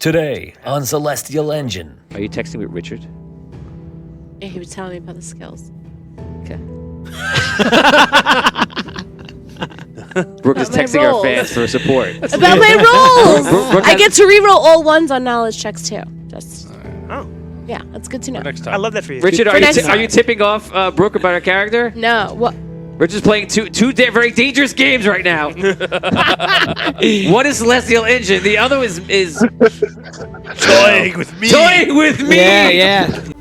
Today on Celestial Engine. Are you texting with Richard? Yeah, he was telling me about the skills. Okay. Brooke is texting our fans for support. About my rolls! Brooke I get to reroll all ones on knowledge checks too. Just Oh, yeah, that's good to know. Next time. I love that for you. Richard, For next time. are you tipping off Brooke about her character? No, what? Richard's playing two very dangerous games right now. One is Celestial Engine. The other is Toying with me. Toying with me. Yeah.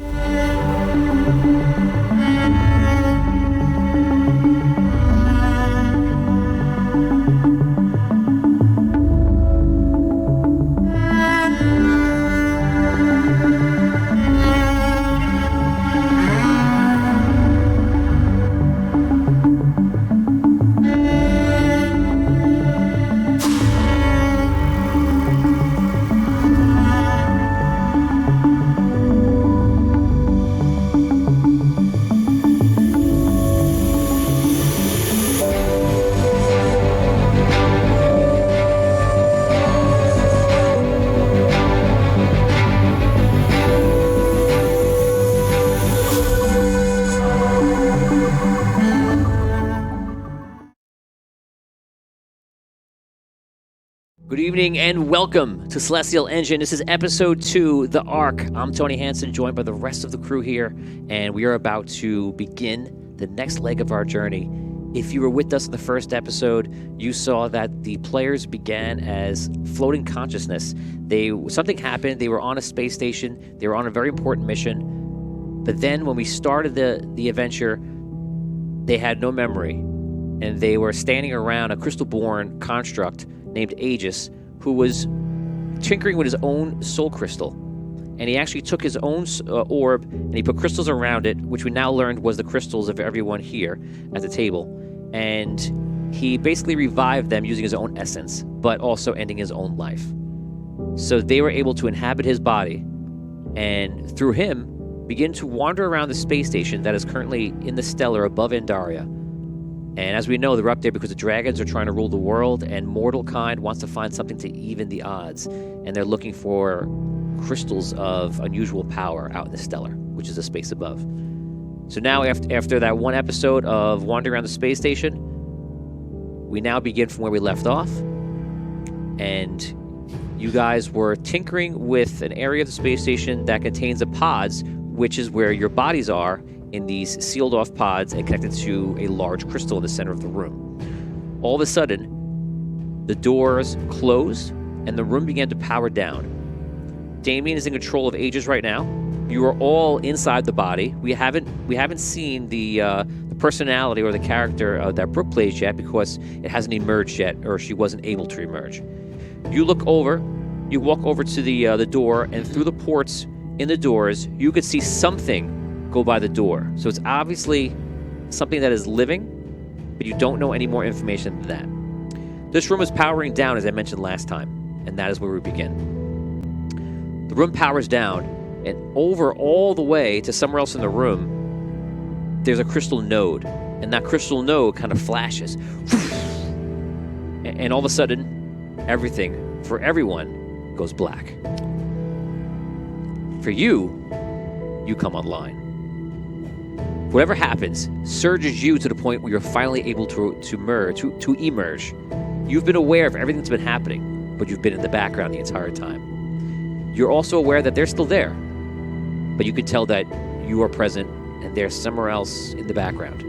Good evening and welcome to Celestial Engine. This is episode 2, The Ark. I'm Tony Hansen, joined by the rest of the crew here, and we are about to begin the next leg of our journey. If you were with us in the first episode, you saw that the players began as floating consciousness. Something happened. They were on a space station. They were on a very important mission. But then when we started the adventure, they had no memory, and they were standing around a crystal-born construct named Aegis, who was tinkering with his own soul crystal. And he actually took his own orb and he put crystals around it, which we now learned was the crystals of everyone here at the table. And he basically revived them using his own essence, but also ending his own life. So they were able to inhabit his body and through him begin to wander around the space station that is currently in the stellar above Andaria. And as we know, they're up there because the dragons are trying to rule the world, and mortal kind wants to find something to even the odds. And they're looking for crystals of unusual power out in the stellar, which is the space above. So now, after that one episode of wandering around the space station, we now begin from where we left off. And you guys were tinkering with an area of the space station that contains the pods, which is where your bodies are, in these sealed off pods and connected to a large crystal in the center of the room. All of a sudden, the doors closed and the room began to power down. Damien is in control of Aegis right now. You are all inside the body. We haven't seen the personality or the character that Brooke plays yet because it hasn't emerged yet, or she wasn't able to emerge. You walk over to the door, and through the ports in the doors, you could see something go by the door. So it's obviously something that is living, but you don't know any more information than that. This room is powering down, as I mentioned last time, and that is where we begin. The room powers down, and over all the way to somewhere else in the room, there's a crystal node, and that crystal node kind of flashes. And all of a sudden, everything, for everyone, goes black. For you come online. Whatever happens surges you to the point where you're finally able to emerge. You've been aware of everything that's been happening, but you've been in the background the entire time. You're also aware that they're still there, but you can tell that you are present and they're somewhere else in the background.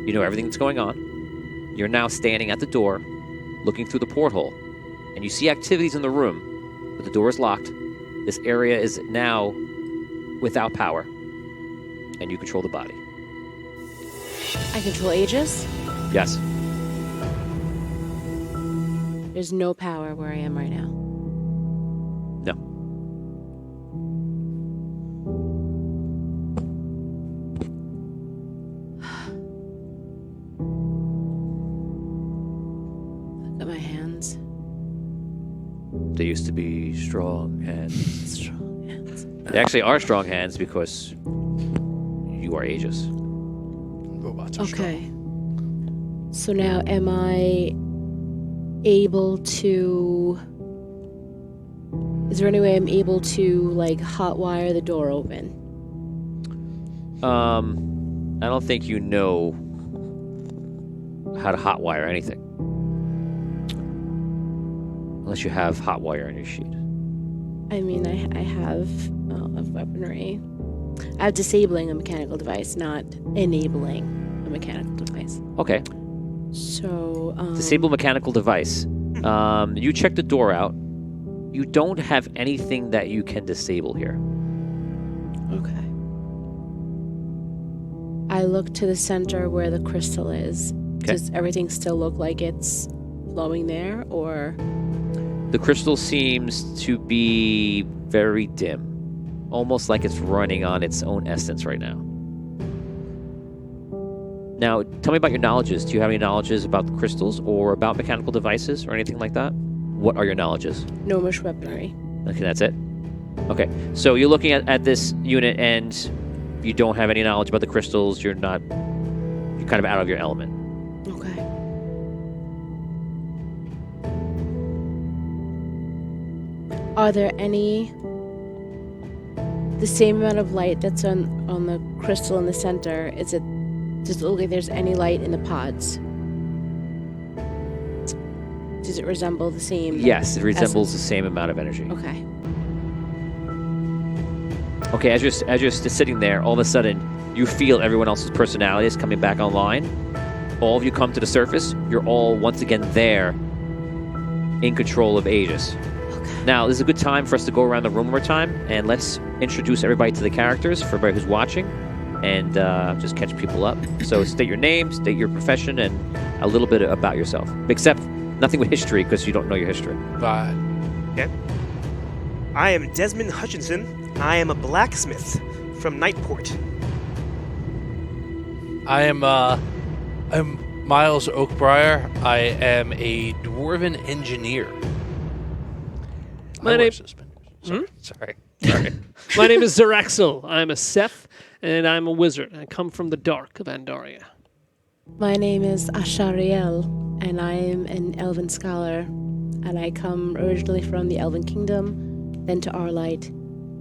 You know everything that's going on. You're now standing at the door, looking through the porthole, and you see activities in the room, but the door is locked. This area is now without power. And you control the body. I control Aegis. Yes. There's no power where I am right now. No. Look at my hands. They used to be strong hands. Strong hands. They actually are strong hands because you are Aegis. Robots are Okay. So now am I able to Is there any way I'm able to, like, hotwire the door open? I don't think you know how to hotwire anything. Unless you have hotwire on your sheet. I mean, I have of weaponry. I have disabling a mechanical device, not enabling a mechanical device. Okay. So, Disable mechanical device. You check the door out. You don't have anything that you can disable here. Okay. I look to the center where the crystal is. Okay. Does everything still look like it's flowing there, or? The crystal seems to be very dim. Almost like it's running on its own essence right now. Now, tell me about your knowledges. Do you have any knowledges about the crystals or about mechanical devices or anything like that? What are your knowledges? Gnomish weaponry. Okay, that's it? Okay, so you're looking at this unit and you don't have any knowledge about the crystals. You're kind of out of your element. Okay. Are there the same amount of light that's on the crystal in the center? Does it look like there's any light in the pods? Does it resemble the same? Yes, it resembles essence? the same amount of energy. Okay. Okay, as you're sitting there, all of a sudden, you feel everyone else's personalities coming back online. All of you come to the surface. You're all once again there, in control of Aegis. Okay. Now, this is a good time for us to go around the room one more time, and let's introduce everybody to the characters for everybody who's watching, and just catch people up. So state your name, state your profession, and a little bit about yourself. Except nothing with history, because you don't know your history. Right. Okay. I am Desmond Hutchinson. I am a blacksmith from Nightport. I'm Miles Oakbriar. I am a dwarven engineer. My I wear name- suspenders. Sorry. My name is Zeraxel. I'm a Seth, and I'm a wizard. I come from the dark of Andaria. My name is Ashariel, and I am an elven scholar, and I come originally from the Elven Kingdom, then to Arlight,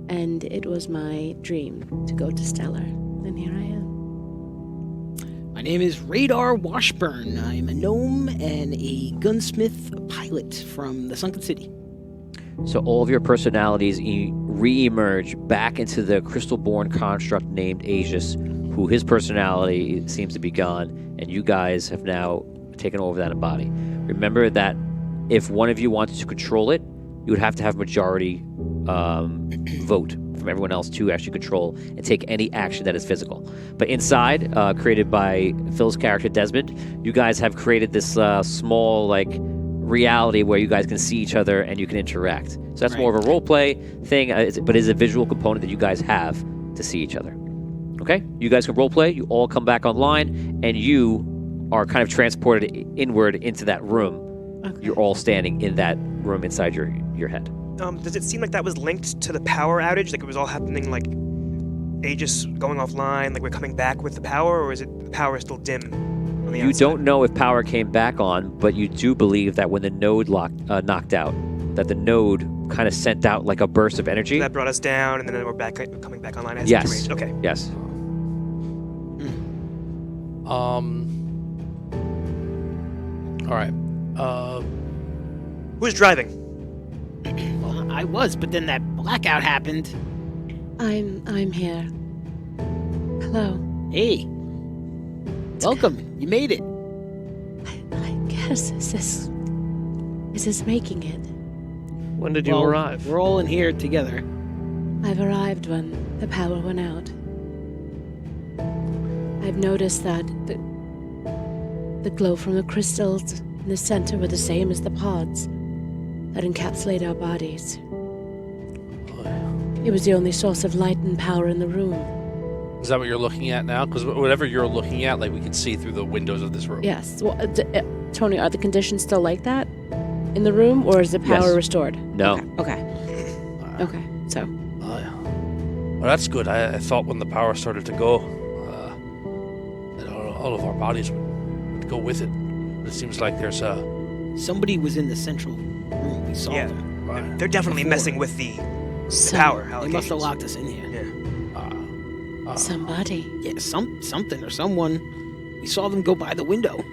and it was my dream to go to Stellar, and here I am. My name is Radar Washburn. I'm a gnome and a gunsmith pilot from the Sunken City. So all of your personalities re-emerge back into the crystal-born construct named Aegis, who his personality seems to be gone, and you guys have now taken over that body. Remember that if one of you wanted to control it, you would have to have majority vote from everyone else to actually control and take any action that is physical. But inside, created by Phil's character Desmond, you guys have created this small, reality where you guys can see each other and you can interact. So that's more of a role play thing, but it's a visual component that you guys have to see each other. Okay? You guys can role play, you all come back online, and you are kind of transported inward into that room. Okay. You're all standing in that room inside your head. Does it seem like that was linked to the power outage? Like it was all happening like Aegis going offline, like we're coming back with the power, or is it the power is still dim on the You outside? don't know if power came back on, but you do believe that when the node knocked out, that the node kind of sent out like a burst of energy. So that brought us down, and then we're coming back online as Yes. deranged. Okay. Yes. All right. Who's driving? Well, I was, but then that blackout happened. I'm here. Hello. Hey. Welcome. You made it. I guess is this making it? When did you Well, arrive? We're all in here together. I've arrived when the power went out. I've noticed that the glow from the crystals in the center were the same as the pods that encapsulate our bodies. It was the only source of light and power in the room. Is that what you're looking at now? Because whatever you're looking at, we can see through the windows of this room. Yes. Well, Tony, are the conditions still like that in the room, or is the power Yes. restored? No. Okay. Okay. So. Well, that's good. I thought when the power started to go, that all of our bodies would go with it. But it seems like there's a... Somebody was in the central room. We saw them. Right. They're definitely Before. messing with the Some- power They allocations. must have locked us in here. Yeah. Somebody. Yeah, something or someone. We saw them go by the window.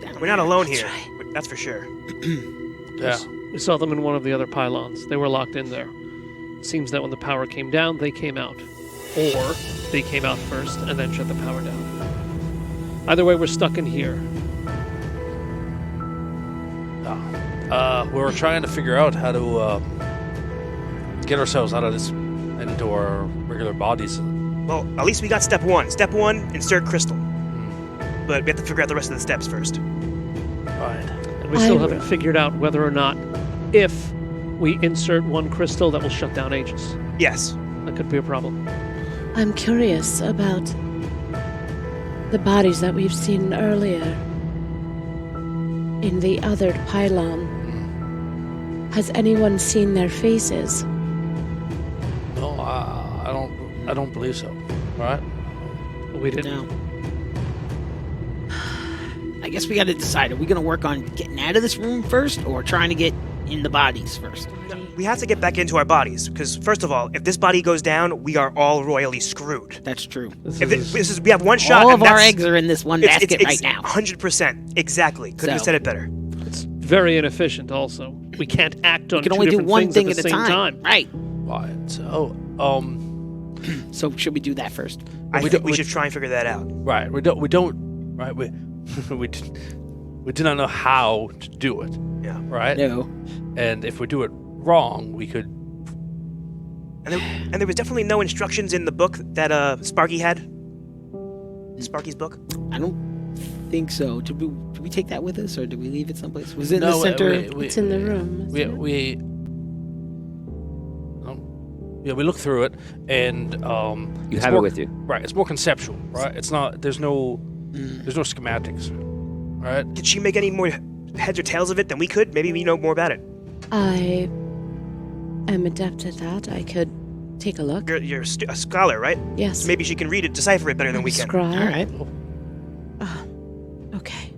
Down We're not alone That's here. right. That's for sure. Yeah. We saw them in one of the other pylons. They were locked in there. It seems that when the power came down, they came out. Or they came out first and then shut the power down. Either way, we're stuck in here. We were trying to figure out how to get ourselves out of this and into our regular bodies. Well, at least we got step one. Step one, insert crystal. But we have to figure out the rest of the steps first. Right. And we still I- haven't figured out whether or not, if we insert one crystal, that will shut down Aegis. Yes. That could be a problem. I'm curious about the bodies that we've seen earlier in the other pylon. Has anyone seen their faces? No, I don't believe so. Right? We didn't. now. I guess we got to decide. Are we going to work on getting out of this room first, or trying to get in the bodies first? We have to get back into our bodies, because first of all, if this body goes down, we are all royally screwed. That's true. We have one shot. All and of our that's- eggs are in this one it's- basket it's right now. 100%. Exactly. Couldn't have So- said it better. It's very inefficient. Also, we can't act on We can two only do different one things thing at at the a same time. Right. Right. So, So should we do that first? I we think don't- we we- should try and figure that out. right. We don't. Right. We do not know how to do it. Yeah. Right. No. And if we do it wrong, we could. And there was definitely no instructions in the book that Sparky had. Sparky's book. I don't think so. Did we take that with us, or did we leave it someplace? Was it in the No, center? It's in the room. We isn't it? we looked through it, and You it's have more, it with you. right? It's more conceptual, right? It's not. There's no schematics, right? Did she make any more heads or tails of it than we could? Maybe we know more about it. I am adept at that. I could take a look. You're a scholar, right? Yes. Maybe she can read it, decipher it better than we can. Scribe. All right. Okay.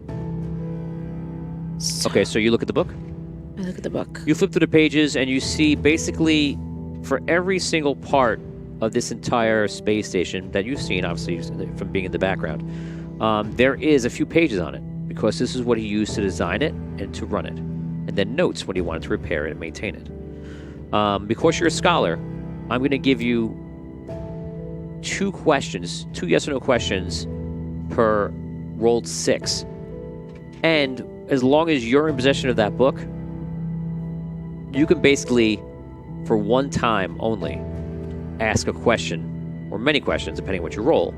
Okay, so you look at the book. I look at the book. You flip through the pages and you see basically for every single part of this entire space station that you've seen, obviously from being in the background, there is a few pages on it because this is what he used to design it and to run it, and then notes when he wanted to repair it and maintain it. Because you're a scholar, I'm going to give you 2 questions, 2 yes or no questions per rolled 6. And as long as you're in possession of that book, you can basically, for one time only, ask a question, or many questions, depending on what you roll,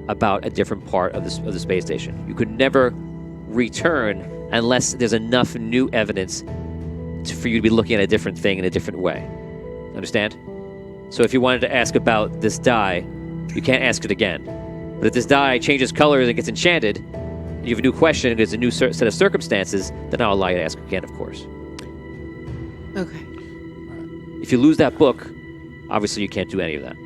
about a different part of the space station. You could never return unless there's enough new evidence for you to be looking at a different thing in a different way. Understand? So if you wanted to ask about this die, you can't ask it again. But if this die changes colors and gets enchanted, and you have a new question, and there's a new set of circumstances, then I'll allow you to ask again, of course. Okay. If you lose that book, obviously you can't do any of that.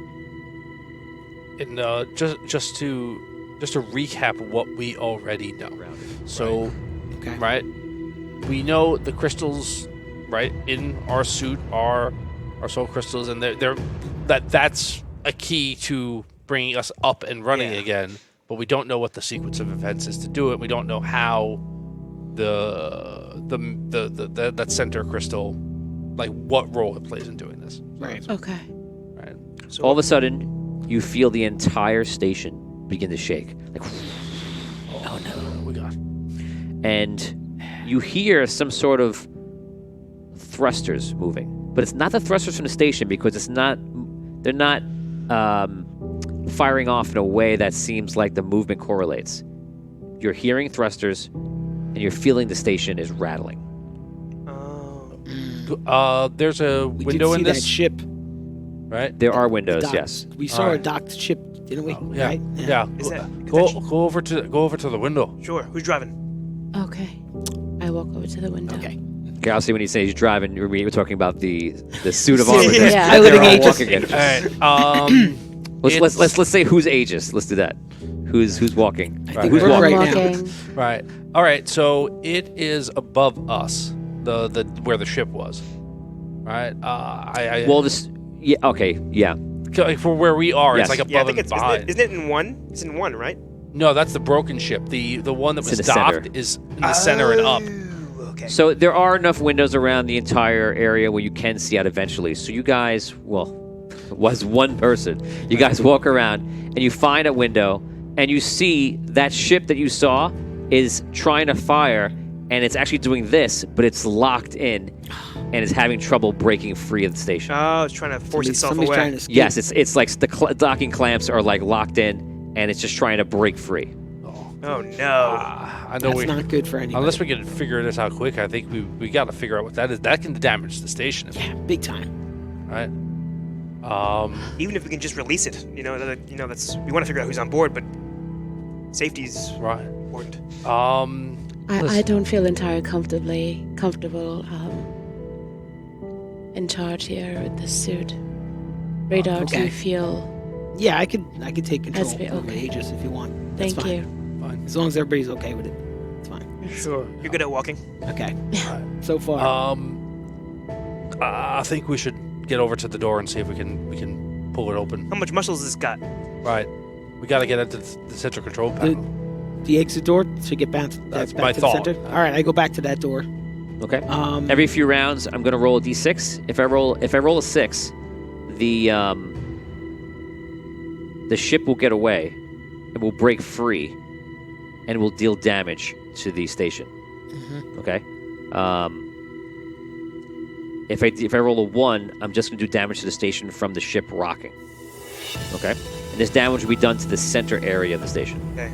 And just to recap what we already know. So, Okay. right, we know the crystals, right, in our suit are soul crystals, and that's a key to bringing us up and running Yeah. again. But we don't know what the sequence of events is to do it. We don't know how that center crystal, like what role it plays in doing this. Right. Okay. Right. So All of a sudden, you feel the entire station begin to shake. Like, Oh no, we got. and you hear some sort of thrusters moving. But it's not the thrusters from the station because they're not firing off in a way that seems like the movement correlates. You're hearing thrusters and you're feeling the station is rattling. There's a We window did see in this, that ship. right? There are windows, docked. yes. We saw Alright. a docked ship, didn't we? Oh, yeah, Right? yeah. Is that- Go is that- go over to the window. Sure. Who's driving? Okay. I walk over to the window. Okay. Okay, obviously when you say he's driving, we're talking about the suit of armor. Yeah. that Piloting they're all Aegis. walking in. All right. Let's say who's Aegis. Let's do that. Who's walking? I think Who's we're walking? right now. walking. Right. All right. So it is above us, the where the ship was. right? Well, this. Yeah. Okay. Yeah. Like for where we are, Yes. it's like Yeah, I above think and it's behind. isn't it in one? It's in one, right? No, that's the broken ship. The one that It's was in the center. docked is in the center and up. Oh, okay. So there are enough windows around the entire area where you can see out eventually. So you guys, well, was one person. You guys walk around and you find a window and you see that ship that you saw is trying to fire, and it's actually doing this, but it's locked in and is having trouble breaking free of the station. Oh, it's trying to force itself Somebody's away. trying to escape. Yes, it's like the docking clamps are like locked in, and it's just trying to break free. Oh no. I know That's not good for anybody. unless we can figure this out quick. I think we got to figure out what that is. That can damage the station, Yeah, big time. right? Even if we can just release it, that's we want to figure out who's on board, but safety's Right. important. I don't feel entirely comfortable in charge here with this suit. Radar, do okay. you feel? Yeah, I could take control That's of okay. Aegis if you want. That's Thank fine. you. Fine. As long as everybody's okay with it, it's fine. Sure. You're good at walking. Okay. Right. So far. I think we should get over to the door and see if we can pull it open. How much muscles has this got? Right. We got to get into the central control panel. The exit door to get back, That's back my to thought. the center. All right, I go back to that door. Okay. Um, Every few rounds, I'm gonna roll a d6. If I roll a 6, the ship will get away and will break free and will deal damage to the station. Okay. If I roll a 1, I'm just gonna do damage to the station from the ship rocking. Okay. And this damage will be done to the center area of the station. Okay.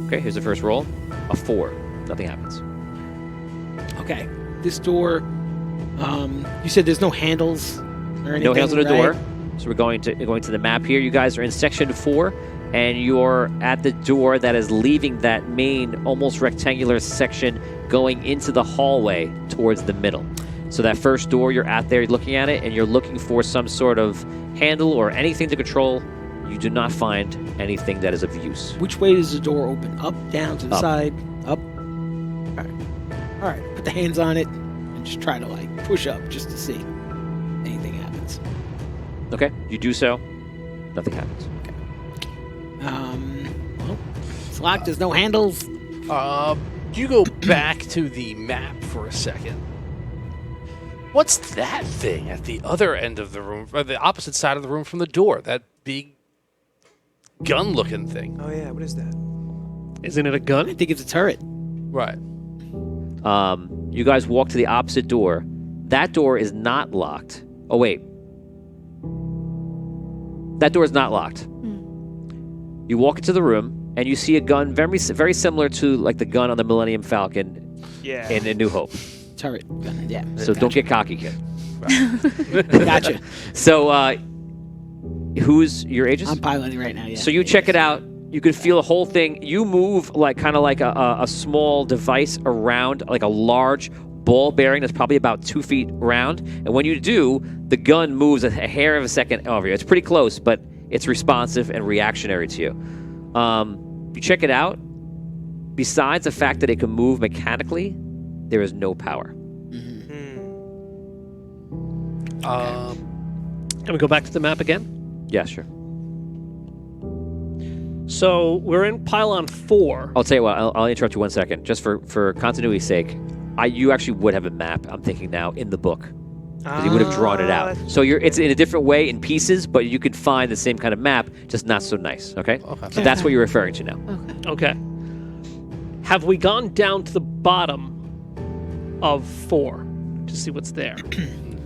Okay. Here's the first roll. A 4. Nothing happens. Okay. This door. You said there's no handles or anything. No hands on the right? door. So we're going to the map here. You guys are in section 4, and you're at the door that is leaving that main, almost rectangular section, going into the hallway towards the middle. So that first door, you're at there, looking at it, and you're looking for some sort of handle or anything to control. You do not find anything that is of use. Which way does the door open? Up, down, to the Up. side, up. All right. All right. Put the hands on it and just try to push up just to see if anything happens. Okay, you do so. Nothing happens. Well, it's locked. There's no handles. You go back to the map for a second. What's that thing at the other end of the room, or the opposite side of the room from the door? That big gun-looking thing. Oh yeah, what is that? Isn't it a I gun? think it's a turret. Right. You guys walk to the opposite door. That door is not locked. Oh, wait. That door is not locked. You walk into the room, and you see a gun very, very similar to like the gun on the Millennium Falcon Yeah. in A New Hope. Turret gun. Yeah. So don't get cocky, kid. Gotcha. So, who's your Aegis? I'm piloting right now. Yeah. So you check it out. You can feel the whole thing. You move kind of like a small device around, like a large ball bearing that's probably about 2 feet round. And when you do, the gun moves a hair of a second over you. It's pretty close, but it's responsive and reactionary to you. You check it out. Besides the fact that it can move mechanically, there is no power. Can we go back to the map again? Yeah, sure. So we're in pylon 4. I'll tell you what. I'll interrupt you 1 second, just for continuity's sake. You actually would have a map. I'm thinking now in the book. Because he would have drawn it out. So it's in a different way in pieces, but you could find the same kind of map, just not so nice. Okay. So that's what you're referring to now. Okay. Okay. Have we gone down to the bottom of 4 to see what's there?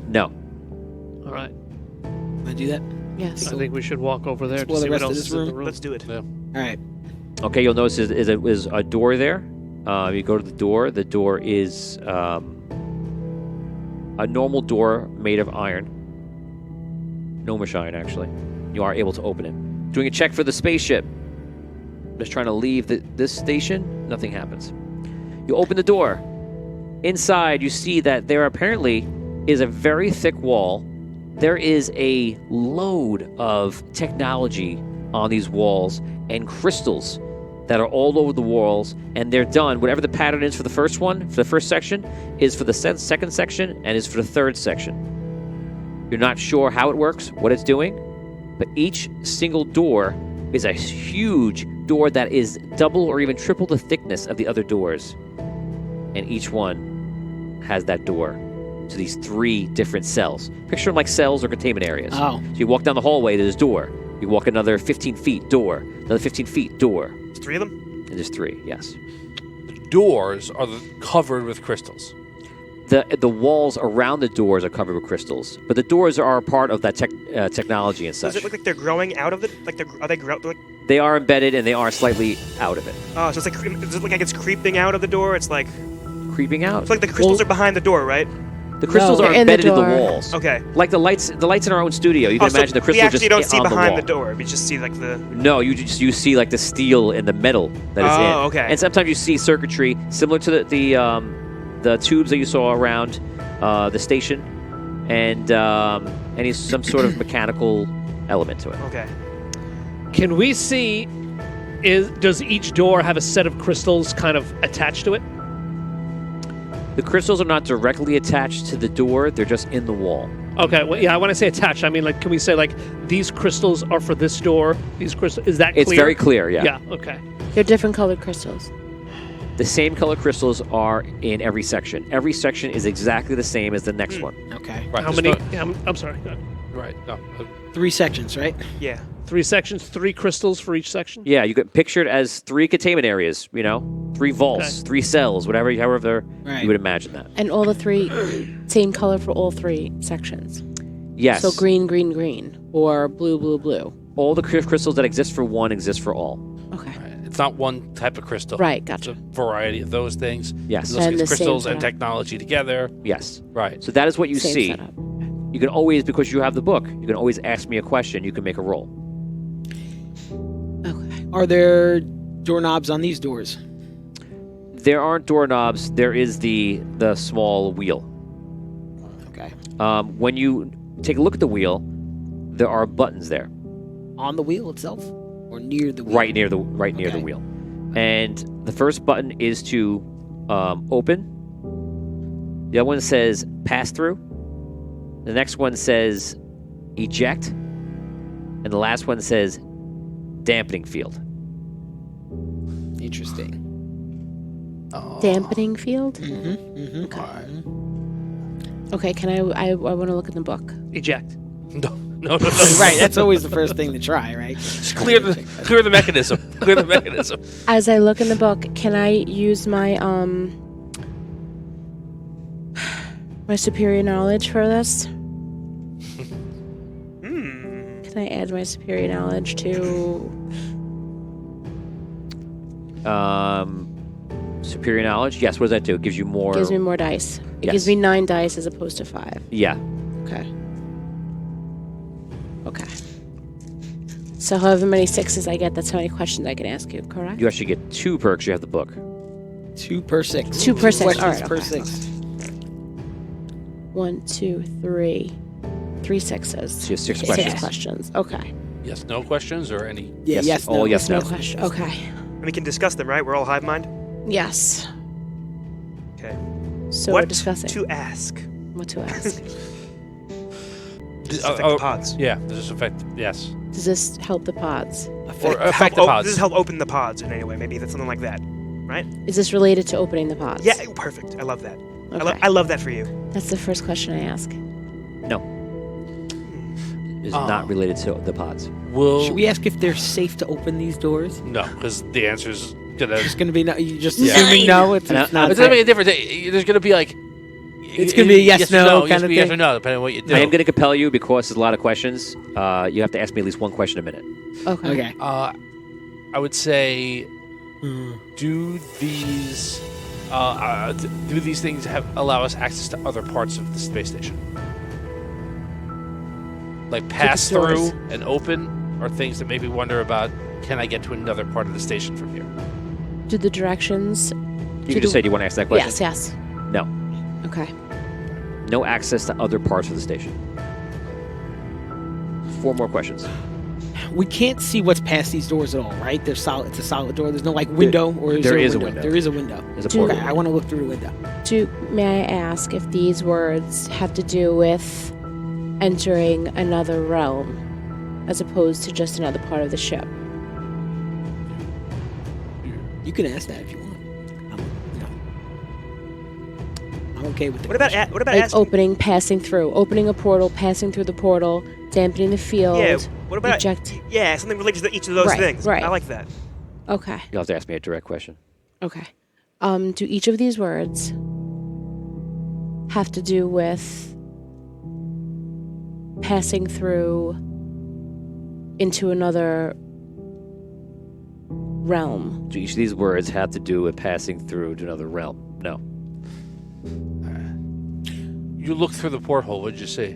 No. All right. Want to do that? Yes. I think we should walk over there to Explore the see what rest of else this is in the room. room. Let's do it. Yeah. All right. Okay. You'll notice is a door there. You go to the door. The door is a normal door made of iron. Gnomish iron, actually. You are able to open it. Doing a check for the spaceship. Just trying to leave this station. Nothing happens. You open the door. Inside, you see that there apparently is a very thick wall. There is a load of technology on these walls and crystals that are all over the walls, and they're done. Whatever the pattern is for the first one, for the first section, is for the second section, and is for the third section. You're not sure how it works, what it's doing, but each single door is a huge door that is double or even triple the thickness of the other doors. And each one has that door to these 3 different cells. Picture them like cells or containment areas. Oh. So you walk down the hallway, there's a door. You walk another 15 feet, door. Another 15 feet, door. There's 3 of them? And there's 3, yes. The doors are covered with crystals. The walls around the doors are covered with crystals, but the doors are a part of that technology and Does such. it look like they're growing out of it? Like are they like? They are embedded and they are slightly out of it. Oh, so it's like does it look like it's creeping out of the door? It's like Creeping out. like the crystals are behind the door, right? The crystals No, are they're in the embedded in the door. walls. Okay. Like the lights in our own studio. You can So imagine the crystals we actually just don't see on behind the the wall. door. We just see like the. No, you see like the steel and the metal that is in. Oh, okay. And sometimes you see circuitry similar to the tubes that you saw around the station, and some sort of mechanical element to it. Okay. Can we see? Does each door have a set of crystals kind of attached to it? The crystals are not directly attached to the door; they're just in the wall. Okay, well, yeah. When I say attached, I mean like, can we say like these crystals are for this door? These crystals is that clear? It's very clear, yeah. Yeah. Okay. They're different colored crystals. The same color crystals are in every section. Every section is exactly the same as the next one. Okay. Right. How there's many? no- Yeah, I'm sorry. Go ahead. right. No. 3 sections, right? Yeah. 3 sections, 3 crystals for each section. Yeah, you get pictured as 3 containment areas. 3 vaults, Okay. 3 cells, however Right. you would imagine that. And all the 3 same color for all 3 sections. Yes. So green, green, green, or blue, blue, blue. All the crystals that exist for one exist for all. Okay. It's not one type of crystal. Right, It's gotcha. a variety of those things. Yes. Those And get the same crystals and setup. technology together. Yes. Right. So that is what you Same see. setup. You can always, because you have the book, you can always ask me a question. You can make a roll. Okay. Are there doorknobs on these doors? There aren't doorknobs. There is the small wheel. Okay. When you take a look at the wheel, there are buttons there, On the wheel itself? Or near the wheel? right near the Okay. wheel. And the first button is to open. The other one says pass through. The next one says eject. And the last one says dampening field. Interesting. Dampening field? Mm-hmm. Okay, can I want to look in the book. Eject. No. Right, that's always the first thing to try, right? Just clear the mechanism. Clear the mechanism. As I look in the book, can I use my my superior knowledge for this? Can I add my superior knowledge to Superior knowledge? Yes, what does that do? It gives you more. gives me more dice. It Yes. gives me 9 dice as opposed to 5. Yeah. Okay. Okay. So however many 6s I get, that's how many questions I can ask you, correct? You actually get 2 perks. You have the book. 2 per 6. 2 per 6. Questions All right, per okay. 6. 1, 2, 3. 3 6s. So you have 6 questions. 6 questions. Okay. Yes, no questions or any? Yeah, Yes, yes, all no. yes, No no. question. Okay. And we can discuss them, right? We're all hive mind. Yes. Okay. So what we're discussing to ask? what to ask. Does this affect the pods? Yeah, does this affect? Yes. Does this help the pods? Or affect the Does pods. this help open the pods in any way? Maybe that's something like that, right? Is this related to opening the pods? Yeah, perfect. I love that. Okay. I love that for you. That's the first question I ask. No. Is not related to the pods. Will Should we ask if they're safe to open these doors? no, because the answer is gonna. It's going to be no. You just Yeah. assuming no. It's And not. It's gonna safe. make a difference. There's gonna be like. It's gonna be a yes, no no, kind of yes thing. or no, depending on what you do. I am going to compel you because there's a lot of questions. You have to ask me at least 1 question a minute. Okay. Okay. I would say, do these things allow us access to other parts of the space station? Like pass the doors. through and open are things that make me wonder about. Can I get to another part of the station from here? Do the directions? You can just say, do you want to ask that question? Yes. No. Okay. No access to other parts of the station. 4 more questions. We can't see what's past these doors at all, right? They're solid. It's a solid door. There's no like window, or is there there is a a window? window. There is a window. There's a Do- portal. Okay, I want to look through the window. May I ask if these words have to do with entering another realm as opposed to just another part of the ship. You can ask that if you want. I'm okay with it. What about Like asking? opening, passing through, opening a portal, passing through the portal, dampening the field. Yeah. What about eject? Yeah, something related to each of those Right, things. right. I like that. Okay. You'll have to ask me a direct question. Okay. Do each of these words have to do with passing through into another realm? Do each of these words have to do with passing through to another realm? No. You look through the porthole. What'd you see?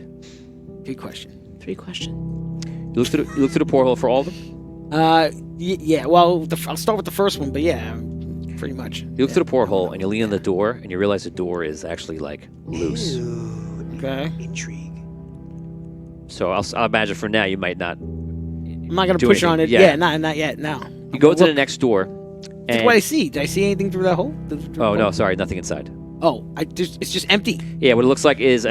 Good question. 3 questions. You look through the porthole for all of them? Yeah. Well, I'll start with the first one, but yeah, pretty much. You look through the porthole and you lean on the door and you realize the door is actually like loose. Okay. Intrigue. So I'll imagine for now you might not. I'm not gonna do push on it. anything. Yeah, not yet. No. You go to the next door. That's And, what I see. Did I see anything through that hole? oh no, sorry, nothing inside. Oh, it's just empty. Yeah, what it looks like is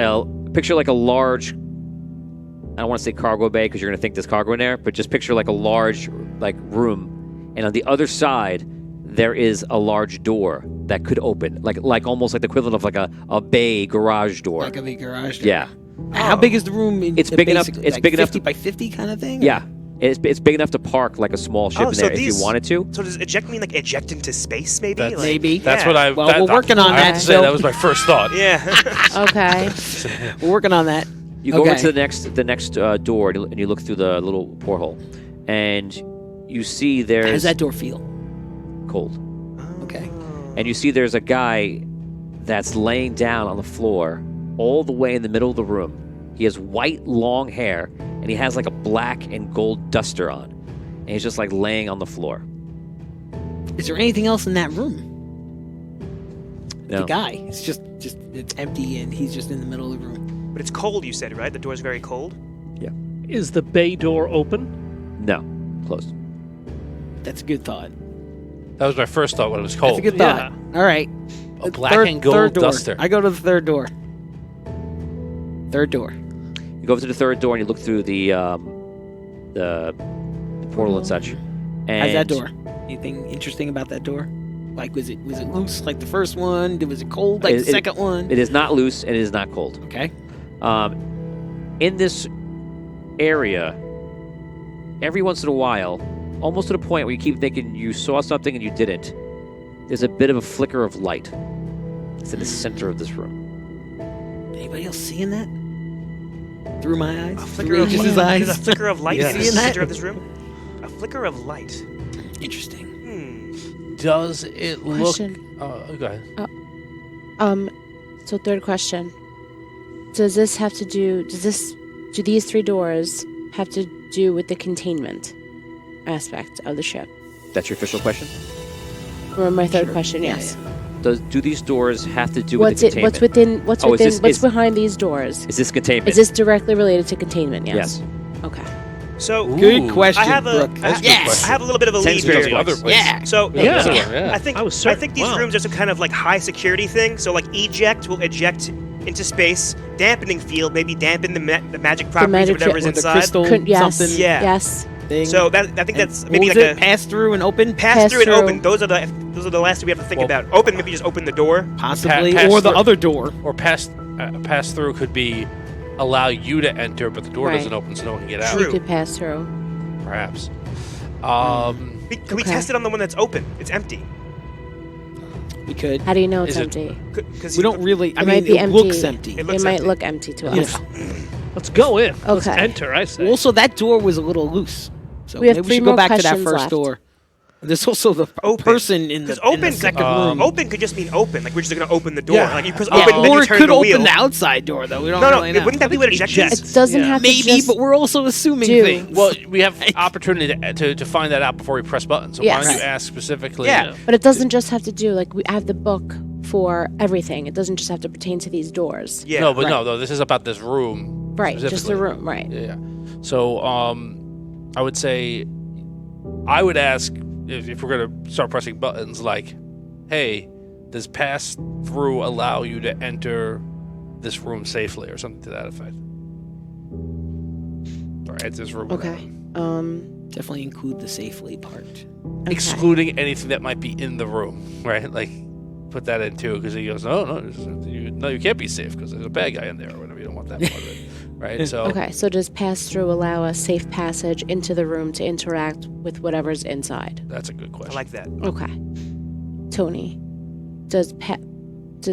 picture like a large. I don't want to say cargo bay because you're going to think there's cargo in there, but just picture like a large like room, and on the other side there is a large door that could open, like almost like the equivalent of like a bay garage door. Like a big garage door. Yeah, How big is the room? It's big enough- basically? it's Like big enough 50 to- by 50 kind of thing. yeah. It's big enough to park like a small ship Oh, in so there if these- you wanted to. So does eject mean like eject into space? Maybe. That's- Like, Maybe. That's yeah. what I. Well, that- we're working on I have that, to say so- that was my first thought. Yeah. Okay. We're working on that. You go Okay. into the next door and you look through the little porthole, and you see How there's does that door feel? cold. Okay. And you see there's a guy that's laying down on the floor all the way in the middle of the room. He has white, long hair, and he has like a black and gold duster on. And he's just like laying on the floor. Is there anything else in that room? No. The guy. It's just it's empty and he's just in the middle of the room. But it's cold. You said, right? The door's very cold. Is the bay door open? No. Closed. That's a good thought. That was my first thought when it was That's cold. a good thought. All right. A black and gold third door. duster. I go to the third door. Third door. You go up to the third door and you look through the portal and such. And How's that door? Anything interesting about that door? Like was it loose like the first one? Was it cold like the second one? It is not loose and it is not cold. Okay. In this area, every once in a while, almost to the point where you keep thinking you saw something and you didn't, there's a bit of a flicker of light. It's in the center of this room. Anybody else seeing that? Through my eyes? A Through flicker of Aegis' light. eyes? There's a flicker of light Yeah. in the Seeing that? center of this room. A flicker of light. Interesting. Does it look? Question. Go ahead. So third question. Do these 3 doors have to do with the containment aspect of the ship? That's your official question? Or my third Sure. question, Yeah, yes. Do these doors have to do with the containment? What's Oh, is behind these doors? Is this containment? Is this directly related to containment? Yes. Okay. So Good Ooh. question, I have a Brooke. That's a good Yes. question. I have a little bit of a lead Tends to go here. the other place. Yeah. So Yeah. I think I was certain. these Wow. rooms are some kind of like high security thing. So like eject will eject into space, dampening field, maybe dampen the magic properties magic or whatever's Or the inside. crystal Yes. something Yeah. Yes. thing. So that I think And that's what maybe was like it? Pass through and open? pass through and through. open. Those are the last two we have to think Well, about. Open, maybe just open the door. Possibly. pass Or the through. other door. Or pass through could be allow you to enter, but the door Right. doesn't open, so no one can get out. You True. could pass through. Perhaps. Can we Okay. test it on the one that's open? It's empty. We could. How do you know it's Is it- empty? Because We don't really. I It mean, might be it looks empty. empty. It looks It might empty. look empty to us. Yes. Let's go in. Let's Okay. enter, I say. Also, that door was a little loose. So We have maybe we 3 should go more back to that questions first left. door. There's also the Open. person in Because the, in open the second Um, room. Open could just mean open. Like we're just gonna open the door. Yeah. Like you press open, then or you it turn could the wheel. open the outside door, though. We don't No, really know. wouldn't that be what eject eject- is? It doesn't Yeah. have to Maybe, just but we're also assuming do. things. Well, we have opportunity to find that out before we press buttons. So why Yes. don't you ask specifically? Yeah. But it doesn't just have to do like we have the book for everything. It doesn't just have to pertain to these doors. Yeah. No, but Right. no. This is about this room. Right, just the specifically. room, right. Yeah. So, I would say, I would ask if we're gonna start pressing buttons, like, hey, does pass through allow you to enter this room safely, or something to that effect? enters room. Okay. Definitely include the safely part. Okay. Excluding anything that might be in the room, right? Like, put that in too, because he goes, no, you can't be safe because there's a bad guy in there or whatever. You don't want that part of it, right? So Okay, so does pass-through allow a safe passage into the room to interact with whatever's inside? that's a good question. I like that. Okay. Tony, does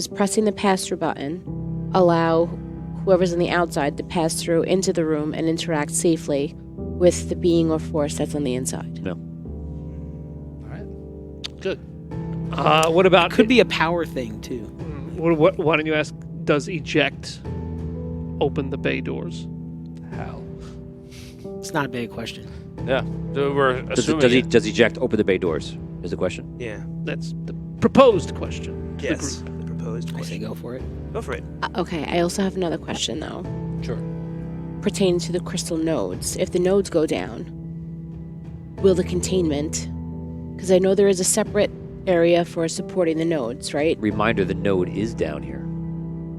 pressing the pass-through button allow whoever's on the outside to pass through into the room and interact safely with the being or force that's on the inside? No. All right, good. What about Could be a power thing too. Why don't you ask? Does eject open the bay doors? Hal. It's not a bad question. Yeah, so we're Does assuming. does eject open the bay doors? Is the question. Yeah. That's the proposed question. to the Yes. group. The proposed I say question. go for it. Go for it. Okay, I also have another question though, Sure. pertaining to the crystal nodes. If the nodes go down, will the containment? Because I know there is a separate area for supporting the nodes, right? Reminder: the node is down here.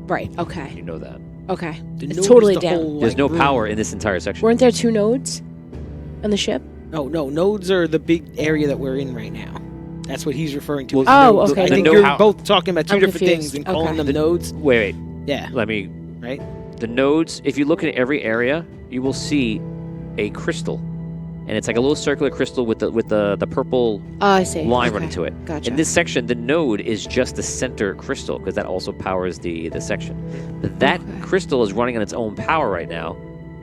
Right. Okay. You know that. Okay. The It's node is totally the down. whole, There's like, no room. power in this entire section. Weren't there 2 nodes on the ship? No, nodes are the big area that we're in right now. That's what he's referring to. Well, as Oh, nodes. okay. I The think node- you're both talking about 2 I'm different confused. things and calling Okay. them nodes. Wait. Yeah, Let me. right? The nodes. If you look at every area, you will see a crystal, and it's like a little circular crystal with the purple Oh, I see. line Okay. running to it. Gotcha. In this section, the node is just the center crystal because that also powers the section. But that Okay. crystal is running on its own power right now,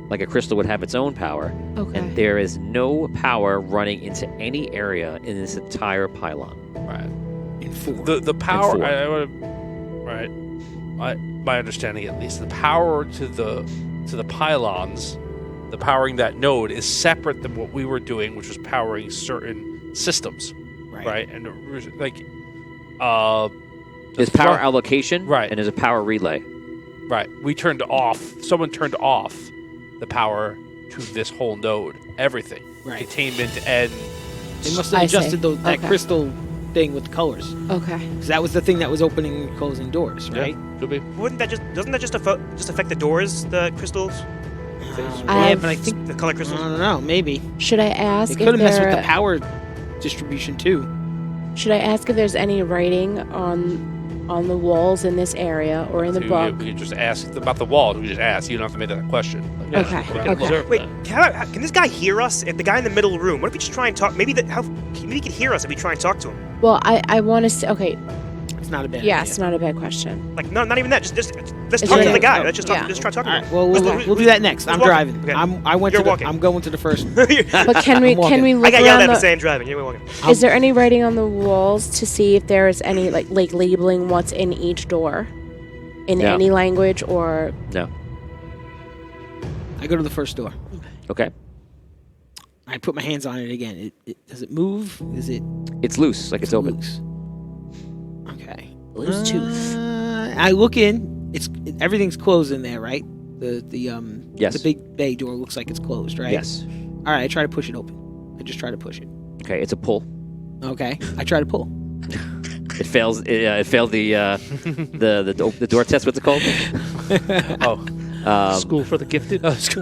like a crystal would have its own power. Okay. And there is no power running into any area in this entire pylon. Right. In 4. The power. four. I would. Right. My understanding, at least, the power to the pylons, the powering that node is separate than what we were doing, which was powering certain systems, right? And like, the There's power front- allocation, Right. and there's a power relay. Right. We turned off. Someone turned off the power to this whole node. Everything. Right. Containment and They must have I see. adjusted that Okay. crystal thing with the colors. Okay. Because that was the thing that was opening and closing doors, right? Yeah, could be. Doesn't that just affect the doors, the crystals, Yeah, but I think the color I crystals? don't know. Maybe Should I ask it if could have messed with the there? power distribution too. Should I ask if there's any writing on the walls in this area or in the So book? we could just ask about the walls. We could just ask. You don't have to make that a question. Like, Okay, we can okay. observe Wait, that. can this guy hear us? If the guy in the middle room, what if we just try and talk? Maybe he can hear us if we try and talk to him. Well, I want to. Okay. It's not a bad Yes, idea. not a bad question. Like, no, not even that. Just let's Is talk to there- the guy. oh, Let's just yeah. try talking All to right. him. Well, we'll do that next. who's I'm walking? driving. Okay. I went You're to the, walking. I'm going to the first. But can we walking. look I got yelled around at the? for saying driving. Yeah, we're walking. Is there any writing on the walls to see if there is any like labeling what's in each door, in No. any language or? No. I go to the first door. Okay. I put my hands on it again. Does it move? Is it It's loose, like it's open. loose? Okay. Loose tooth. I look in. Everything's closed in there, right? Yes. The big bay door looks like it's closed, right? Yes. All right. I try to push it open. I just try to push it. Okay, it's a pull. Okay. I try to pull. It fails. It failed the door test. What's it called? Oh, School for the gifted. yes.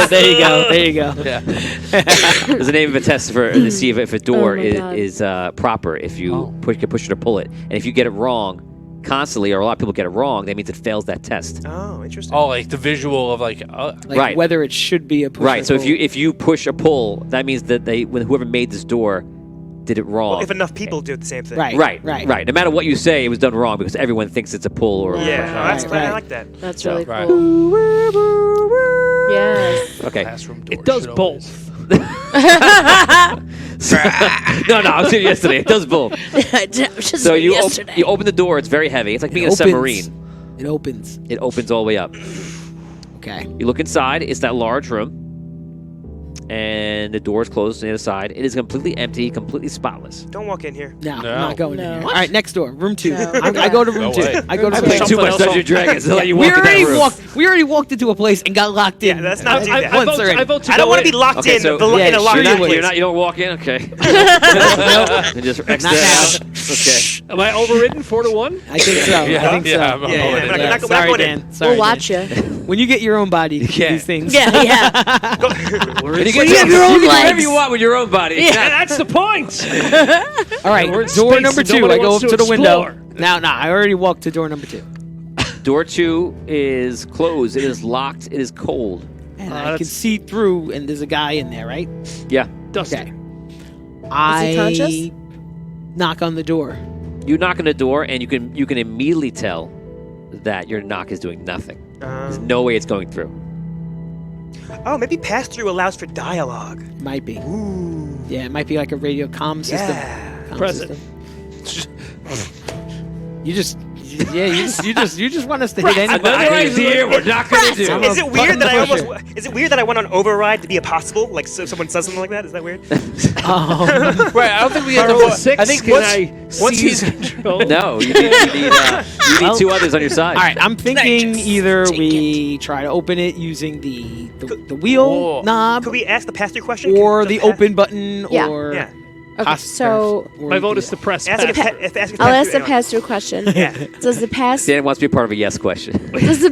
There you go. There you go. yeah. There's a name of a test to see if a door Oh my God. is proper. If you can push it or pull it, and if you get it wrong constantly, or a lot of people get it wrong, that means it fails that test. Oh, interesting. Oh, like the visual of like. Like Right. whether it should be a push Right. or So pull. if you push or pull, that means that whoever made this door did it wrong. Well, if enough people do the same thing. Right. Right. No matter what you say, it was done wrong because everyone thinks it's a pull or. Yeah. Yeah, no, that's Right, fine. I right. like that. That's So- really Right. cool. Yes. Okay. Classroom door It does should both. No, I was here yesterday. It does both. Just So you yesterday. you open the door. It's very heavy. It's like being in a opens. submarine. It opens. It opens all the way up. Okay. You look inside. It's that large room, and the door is closed on the other side. It is completely empty, completely spotless. Don't walk in here. No, No. I'm not going No. in there. What? All right, next door, room 2. No. I go to room No 2. way. I go to Room room two. two. Too much else Dungeons on- and Dragons. They let you We walk in that already room. walked into a place and got locked in. Yeah, let's not do I- that. I- Once already. I vote to I don't go want to in. be locked Okay, in so- in a Yeah, locked sure you in would. place. You don't walk in. Okay. Nope. And just X Not that out. Okay. Am I overridden 4-1? I think so. Yeah, I think yeah, so. I'm Yeah, going yeah, in. We're yeah. not Sorry, going in. Dan. Sorry, We'll watch Dan. you. When you get your own body, you Yeah. do these things. Yeah, yeah. And you When you have your own you can do whatever legs. you want with your own body. Yeah, that's the point. All right, We're in door space number and 2. nobody I go up wants to to the window. explore. Now, I already walked to door number 2. Door 2 is closed. It is locked. It is cold. And I can that's- see through, and there's a guy in there, right? Yeah. Dusty. Okay. I conscious? knock on the door. You knock on the door, and you can immediately tell that your knock is doing nothing. There's no way it's going through. Oh, maybe pass-through allows for dialogue. Might be. Yeah, it might be like a radio comm system. Yeah. Comm Present. system. You just want us to hit anybody. Another idea we're not going to do. I'm Is a it weird that I button almost? Is it weird that I went on override to be a possible? Like, so someone says something like that? Is that weird? Right, I don't think we have to Roll vote. 6. I think Can once seize he's control? No, you need Well, 2 others on your side. All right, I'm thinking Just either take we try to open it using the wheel Whoa. knob Could we ask the pass-through question? or Could the pass- open button Yeah. or Yeah. Okay, so or My vote the- is to press Ask if, pass. if, ask if I'll ask the pass-through- pass-through question. Yeah. Does the pass? Dan wants to be part of a yes question. Does the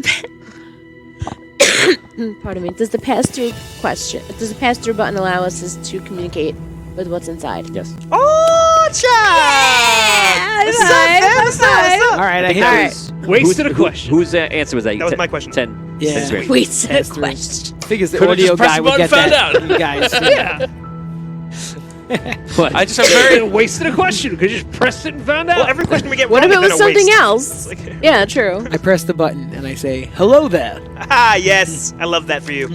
pardon me? Does the pass-through question? Does the pass-through button allow us to communicate with what's inside? Yes. Oh, child! What's up, man? What's up? All right, I Hey, got who's- Wasted a who- question. Whose answer was that? That was my question. 10. Yeah. That's great. Wait, said a Pass-through. question. figures the Could've audio just pressed guy the would button, get found that. out. You guys. Yeah. What? I just am very. Wasted a question because you just pressed it and found out. Well, every question we get What wrong if it is was then a something waste. else? It's like- Yeah, true. I press the button and I say, "Hello there." Ah, yes. I love that for you.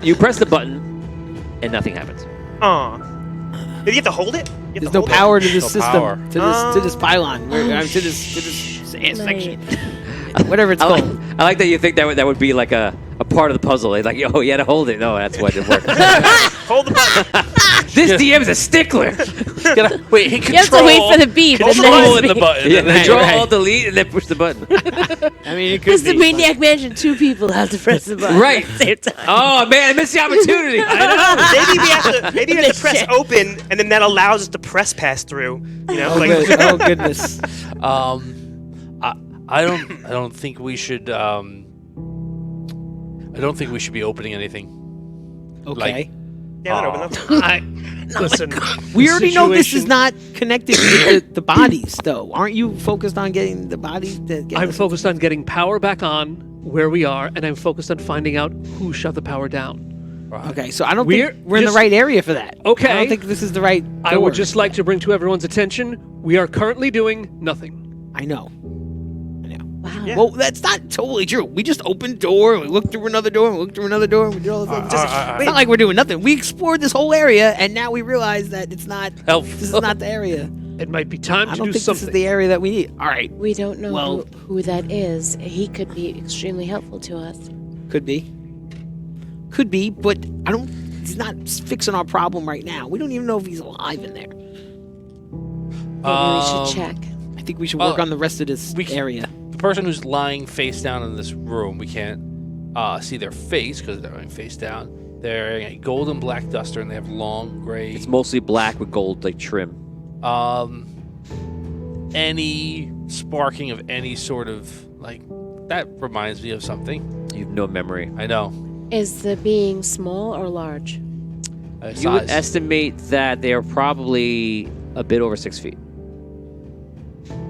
you press the button, and nothing happens. Aw. Did you have to hold it? You have There's to no hold power to this No system, power. to this pylon, to this section, whatever it's called. I like that you think that would be like a part of the puzzle. It's like, oh, you had to hold it. No, that's why it didn't work. Hold the button. This DM is a stickler. Wait, he You have to control. wait for the beep. and Control then in the button. Yeah, and then- control, right. alt, delete, and then push the button. I mean, it Because could the be. Maniac Mansion, 2 people have to press the button Right. at the same time. Oh man, I missed the opportunity. Maybe we have to press open, and then that allows us to press pass through. You know, Oh, like good. Oh goodness. I don't think we should. I don't think we should be opening anything. Okay. yeah, not open though. Listen, We already know this is situation- not connected with the bodies, though. Aren't you focused on getting the bodies? I'm focused on getting power back on where we are, and I'm focused on finding out who shut the power down. Okay, so I don't We're think we're in the just- right area for that. Okay. I don't think this is the right. I door. would just like to bring to everyone's attention, we are currently doing nothing. I know. Wow. Yeah. Well, that's not totally true. We just opened door, and we looked through another door, and we looked through another door, and we did all this. It's not like we're doing nothing. We explored this whole area, and now we realize that it's not. Helpful. This is not the area. It might be time I to don't do think something. this is the area that we need. All right, We don't know Well- who that is. He could be extremely helpful to us. could be, but I don't. He's not fixing our problem right now. We don't even know if he's alive in there. Maybe we should check. I think we should work Well, on the rest of this we c- area. The person who's lying face down in this room, we can't see their face because they're lying face down. They're wearing a gold and black duster, and they have long gray. It's mostly black with gold like trim. Any sparking of any sort of like that reminds me of something. You have no memory. I know. Is the being small or large? You would Size. estimate that they are probably a bit over 6 feet.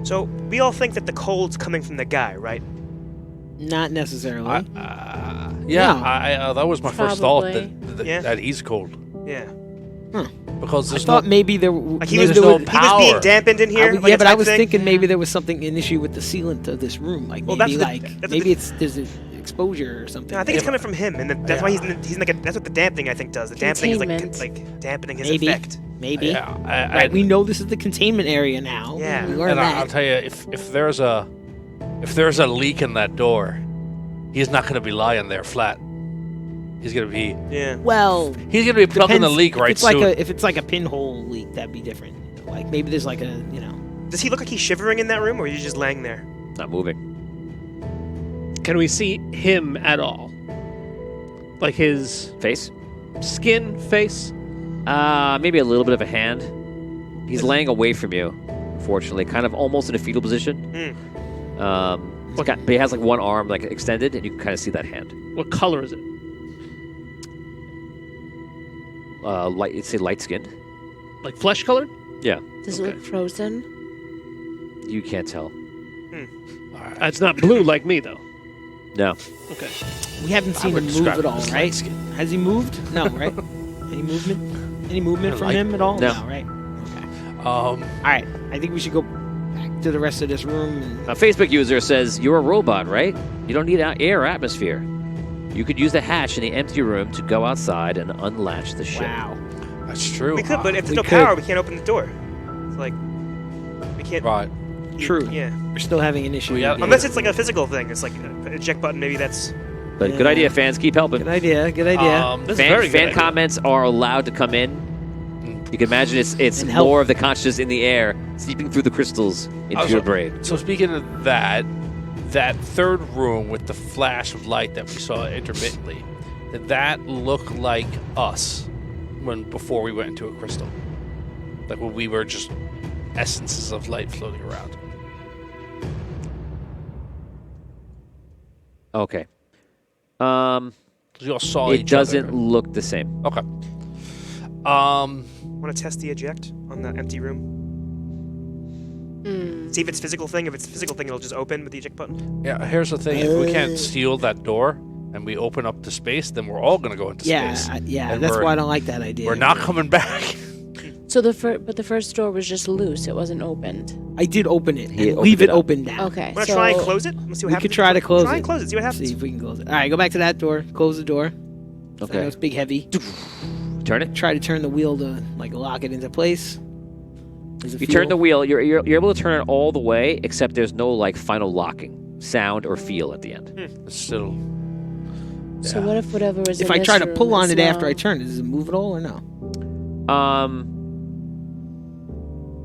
So we all think that the cold's coming from the guy, right? Not necessarily. Yeah, No. I that was my first thought Probably. Yeah. that he's cold Yeah. because I there's thought no. maybe there. Like he There's was, no he was being power. dampened in here. like yeah, a but I type was thing? thinking maybe there was something an issue with the sealant of this room. Like Well, maybe that's like the maybe it's there's an exposure or something. No, I think it's coming from him, and that's why he's in like that's what the dampening I think does. The dampening is Containment. like dampening his Maybe. effect. Maybe. Yeah, Right, we know this is the containment area now. Yeah. we learned and that. I'll tell you, if there's a leak in that door, he's not going to be lying there flat. He's going to be Yeah. well, he's going to be plugging the depends- leak if right it's like soon. if it's like a pinhole leak, that'd be different. Like maybe there's like a Does he look like he's shivering in that room, or is he just laying there? Not moving. Can we see him at all? Like his Face? skin, face? Maybe a little bit of a hand. He's laying away from you, unfortunately, kind of almost in a fetal position. But he has like one arm like extended, and you can kind of see that hand. What color is it? Light. It's light skinned. Like flesh colored? Yeah. Does it look frozen? You can't tell. It's not blue like me, though. No. Okay. We haven't seen him move at all, right? Has he moved? No, right? Any movement? Any movement from him at all? No. Right? Okay. All right. I think we should go back to the rest of this room. And... A Facebook user says, "You're a robot, right? You don't need air or atmosphere. You could use the hatch in the empty room to go outside and unlatch the ship." Wow. That's true. We could, but if there's no could. power, we can't open the door. It's like we can't. Right. True. Yeah. We're still having an issue. Yeah. Unless it's like a physical thing. It's like a eject button. Maybe that's. But good idea, fans. Keep helping. Good idea. Good idea. This is Fan, very fan good. comments are allowed to come in. You can imagine it's And help. more of the consciousness in the air, seeping through the crystals into your brain. So speaking of that third room with the flash of light that we saw intermittently, did that look like us before we went into a crystal? Like when we were just essences of light floating around? Okay. 'Cause we all saw It each doesn't other. look the same. Okay. Want to test the eject on the empty room? See if it's physical thing. If it's a physical thing, it'll just open with the eject button. Yeah, here's the thing. If we can't seal that door and we open up the space, then we're all going to go into space. Yeah. And That's we're- why I don't like that idea. We're not coming back. So the first door was just loose. It wasn't opened. I did open it. He And leave opened it it up. open now. Okay. Want to so try and close it? Let's see what We happens. could try to close Try it. and close it. See what happens. See if we can close it. All right, go back to that door. Close the door. I know Okay. it's big, heavy. Turn it. Try to turn the wheel to like lock it into place. Does it You feel- turn the wheel. You're able to turn it all the way, except there's no like final locking sound or feel at the end. It's still. So what if whatever was If in I this try to room pull on is it after now- I turn it, does it move at all or no?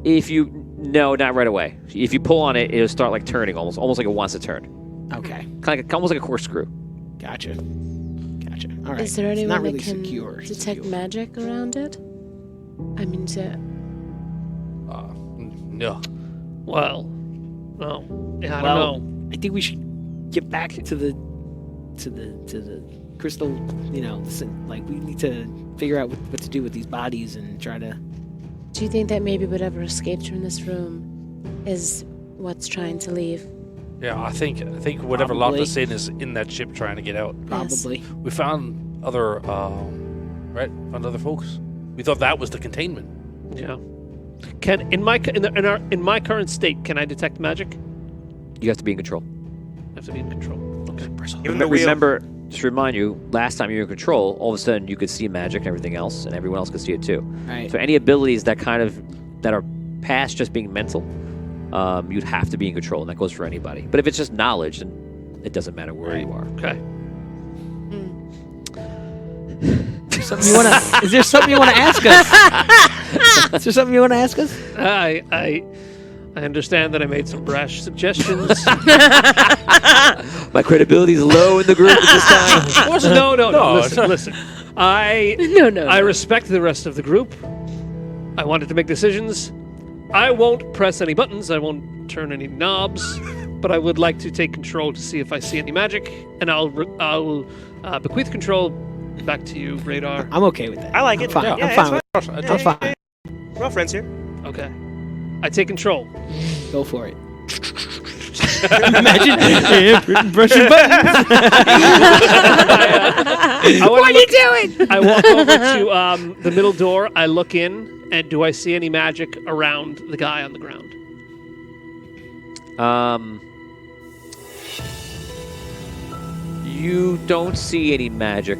If you no, not right away. If you pull on it, it'll start like turning almost like it wants to turn. Okay, Kind of almost like a corkscrew. gotcha. All right. Is there It's anyone not really that can secure. detect magic around it? I mean, No. Well, yeah, I Well, don't know. I think we should get back to the crystal. Like we need to figure out what to do with these bodies and try to. do you think that maybe whatever escaped from this room is what's trying to leave? Yeah, I think whatever locked Probably. us in is in that ship trying to get out. Probably. We found other, found other folks. We thought that was the containment. Yeah. Can in my current state, can I detect magic? You have to be in control. I have to be in control. Okay. Even the wheel. Remember, just to remind you, last time you were in control, all of a sudden you could see magic and everything else, and everyone else could see it too. Right. So any abilities that are past just being mental, you'd have to be in control, and that goes for anybody. But if it's just knowledge, then it doesn't matter where you are. Okay. Is there something you want to ask us? Is there something you want to ask us? I understand that I made some brash suggestions. My credibility is low in the group at this time. No. No, Listen. I No. respect the rest of the group. I wanted to make decisions. I won't press any buttons. I won't turn any knobs. But I would like to take control to see if I see any magic, and I'll bequeath control back to you, Radar. I'm okay with that. I like it. I'm fine. Yeah, I'm it's fine with I it. I'm fine. We're all friends here. Okay. I take control. Go for it. Imagine brushing buttons. What are you doing? I walk over to the middle door. I look in, and do I see any magic around the guy on the ground? You don't see any magic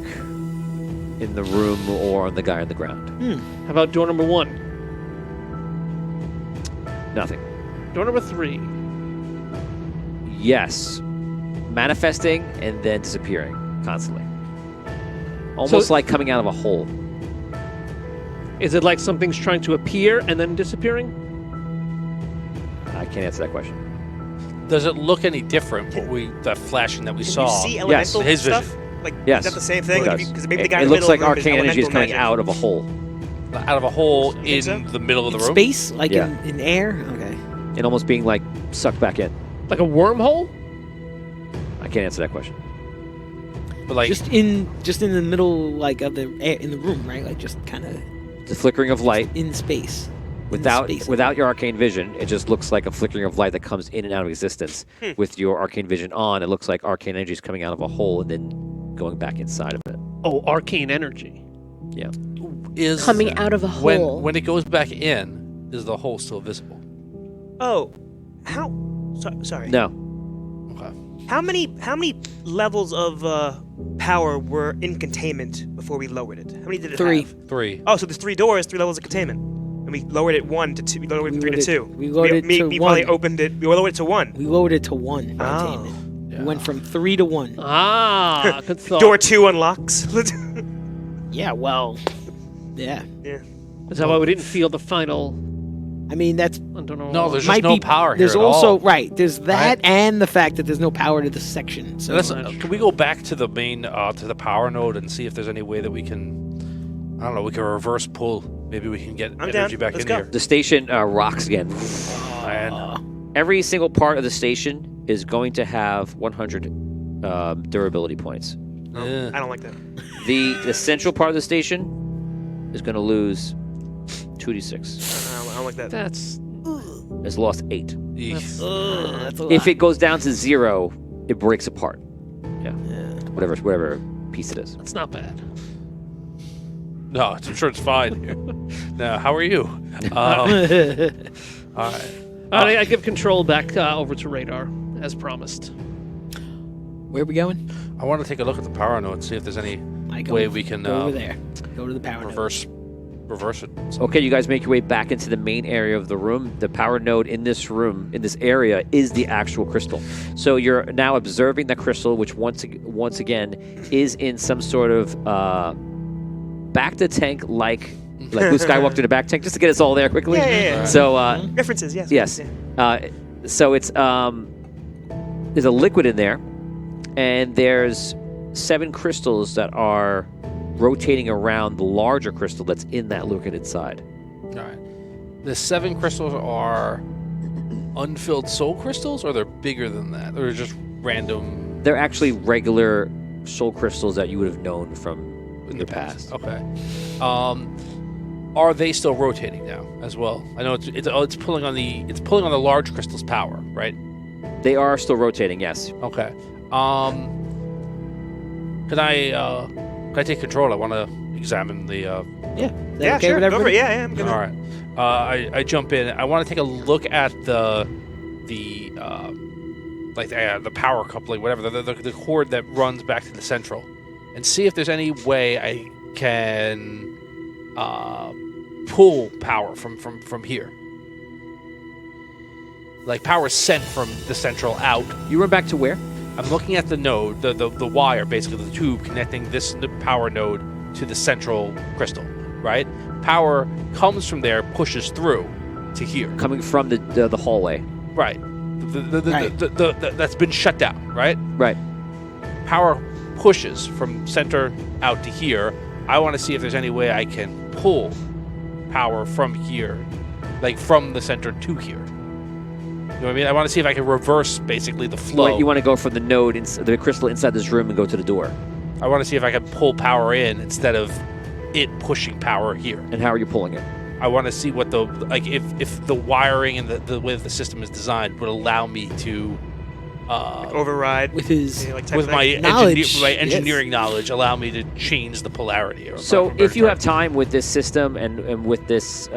in the room or on the guy on the ground. How about door number 1? Nothing. Door number 3. Yes. Manifesting and then disappearing constantly. Almost So- like coming out of a hole. Is it like something's trying to appear and then disappearing? I can't answer that question. Does it look any different? That flashing that we Can saw. you see elemental his stuff? vision. Like, Yes. is that the same thing? It does. Because maybe the guy It in the looks middle like of the room is arcane energy is elemental coming magic. out of a hole. Out of a hole in so? the middle of the In room. space, like Yeah. in air. Okay. and almost being like sucked back in. Like a wormhole? I can't answer that question. But like, just in the middle, like of the in the room, right? Like just kind of The flickering of light in space. without your arcane vision, it just looks like a flickering of light that comes in and out of existence. With your arcane vision on, it looks like arcane energy is coming out of a hole and then going back inside of it. Oh, arcane energy. Yeah. is Coming out of a hole. when it goes back in, is the hole still visible? Oh, how? Sorry. No. Okay. How many levels of power were in containment before we lowered it? How many did it 3. have? 3. Oh, so there's 3 doors, 3 levels of containment, and we lowered it 1 to 2. We lowered it from 3 to 2. We lowered it to we probably 1. opened it. We lowered it to 1. We lowered it to 1 Oh. containment. Yeah. We went from 3 to 1. Ah, good thought. Door 2 unlocks. Yeah, well, yeah. Yeah. Is that why we didn't feel the final? I mean, that's I don't know. No, there's might just no be, power here There's at also all. right. There's that Right. and the fact that there's no power to this section. So Can we go back to the main, to the power node and see if there's any way that we can, I don't know, we can reverse pull. Maybe we can get I'm energy down. back Let's in go. here. The station rocks again. And Every single part of the station is going to have 100 durability points. eh, I don't like that. The central part of the station is going to lose 2d6. I don't like that. That's It's lost 8. eek. that's a lot. If it goes down to 0, it breaks apart. Yeah. Whatever piece it is. that's not bad. No, I'm sure it's fine here. Now, how are you? All right. I give control back over to Radar, as promised. Where are we going? I want to take a look at the power node and see if there's any I go, way we can go over there. Go to the power node. reverse it. Okay, you guys make your way back into the main area of the room. The power node in this room, in this area, is the actual crystal. So you're now observing the crystal, which once again is in some sort of back to tank like Luke Skywalker in a back tank, just to get us all there quickly. Yeah. So References, yes. yes, Yeah. so it's there's a liquid in there, and there's 7 crystals that are rotating around the larger crystal that's in that liquid inside. All right. The 7 crystals are unfilled soul crystals, or they're bigger than that? Or just random They're actually regular soul crystals that you would have known from in your past. Okay. Are they still rotating now as well? I know it's pulling on the large crystal's power, right? They are still rotating, yes. Okay. Can I take control? I want to examine the. Yeah. Is that Yeah, okay sure. with Go for everybody? it. Yeah, I'm good. All right. I jump in. I want to take a look at the power coupling, whatever, the cord that runs back to the central, and see if there's any way I can pull power from here. Like power sent from the central out. You run back to where? I'm looking at the node, the wire, basically the tube connecting this power node to the central crystal, right? Power comes from there, pushes through to here, Coming from the hallway. right? That's been shut down, right? Right. Power pushes from center out to here. I want to see if there's any way I can pull power from here, like from the center to here. You know what I mean? I want to see if I can reverse basically the flow. You want to go from the node, the crystal inside this room, and go to the door. I want to see if I can pull power in instead of it pushing power here. And how are you pulling it? I want to see what if the wiring and the way the system is designed would allow me to Override. With his like type with of my thing. Knowledge, my yes. engineering knowledge allow me to change the polarity. So if you have time with this system and with this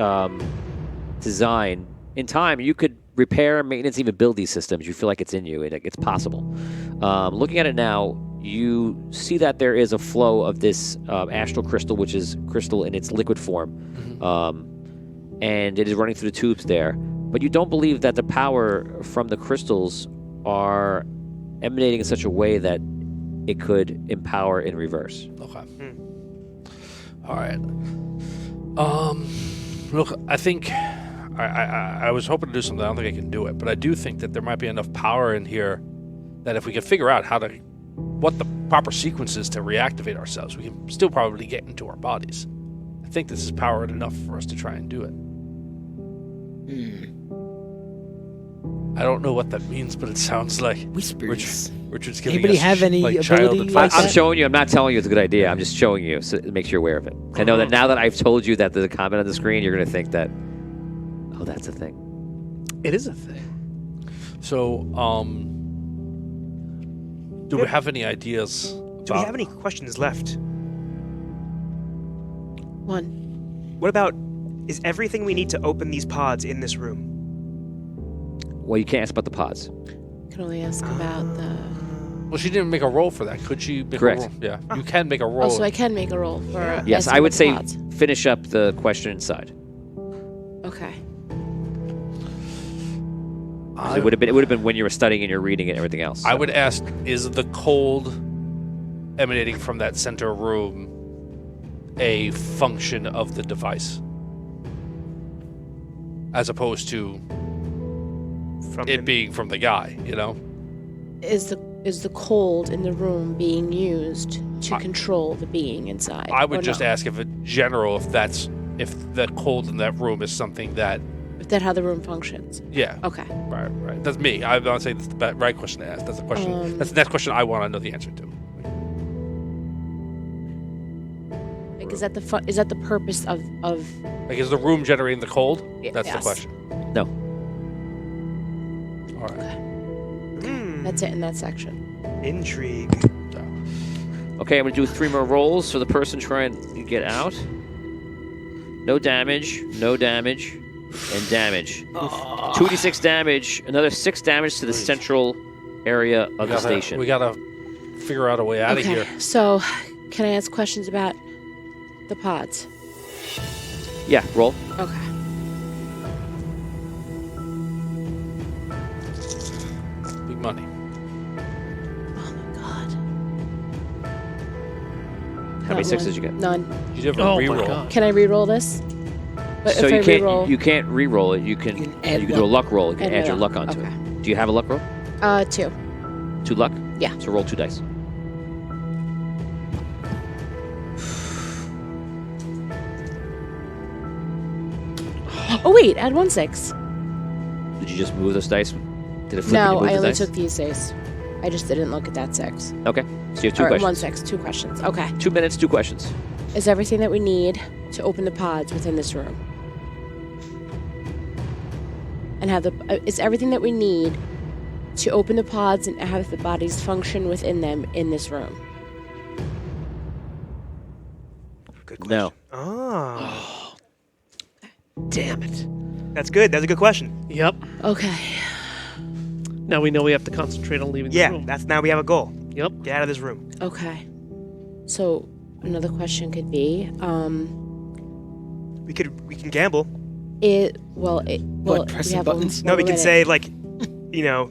design, in time you could repair, maintenance, even build these systems. You feel like it's in you, and it's possible. Looking at it now, you see that there is a flow of this astral crystal, which is crystal in its liquid form, and it is running through the tubes there. But you don't believe that the power from the crystals are emanating in such a way that it could empower in reverse. Okay. All right. Look, I think I was hoping to do something. I don't think I can do it, but I do think that there might be enough power in here that if we can figure out what the proper sequence is to reactivate ourselves, we can still probably get into our bodies. I think this is powered enough for us to try and do it. I don't know what that means, but it sounds like Whispers. Richard's giving Anybody us have any like child ability advice. like I'm showing you. I'm not telling you it's a good idea. I'm just showing you so it makes you aware of it. I know that now that I've told you that there's a comment on the screen, you're going to think that, oh, that's a thing. It is a thing. So, do we have any ideas? Do we have any questions left? One. What about, is everything we need to open these pods in this room? Well, you can't ask about the pods. Can only ask about the. Well, she didn't make a roll for that. Could she make Correct. a roll? Yeah, you can make a roll. Oh, so I can make a roll for. Yes, asking I would about say the pods. finish up the question inside. Okay. 'Cause it would have been when you were studying and you're reading it and everything else. I so. would ask, is the cold emanating from that center room a function of the device? As opposed to From it him? being from the guy, you know? Is the cold in the room being used to control the being inside? I would or just no? ask if in general, if the cold in that room is something that, If that how the room functions. yeah, Okay. right. That's me. I'm not saying that's the right question to ask. That's the question. That's the next question I want to know the answer to. Like, is that the purpose of? Like, is the room generating the cold? That's the Yes. question. No. All right. That's it in that section. Intrigue. Okay, I'm going to do 3 more rolls for the person trying to get out. No damage, and damage. 2d6 damage, another 6 damage to the central area of the station. We gotta figure out a way out of here. So, can I ask questions about the pods? Yeah, roll. Okay. Big money. Oh my god. How many 6s did you get? None. You have a Oh my reroll. god. Can I re-roll this? But So if you I can't re-roll, you can't re-roll it. You can add do a luck roll. You can Add add my your luck. luck onto Okay. it. Do you have a luck roll? 2. 2 luck? Yeah. So roll 2 dice. Oh wait, add 1 6. Did you just move those dice? Did it flip when you No, moved I the only dice? took these days. I just didn't look at that 6. Okay. So you have 2 Or questions. 1 6, 2 questions. Okay. 2 minutes, 2 questions. Is everything that we need to open the pods within this room? And have is everything that we need to open the pods and have the bodies function within them in this room? Good question. No. Oh, Damn it. that's good. That's a good question. Yep. Okay. Now we know we have to concentrate on leaving the Yeah, room. that's now we have a goal. Yep. Get out of this room. Okay. So another question could be, We can gamble. pressing we have buttons? No, we can say like, you know,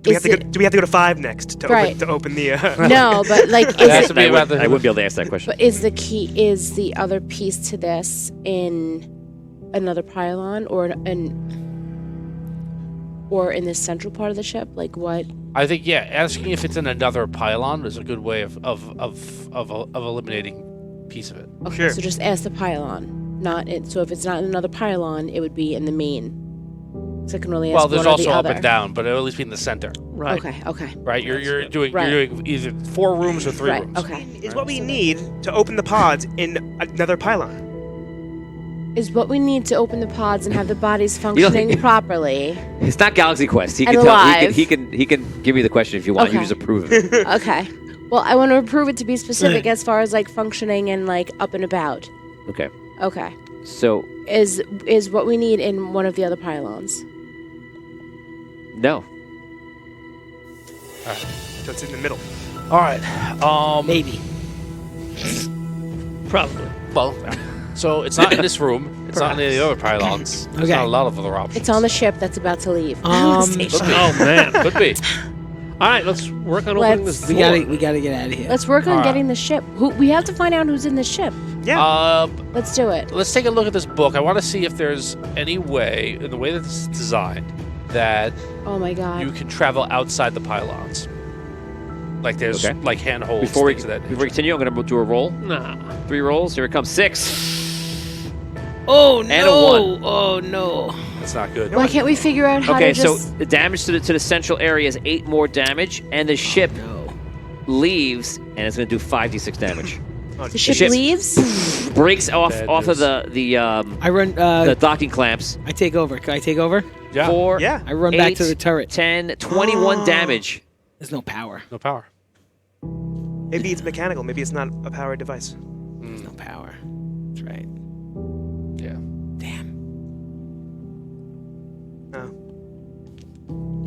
do we have to go to 5 next to Right. open the? no, but like, It has is to it, be I about wouldn't, the. I wouldn't be able to answer that question. but is the other piece to this in another pylon or in this central part of the ship? Like what? I think asking if it's in another pylon is a good way of eliminating a piece of it. Okay, Sure. so just ask the pylon, not in. So if it's not in another pylon, it would be in the main. So I can only ask Well, there's one or also the up other. and down, but it'll at least be in the center, Right. Okay. right? You're doing Right. either 4 rooms or 3 Right. rooms. Okay. Is what we need to open the pods in another pylon. Is what we need to open the pods and have the bodies don't functioning think- properly. It's not Galaxy Quest. He And can tell. alive. He can give you the question if you want. You Okay. just approve of it. Okay. Well, I want to approve it to be specific as far as like functioning and like up and about. Okay. Okay. So Is what we need in one of the other pylons? no. So it's in the middle. All right. Maybe. Probably. Well, so it's not in this room. It's not in any of the other pylons. There's Okay. not a lot of other options. It's on the ship that's about to leave. Um, Station. Oh man. Could be. All right, let's work on opening this Let's- door. We gotta get out of here. Let's work on All right. getting the ship. We have to find out who's in the ship. Yeah. Let's do it. Let's take a look at this book. I want to see if there's any way, in the way that this is designed, that Oh my god. you can travel outside the pylons. Like there's Okay. like handholds. Before we things of that before we continue, I'm going to do a roll. Nah. 3 rolls. Here it comes. 6 Oh no! And a 1. Oh no! That's not good. Why can't we figure out how Okay, to so just... the damage to the central area is 8 more damage, and the ship leaves, and it's going to do 5d6 damage. the ship ship- leaves? Breaks off Bad of news. I run. the docking clamps. I take over. Can I take over? Yeah. 4, Yeah. I run back 8, to the turret. 10, 21 damage. There's no power. No power. Maybe it's mechanical. Maybe it's not a powered device. There's no power. That's right. Yeah. Damn. Oh.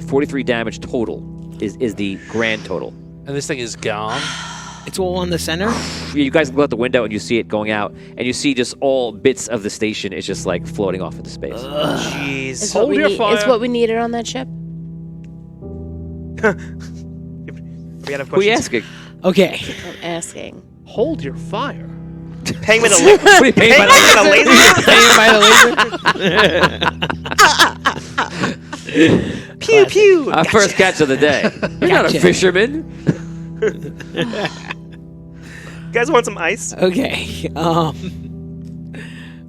43 damage total is the grand total. And this thing is gone. It's all on the center. You guys go out the window and you see it going out, and you see just all bits of the station is just like floating off into space. Jeez. It's Hold what, we your need, fire. it's what we needed on that ship. We gotta have Who are you questions. asking? Okay. I'm asking. Hold your fire. Paying with a What are you paying by the laser? Pew pew. Our first catch of the day. You're not a Gotcha. fisherman. You guys want some ice? Okay.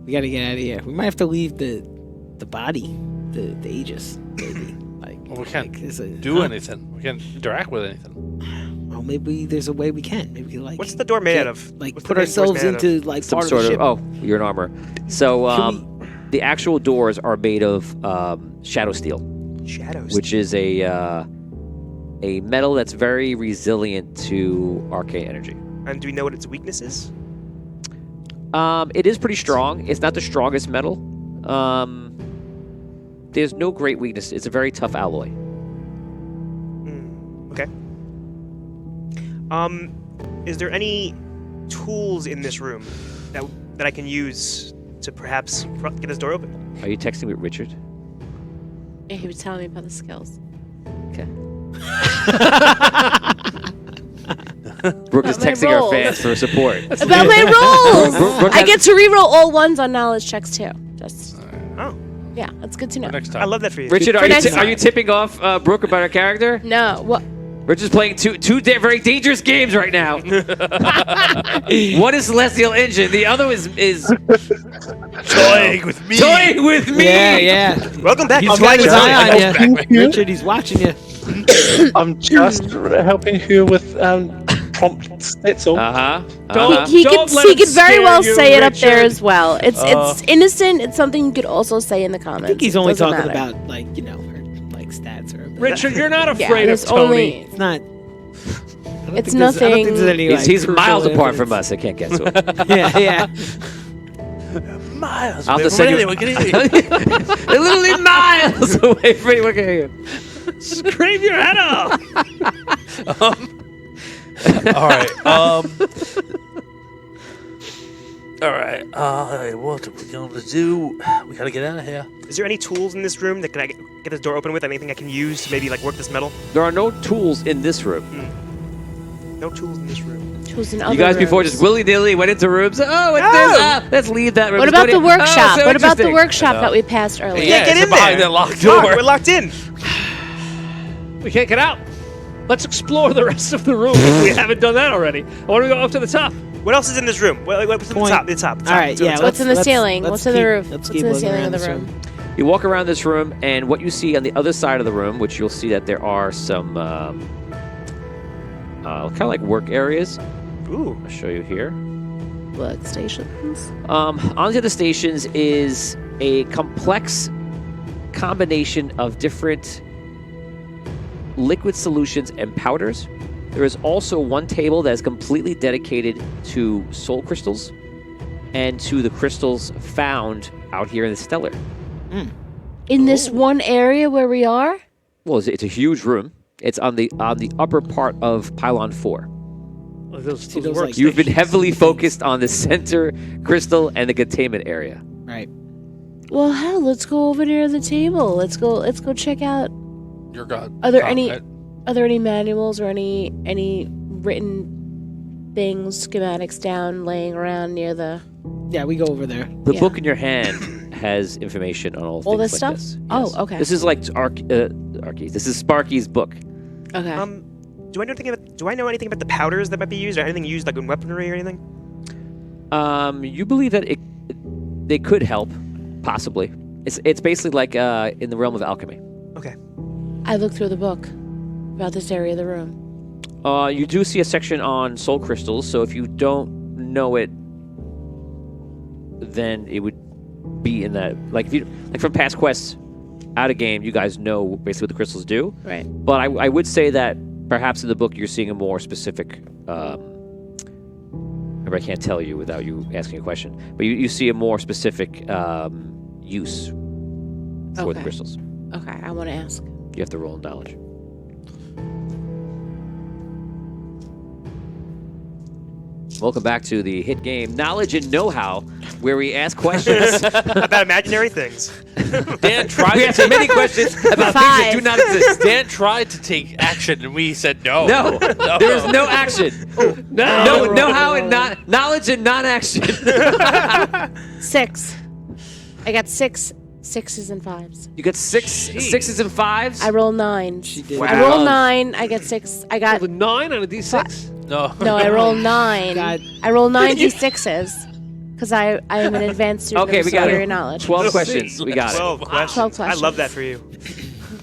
We gotta get out of here. We might have to leave the body, the Aegis, maybe. Like, Well, we can't is it- do anything. We can't interact with anything. Well, maybe there's a way we can. Maybe like. What's the door made get- out of? Like What's put the main doors ourselves made out of? into like Some part sort of the of. ship. Oh, you're in armor. So Can the actual doors are made of shadow steel, Shadows. which is a metal that's very resilient to arcane energy. And do we know what its weakness is? It is pretty strong. It's not the strongest metal. There's no great weakness. It's a very tough alloy. Okay. Is there any tools in this room that I can use to perhaps get this door open? Are you texting with Richard? Yeah, he was telling me about the skills. Okay. Brooke is About my texting our rolls. fans for support. About my rolls! Brooke I has- get to reroll all ones on knowledge checks too. Just Oh, yeah, that's good to know. For next I time. love that for you. Richard, For are you, next are you tipping off Brooke about her character? No, what? Richard's playing two very dangerous games right now. One is Celestial Engine. The other is Toying with me. toying with me. Yeah, yeah. Welcome back. He's to got his Skyrim. eye on Thank you. you. Richard, he's watching you. I'm just helping you with prompts. That's all. Don't- He Don't could let he it could very scare well you, say it up there Richard. as well. It's innocent. It's something you could also say in the comments. I think he's only Doesn't talking matter. about like her like stats or. Richard, you're not Yeah, afraid of there's Tony. only It's not. I don't It's think there's- I don't think nothing- there's any, like, He's crucial miles apart evidence. from us. I can't guess to it. Yeah, yeah. Miles. I'll away just from send you. anyone can hear you. They're literally miles away from anyone can hear you. Scream your head off. All right. All right. What are we going to do? We got to get out of here. Is there any tools in this room that can I get this door open with? Anything I can use to maybe like work this metal? There are no tools in this room. No tools in this room. Who's in You other guys before rooms. just willy-nilly went into rooms. Oh, what's this? Ah, let's leave that room. What Let's about go the to- workshop? Oh, so What about the interesting. workshop that we passed earlier? Yeah, get it's in behind there. that locked Come on, door. we're locked in. We can't get out. Let's explore the rest of the room. if we haven't done that already. I want to go up to the top. What else is in this room? What's in the Point. top? The top. All right, yeah. What's in the let's- ceiling? let's What's in the keep- roof? Let's What's keep in the looking ceiling around of the this room? You walk around this room, and what you see on the other side of the room, which you'll see that there are some kind of like work areas. Ooh. I'll show you here. Workstations. Onto the stations is a complex combination of different liquid solutions and powders. There is also one table that is completely dedicated to soul crystals and to the crystals found out here in the stellar. In this one area where we are? Well, it's a huge room. It's on the upper part of Pylon 4. Those those, like, workstations. You've been heavily focused on the center crystal and the containment area. Right. Well, hell, let's go over near the table. Let's go check out. You're God. Are there God, any right? are there any manuals or any written things, schematics down laying around near the Yeah, we go over there. The Yeah. book in your hand has information on all All things this like stuff? this. Oh, Yes. okay. This is like Arky's. This is Sparky's book. Okay. Do I know anything about the powders that might be used, or anything used like in weaponry or anything? You believe that they could help, possibly. It's basically like in the realm of alchemy. Okay. I looked through the book about this area of the room. You do see a section on soul crystals, so if you don't know it, then it would be in that. Like if you from past quests, out of game, you guys know basically what the crystals do. Right. But I would say that perhaps in the book you're seeing a more specific. I can't tell you without you asking a question, but you see a more specific use for the crystals. Okay, I want to ask. You have to roll knowledge. Welcome back to the hit game Knowledge and Know-How, where we ask questions. About imaginary things. Dan tried We to answer many questions about things that do not exist. Dan tried to take action, and we said no. No, there is no action. No know-how and not knowledge and non-action. 6. I got 6 6s and 5s. You got 6s and 5s. I roll 9s. She did. I roll 9. I get 6. I got With 9 on a d6. No. no. I roll 9. God. I roll 9 d6s because I am an advanced student Okay, of we got superior it. knowledge. 12 questions. We got it. 12 questions. 12 questions. I love that for you.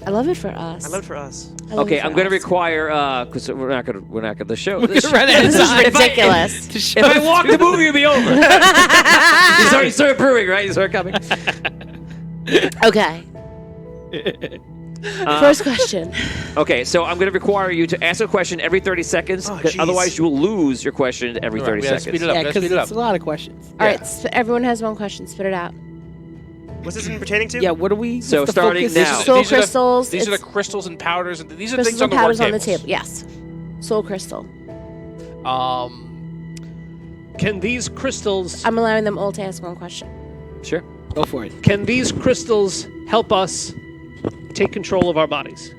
I love it for us. I love it for us. I love Okay, it for I'm going to us. require because we're not going to show. We're gonna run out of This is time. ridiculous. If I walk, the movie will be over. You start brewing, right? You start coming. Okay. First question. Okay, so I'm going to require you to ask a question every 30 seconds. Oh, 'cause jeez. otherwise, you will lose your question every 30 We gotta seconds. speed it up. Yeah, Gotta because speed it it's up. a lot of questions. All right, everyone has one question. Spit it out. What's this even pertaining to? Yeah, what are we? So what's the starting focus? now. Soul These are the- crystals. These are the it's crystals and powders, and these are crystals things on and the powders work on the tables. table. Yes. Soul crystal. Can these crystals I'm allowing them all to ask one question. Sure. Go for it. can these crystals help us take control of our bodies?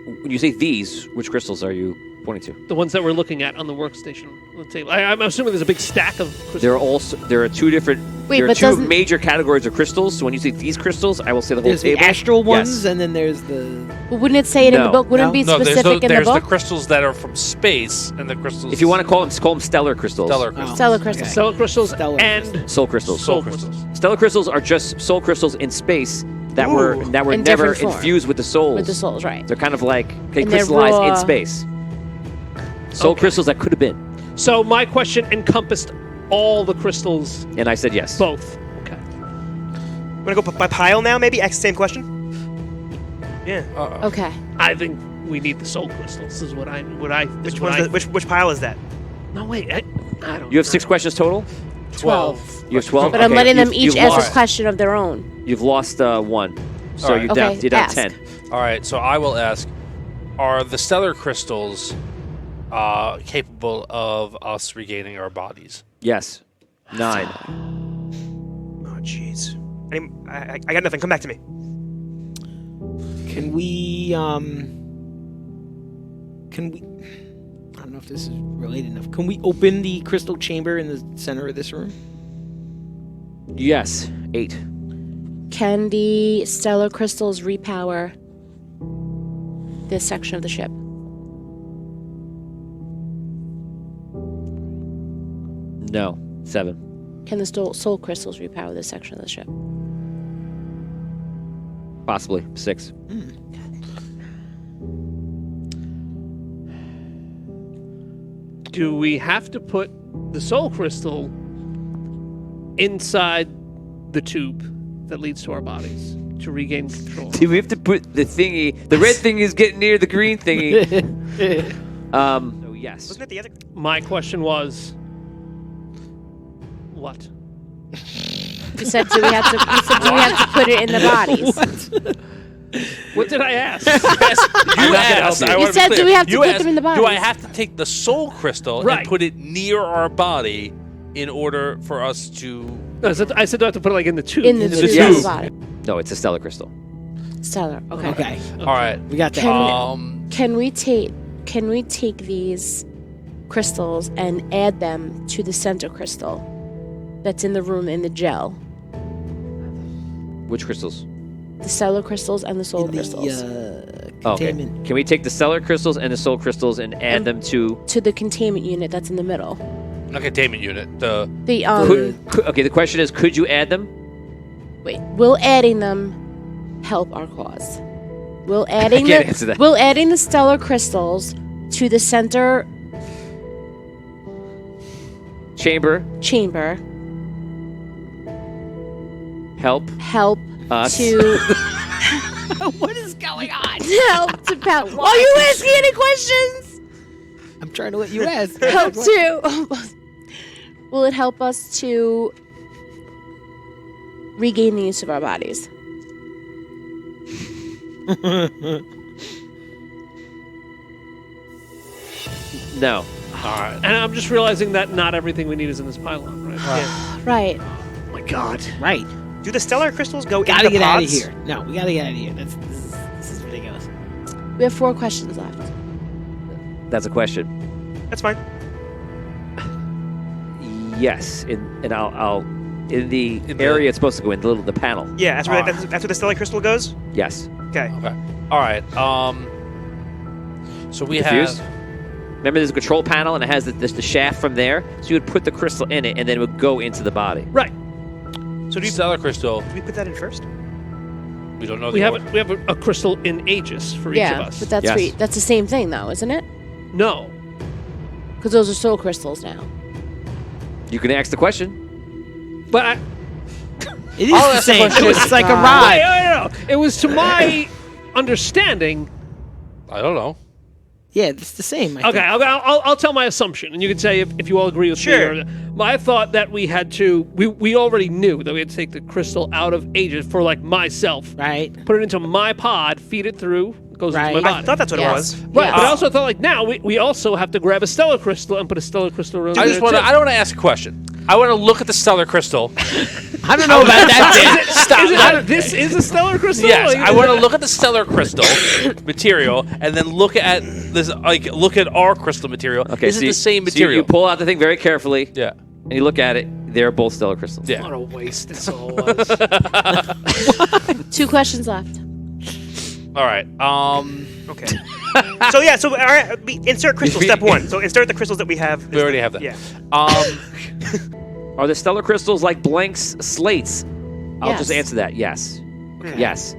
When you say these, which crystals are you pointing to? The ones that we're looking at on the workstation on the table. I'm assuming there's a big stack of crystals. There are two different. Wait, there are but two doesn't- major categories of crystals. So when you say these crystals, I will say the whole There's the table. astral ones, Yes. and then there's the. But wouldn't it say it in No. the book? Wouldn't it be No, specific in there's the the book? crystals that are from space, and the crystals. If you want to call them stellar crystals. stellar crystals. Stellar crystals. Okay. Stellar crystals Stellar and Soul crystals. soul crystals. Stellar crystals are just soul crystals in space that were In never different form. infused with the souls. With the souls, right? They're kind of like they And they're crystallized in raw. space. Soul Okay. crystals that could have been, So my question encompassed all the crystals, and I said yes. both. Okay. I'm gonna go by pile now, maybe? Ask the same question? Yeah. Okay. I think we need the soul crystals. Is what I. Which one's which pile is that? No wait. I don't. You have 6 questions total. 12. You have 12. But I'm Okay, letting them you've each ask lost, a question of their own. You've lost 1, so All right. you're Okay, down ask. 10. All right, so I will ask: are the stellar crystals capable of us regaining our bodies? Yes, 9. Oh, jeez. I got nothing. Come back to me. Can we? I don't know if this is related enough. Can we open the crystal chamber in the center of this room? Yes, 8. Can the stellar crystals repower this section of the ship? No, 7. Can the soul crystals repower this section of the ship? Possibly 6. Do we have to put the soul crystal inside the tube that leads to our bodies to regain control? Do we have to put the thingy? The red thing is getting near the green thingy. So yes. Wasn't it the other? My question was, what? You said do we have to? You said do we have to put it in the bodies? What did I ask? You asked. I You wanna be said, clear. do we have to You put asked, them in the Do I bodies? have to take the soul crystal Right. and put it near our body in order for us to? I said do I have to put it like in the tube? In the the tube tube. of the body. No, it's a stellar crystal. Stellar. Okay. Okay, All right. we got that. Can we take these crystals and add them to the center crystal that's in the room in the gel? Which crystals? The stellar crystals and the soul in crystals. the Okay. containment. Can we take the stellar crystals and the soul crystals and add them to? To the containment unit that's in the middle. A containment unit. The Okay, the question is, could you add them? wait, will adding them help our cause? Will adding can't answer that. will adding the stellar crystals to the center Chamber, chamber help help us. to What is going on? help to power? Are you asking any questions? I'm trying to let you ask. Help to. Will it help us to regain the use of our bodies? No. all right. And I'm just realizing that not everything we need is in this pylon, right? Right. Oh my god. Right. Do the stellar crystals go Gotta into get out of pods? here. No, we gotta get out of here. This is ridiculous. We have 4 questions left. That's a question. That's fine. Yes, and I'll in the In the- area it's supposed to go in the panel. Yeah, that's where, Alright. that's where the stellar crystal goes? Yes. Okay. Okay. All right. So we Confused? have. Remember, there's a control panel and it has the shaft from there. So you would put the crystal in it, and then it would go into the body. Right. So do Stellar crystal. we put that in first? We don't know We the have order. we have a crystal in Aegis for each Yeah, of us. but that's Yes. that's the same thing, though, isn't it? No. Because those are soul crystals now. You can ask the question. But I, It is I'll the ask the same. question. It's like a Wait, ride. no. It was to my understanding. I don't know. Yeah, it's the same. I Okay, think. I'll tell my assumption, and you can say if you all agree with Sure. me. Or, I thought that we had to. We already knew that we had to take the crystal out of Aegis for like myself, Right. put it into my pod, feed it through, it goes Right. into my I body. thought that's what Yes. it was. Right, Yes. but I also thought like now we also have to grab a stellar crystal and put a stellar crystal around I there just want to. too. I don't want to ask a question. I want to look at the stellar crystal. I don't know about that. Stop. This is a stellar crystal. Yes, Like, I want to look at the stellar crystal material and then look at this. Like, look at our crystal material. Okay, This is the same So material. you pull out the thing very carefully, Yeah. and you look at it. They're both stellar crystals. Yeah. What a waste this all was. 2 questions left. All right. Okay. So yeah, so all right, we insert crystal step 1. So insert the crystals that we have. We already have that. Yeah. Are the stellar crystals like blanks slates? I'll just Yes. answer that. Yes. Okay. Yes.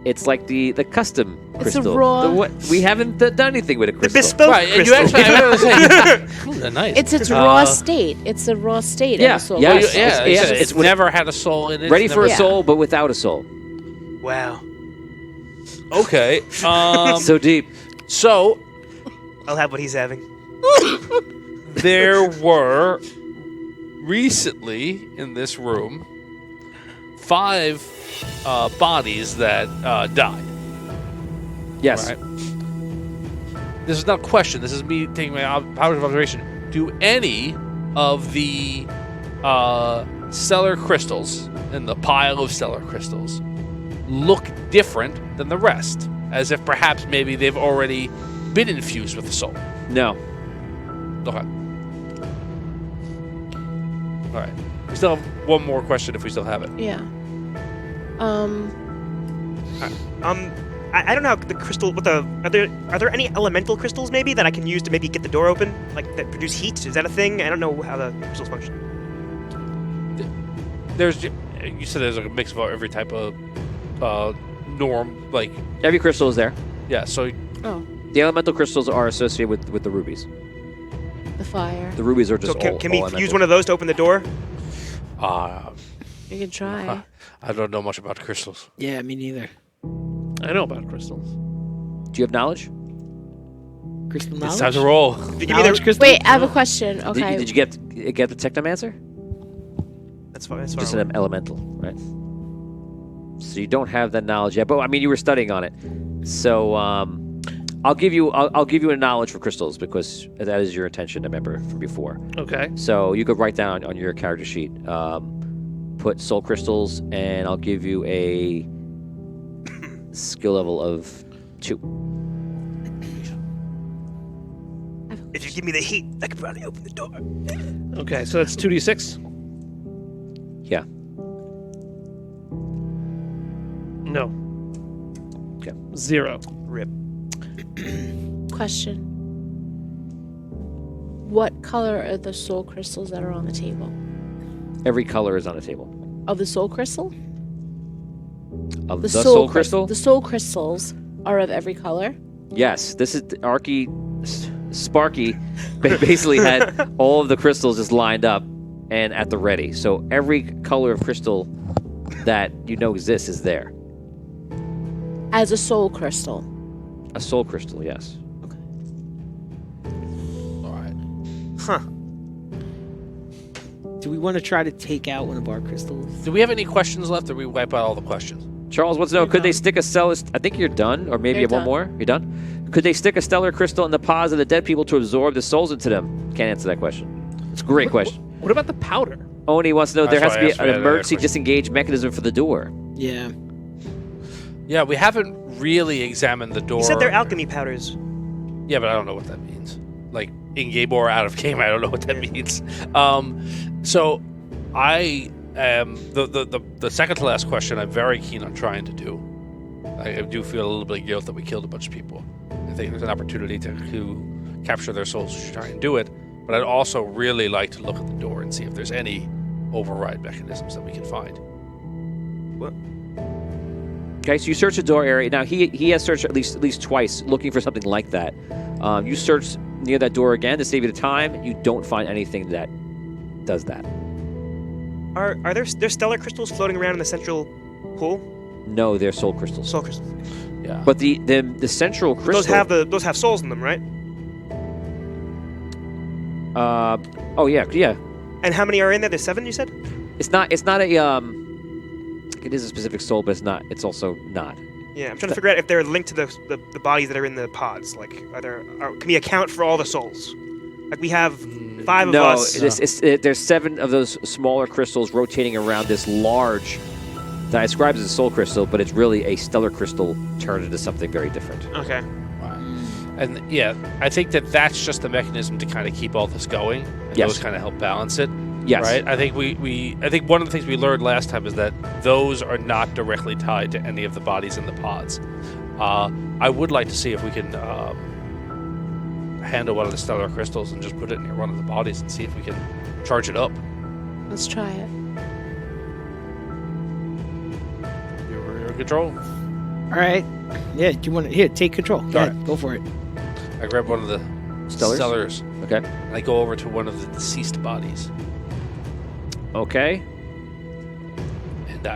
It's like the custom It's a crystal. raw- The what? We haven't done anything with a The crystal. bespoke Right, and crystal. you actually. I was saying, nice. It's its raw state. It's a raw state. Yeah, of a soul yeah, Well, you- crystal. yeah, It's- it's, it's never had a soul in it. Ready It's for a Yeah. soul, but without a soul. Wow. Okay. So deep. So I'll have what he's having. there were recently in this room 5 bodies that died. Yes. Right. This is not a question. This is me taking my powers of observation. Do any of the stellar crystals in the pile of stellar crystals look different than the rest? As if perhaps maybe they've already been infused with the soul. No. Okay. All right. We still have one more question if we still have it. Yeah. I don't know how the crystal. What the are there any elemental crystals maybe that I can use to maybe get the door open, like that produce heat? Is that a thing? I don't know how the crystals function. You said there's a mix of every type of norm, like Every crystal is there. yeah. So Oh, The elemental crystals are associated with the rubies. the fire. The rubies are just So can, all, can we all use elemental. one of those to open the door? You can try. I don't know much about crystals. Yeah, me neither. I know about crystals. Do you have knowledge? Crystal It's knowledge. time to roll. Did you give me Knowledge the, crystal. Wait, I have a question. Did- Okay. Did you get the technomancer? That's fine. That's Just fine. an elemental, right? So you don't have that knowledge yet, but I mean you were studying on it. So I'll give you a knowledge for crystals because that is your intention, remember from before. Okay. So you could write down on your character sheet, put soul crystals, and I'll give you a skill level of 2. If you give me the heat, I could probably open the door. Okay, so that's 2d6? Yeah. No. Okay. 0. Rip. Question. What color are the soul crystals that are on the table? Every color is on the table. Of the soul crystal? Of the soul crystal? The soul crystals are of every color? Yes. This is Sparky basically had all of the crystals just lined up and at the ready. So every color of crystal that you know exists is there. As a soul crystal? A soul crystal, yes. All right. Huh. Do we want to try to take out one of our crystals? Do we have any questions left, or we wipe out all the questions? Charles wants to know, could they stick a stellar... I think you're done, or maybe you You're have one more. You're done? Could they stick a stellar crystal in the pods of the dead people to absorb the souls into them? Can't answer that question. It's a great question. What about the powder? Oni wants to know, there That's has why I to asked be for an that emergency question. disengage mechanism for the door. Yeah. Yeah, we haven't really examined the door. You said they're alchemy powders. Yeah, but I don't know what that means. Like in game or out of game, I don't know what that means. So I am the second to last question. I'm very keen on trying to do. I do feel a little bit of guilt that we killed a bunch of people. I think there's an opportunity to capture their souls to try and do it. But I'd also really like to look at the door and see if there's any override mechanisms that we can find. What? Okay, so you search the door area. Now, he has searched at least twice looking for something like that. You search near that door again to save you the time. You don't find anything that does that. Are there's stellar crystals floating around in the central pool? No, they're soul crystals. Soul crystals. Yeah. But the central crystal... Those have souls in them, right? oh, yeah. And how many are in there? There's 7, you said? It's not a... It is a specific soul, but it's also not. Yeah, I'm trying to figure out if they're linked to the bodies that are in the pods. Like, can we account for all the souls? Like, we have 5 of us. There's 7 of those smaller crystals rotating around this large that I describe as a soul crystal, but it's really a stellar crystal turned into something very different. Okay. And yeah, I think that's just the mechanism to kind of keep all this going. And Yes. those kind of help balance it. Yes. Right? I think I think one of the things we learned last time is that those are not directly tied to any of the bodies in the pods. I would like to see if we can handle one of the stellar crystals and just put it near one of the bodies and see if we can charge it up. Let's try it. You're in control. All right. Yeah. Do you want to take control? Go right. ahead. Go for it. I grab one of the Stellars? Okay. and I go over to one of the deceased bodies. Okay. And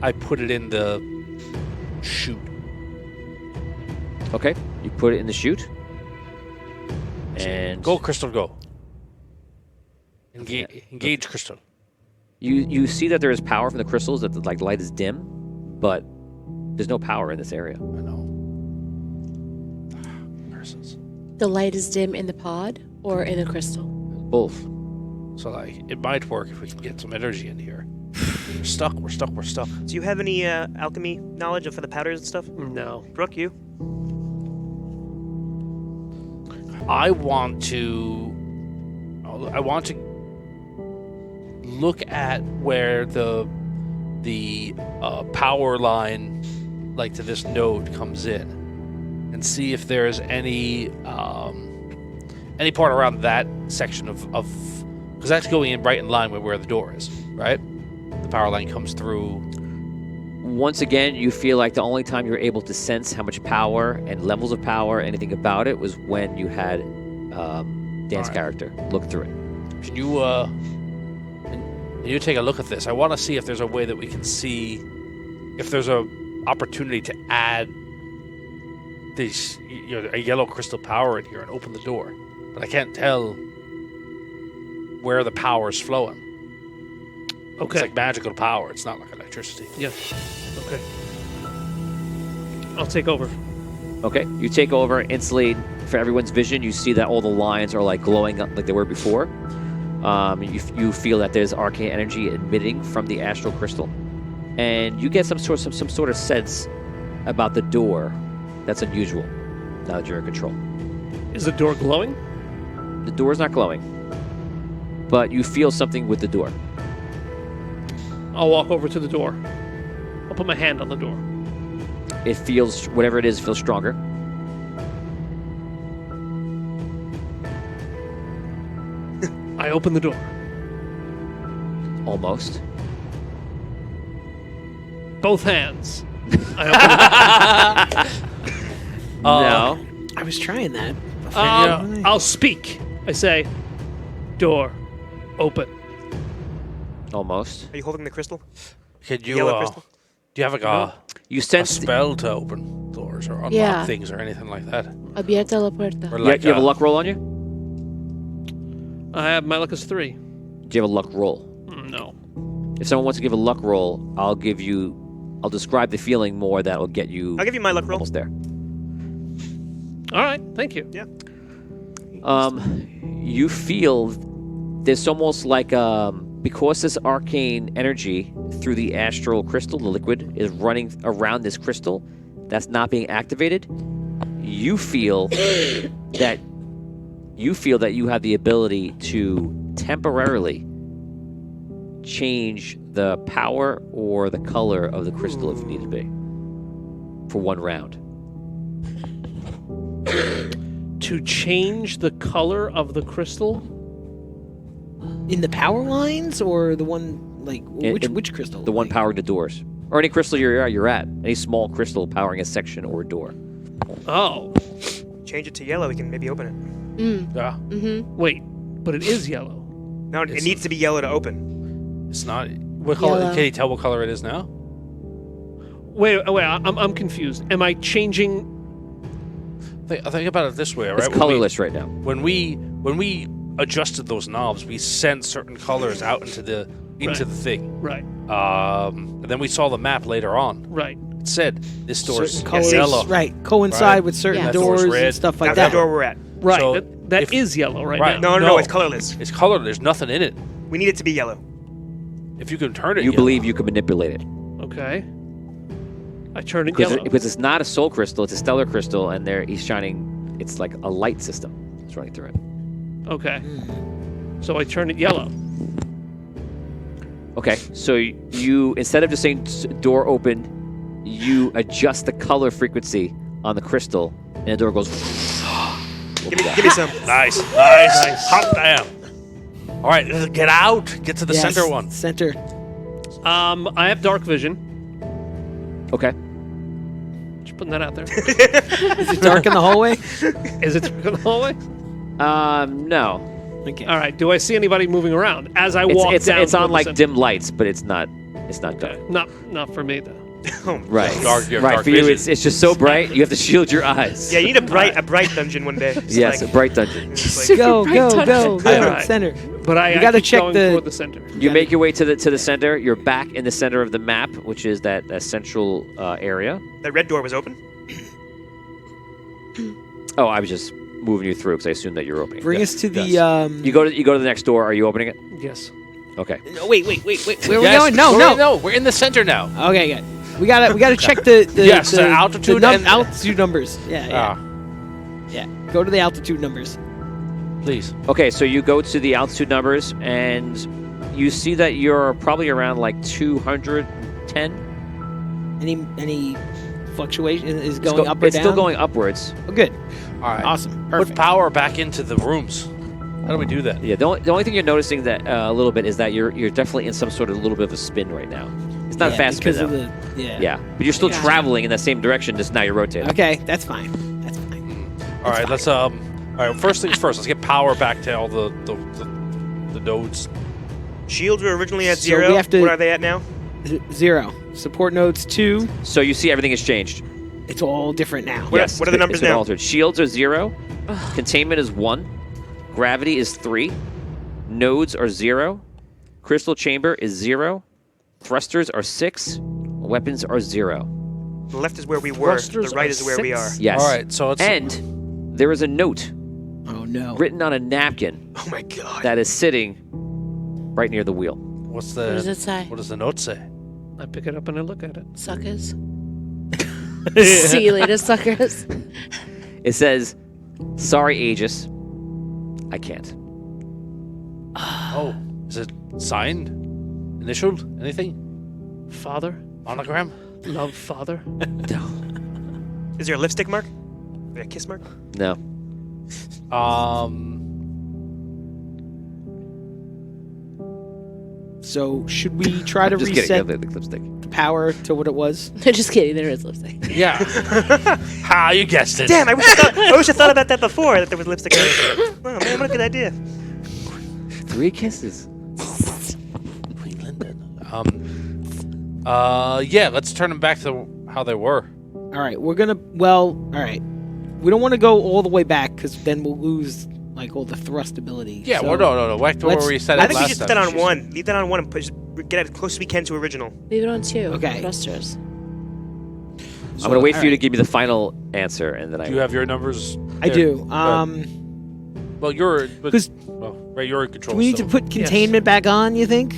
I put it in the chute. Okay. You put it in the chute. And Go, Crystal, go. Engage Crystal. you see that there is power from the crystals, that the light is dim, but there's no power in this area. I know. Curses. The light is dim in the pod or in the crystal? Both. So it might work if we can get some energy in here. We're stuck. Do you have any alchemy knowledge for the powders and stuff? No. Brooke, you? I want to look at where the power line, like to this node, comes in, and see if there's any part around that section of because that's going in right in line with where the door is, right? The power line comes through. Once again, you feel like the only time you were able to sense how much power and levels of power, anything about it, was when you had Dan's character look through it. Can you take a look at this? I want to see if there's a way that we can see if there's a opportunity to add this, a yellow crystal power in here and open the door. But I can't tell where the power is flowing. Okay. It's like magical power. It's not like electricity. Yes. Okay. I'll take over. Okay, you take over instantly. For everyone's vision, you see that all the lines are glowing up like they were before. You feel that there's arcane energy emitting from the astral crystal, and you get some sort of sense about the door that's unusual. Now that you're in control, Is the door glowing? the door's not glowing, but you feel something with the door. I'll walk over to the door. I'll put my hand on the door. It feels, whatever it is, feels stronger. open the door. Almost. Both hands. I open the door. No. I was trying that. I'll speak. I say, door, open. Almost. Are you holding the crystal? Can you, Yellow crystal? do you have a You sense. spell to open doors or unlock Yeah. things or anything like that? Abierta la puerta. Or You, like you have a luck roll on you? I have my luck is 3. Do you have a luck roll? No. If someone wants to give a luck roll, I'll describe the feeling more that will get you I'll give you my luck roll. almost there. All right. Thank you. Yeah. You feel there's almost like because this arcane energy through the astral crystal, the liquid, is running around this crystal that's not being activated. You feel that you have the ability to temporarily change the power or the color of the crystal if need to be for one round. To change the color of the crystal? In the power lines or the one like In- which crystal? The one Like- powering the doors, or any crystal you're at, any small crystal powering a section or a door. Oh. Change it to yellow. We can maybe open it. Yeah. Wait, but it is yellow. No, it It's- needs to be yellow to open. It's not. What color? Yellow. Can you tell what color it is now? Wait, I'm confused. Am I changing? Think about it this way, all It's right? colorless right now. When we adjusted those knobs, we sent certain colors out into the Right. thing. Right, And then we saw the map later on. right. It said this door's certain colors, yellow. right? Coincide Right. with certain Yeah. That door's doors red. and stuff like That's the that. door we're at. Right, So that if- is yellow right, Right. now. No, it's colorless. It's color. There's nothing in it. We need it to be yellow. If you can turn it, You yellow. believe you can manipulate it Okay. I turn it because yellow. it's not a soul crystal; it's a stellar crystal, and he's shining. It's like a light system that's running through it. Okay. So I turn it yellow. Okay, so you instead of just saying door open, you adjust the color frequency on the crystal, and the door goes. Give me some. Nice. Hot damn. All right, get out. Get to the Yes, center one. Center. I have dark vision. Okay. Just putting that out there. Is it dark in the hallway? Is it dark in the hallway? No. Okay. All right. Do I see anybody moving around as I walk It's down? on toward the like center? dim lights, but it's not dark. Okay. Not for me though. Right. You have right. dark For you, vision. it's just so bright. You have to shield your eyes. Yeah, you need a bright dungeon one day. Just Yes, like- a bright dungeon. just like- Go, go. Alright. Center. But I gotta keep check going the- toward the center. You make your way to the center. You're back in the center of the map, which is that central area. that red door was open. Oh, I was just moving you through because I assumed that you're opening. it. Bring Yeah. us to the You go to the next door. Are you opening it? Yes. Okay. No, wait. Where are we Yes, going? No. No, we're in the center now. Okay, good. We gotta check the Yes, the altitude and- altitude numbers. Yeah. Ah, Yeah. Go to the altitude numbers. please. Okay, so you go to the altitude numbers and you see that you're probably around like 210. Any fluctuation is It's going up or it's down? still going upwards. Oh, good. All right. Awesome. Put Perfect. power back into the rooms. How do we do that? Yeah. The only thing you're noticing that a little bit is that you're definitely in some sort of little bit of a spin right now. It's not a fast spin because though. of the Yeah, but you're still Gotcha. traveling in that same direction. Just now you're rotating. Okay, that's fine. That's fine. All right, let's All right, first things first. Let's get power back to all the nodes. Shields were originally at So 0. we have to- What are they at now? 0. Support nodes 2. So you see everything has changed. It's all different now. What are the numbers it's been now? altered. Shields are 0. Containment is 1. Gravity is 3. Nodes are 0. Crystal chamber is 0. Thrusters are 6. Weapons are 0. The left is where we were. Thrusters The right are is where we are. 6? Yes. All right, so it's And there is a note Oh no. written on a napkin Oh my god. that is sitting right near the wheel. what's What does the it say? what does the note say? I pick it up and I look at it. Suckers. See you later, suckers. It says, "Sorry, Aegis, I can't." Oh, is it signed? Initialed? Anything? Father, Monogram? love, father. Is there a lipstick mark? A kiss mark? No. So should we try to Just kidding. reset The lipstick. the power to what it was? Just kidding. There is lipstick. Yeah. Ha! You guessed it. Damn, I wish I thought about that before, that there was lipstick on it. Oh, man, what a good idea. 3 kisses. Queen Linda. Yeah. Let's turn them back to how they were. All right, we're gonna. Well, all right. We don't want to go all the way back because then we'll lose like all the thrust ability. Yeah. So Well, no. Back to where let's- we set I it think we last should put time. that on 1. Leave that on 1 and get as close as we can to original. Leave it on 2. Okay. Thrusters. I'm gonna wait all for you to right. give me the final answer, and then I. Do you have your numbers? I there? do. Well, you're. But, 'Cause- well, right, you're in control. Do we need still. to put containment back on? You think?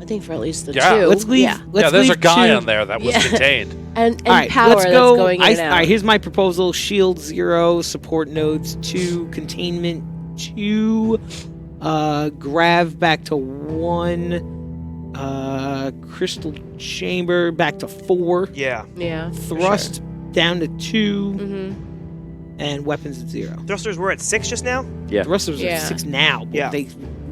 I think for at least the Yeah. 2. Let's leave. Yeah. Let's Yeah, there's a leave guy 2. on there that was Yeah. contained. And All right, power let's that's go. going in and out. All right, here's my proposal: shield 0, support nodes 2, containment 2, grav back to 1, crystal chamber back to 4, Yeah. Yeah. thrust down to 2, Mm-hmm. and weapons at 0. Thrusters were at 6 just now? Yeah. The rest of us Yeah. are 6 now. But Yeah.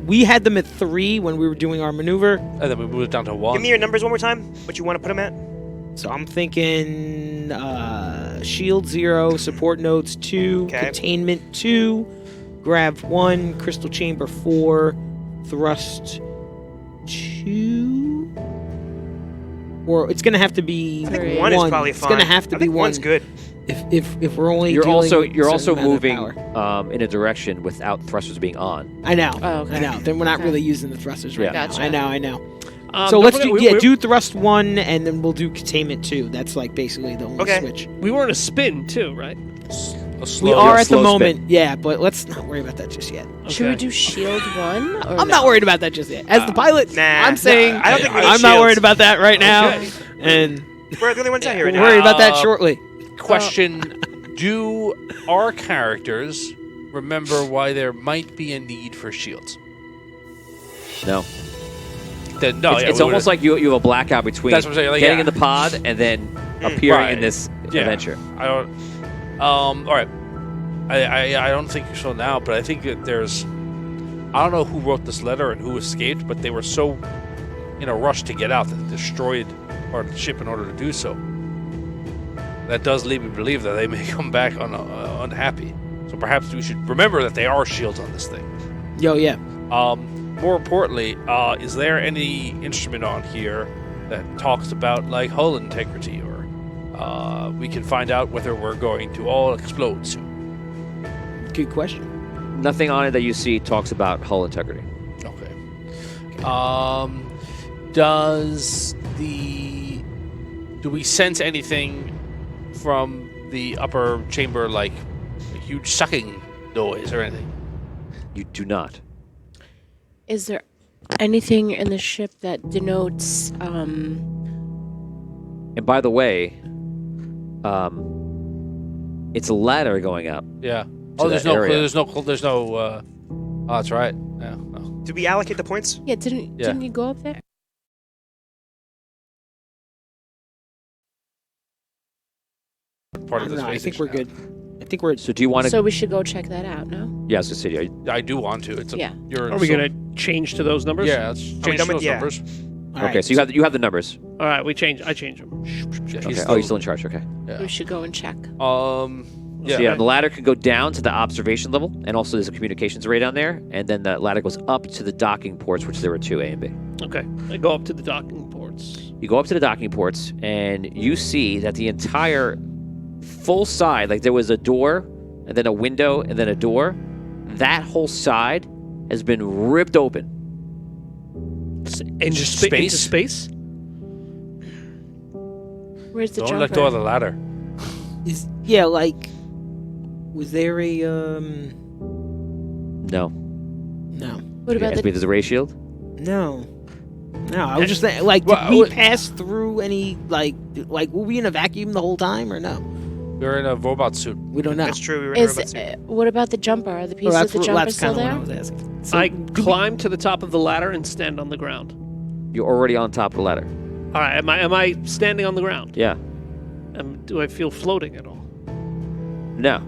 we had them at 3 when we were doing our maneuver. And then we moved it down to 1. Give me your numbers one more time. What you want to put them at? So I'm thinking shield 0, support nodes 2, Okay. containment 2, grav 1, crystal chamber 4, thrust 2. Or it's gonna have to be I think Three. 1 is probably It's fine. gonna have to I be think 1 1's good. if we're only You're dealing also with a you're certain also amount of moving power. in a direction without thrusters being on. I know. Oh, okay. I know. Then we're not Okay. really using the thrusters right Yeah. now. Gotcha. I know. So don't let's forget, do thrust 1 and then we'll do containment 2. That's like basically the only Okay. switch. we were in a spin too, right? A We slow, are at the slow moment, spin. yeah, but let's not worry about that just yet. Should we Okay. do shield 1? Or I'm no? not worried about that just yet. As the pilot, Nah. I'm saying I don't think we need I'm not shields. worried about that right now, Okay. and We're the only ones out here we'll right worry now. about that shortly. Question: do our characters remember why there might be a need for shields? No. Then no, it's almost like you have a blackout between That's what I'm saying, like, getting yeah. in the pod and then appearing Right. in this Yeah. adventure. I don't. All right. I don't think so now, but I think that there's. I don't know who wrote this letter and who escaped, but they were so in a rush to get out that they destroyed part of the ship in order to do so. That does lead me to believe that they may come back unhappy. So perhaps we should remember that there are shields on this thing. Yo, yeah. More importantly, is there any instrument on here that talks about like hull integrity, or we can find out whether we're going to all explode soon? Good question. Nothing on it that you see talks about hull integrity. Okay. Do we sense anything from the upper chamber, like a huge sucking noise or anything? You do not. Is there anything in the ship that denotes And by the way, it's a ladder going up. Yeah. To Oh, there's that no. area. There's no. Oh, that's right. Yeah. Oh. Did we allocate the points? Yeah, didn't you go up there? Part I of don't the know. I space think station we're now. good. I think we're. So do you want to? So we should go check that out, no? Yeah, I was gonna say, I do want to. It's a, Yeah. You're Are we so- gonna change to those numbers? Yeah, let's change done with- those yeah. numbers. all okay, right, so you have the numbers. All right, I change them. Yeah, Okay. he's Oh, you're still in charge. Okay. Yeah. We should go and check. Yeah. So yeah, the ladder can go down to the observation level, and also there's a communications array down there, and then the ladder goes up to the docking ports, which there were 2, A and B. Okay, I go up to the docking ports. You go up to the docking ports, and you see that the entire full side, like there was a door, and then a window, and then a door, that whole side has been ripped open. Into space? Into space? Where's the Don't jumper? let go of the ladder. yeah, like, was there a No. No, What about Yes, the there's a ray shield. no. I was just saying, like, did Well, we what- pass through any like were we in a vacuum the whole time or no? We're in a robot suit. We don't know. That's true. We were in a is robot suit. what about the jumper? Are the pieces Well, of the jumper still kinda there? what I was asking. So, I climb to the top of the ladder and stand on the ground. You're already on top of the ladder. All right, am I standing on the ground? Yeah. Do I feel floating at all? No.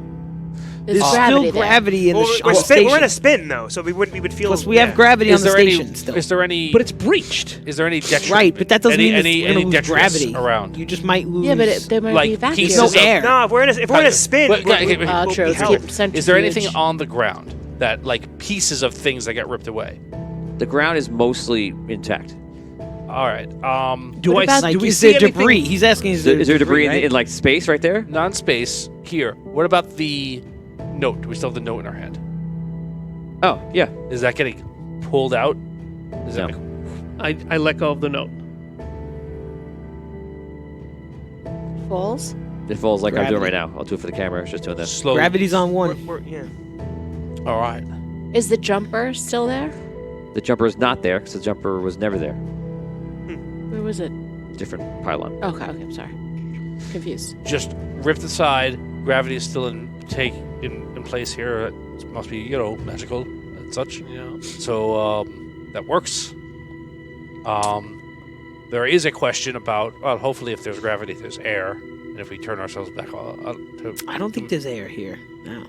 There's There's gravity still there. gravity in the Well, on the we're in a station. spin though, so we would feel. Plus, we have gravity on Is the there any? station still. Is there any? But it's breached. Is there any detriment? Right, but that doesn't mean we're any going to lose detritus gravity. around. You just might lose. Yeah, but there might like be vacuum. pieces There's no air. No, if we're in a spin, Wait, we'll wait, True. be It's held. keep Is there anything centrifuge. on the ground that like pieces of things that get ripped away? The ground is mostly intact. All right. Do What I? about- Like, Do we is see there debris? anything? He's asking, Is there debris right? in like space right there? Non-space here. What about the note? Do we still have the note in our hand? Oh, yeah. Is that getting pulled out? Is that No. I let go of the note. Falls? It falls like I'm doing right Gravity. now. I'll do it for the camera. It's just doing this. slowly? Gravity's on one. Yeah. All right. Is the jumper still there? The jumper is not there because the jumper was never there. Where was it? Different pylon. Okay, I'm sorry. Confused. Just ripped aside. Gravity is still in place here. It must be magical and such. Yeah. So that works. There is a question about, well, hopefully if there's gravity, there's air. And if we turn ourselves back on... I don't think there's air here. No.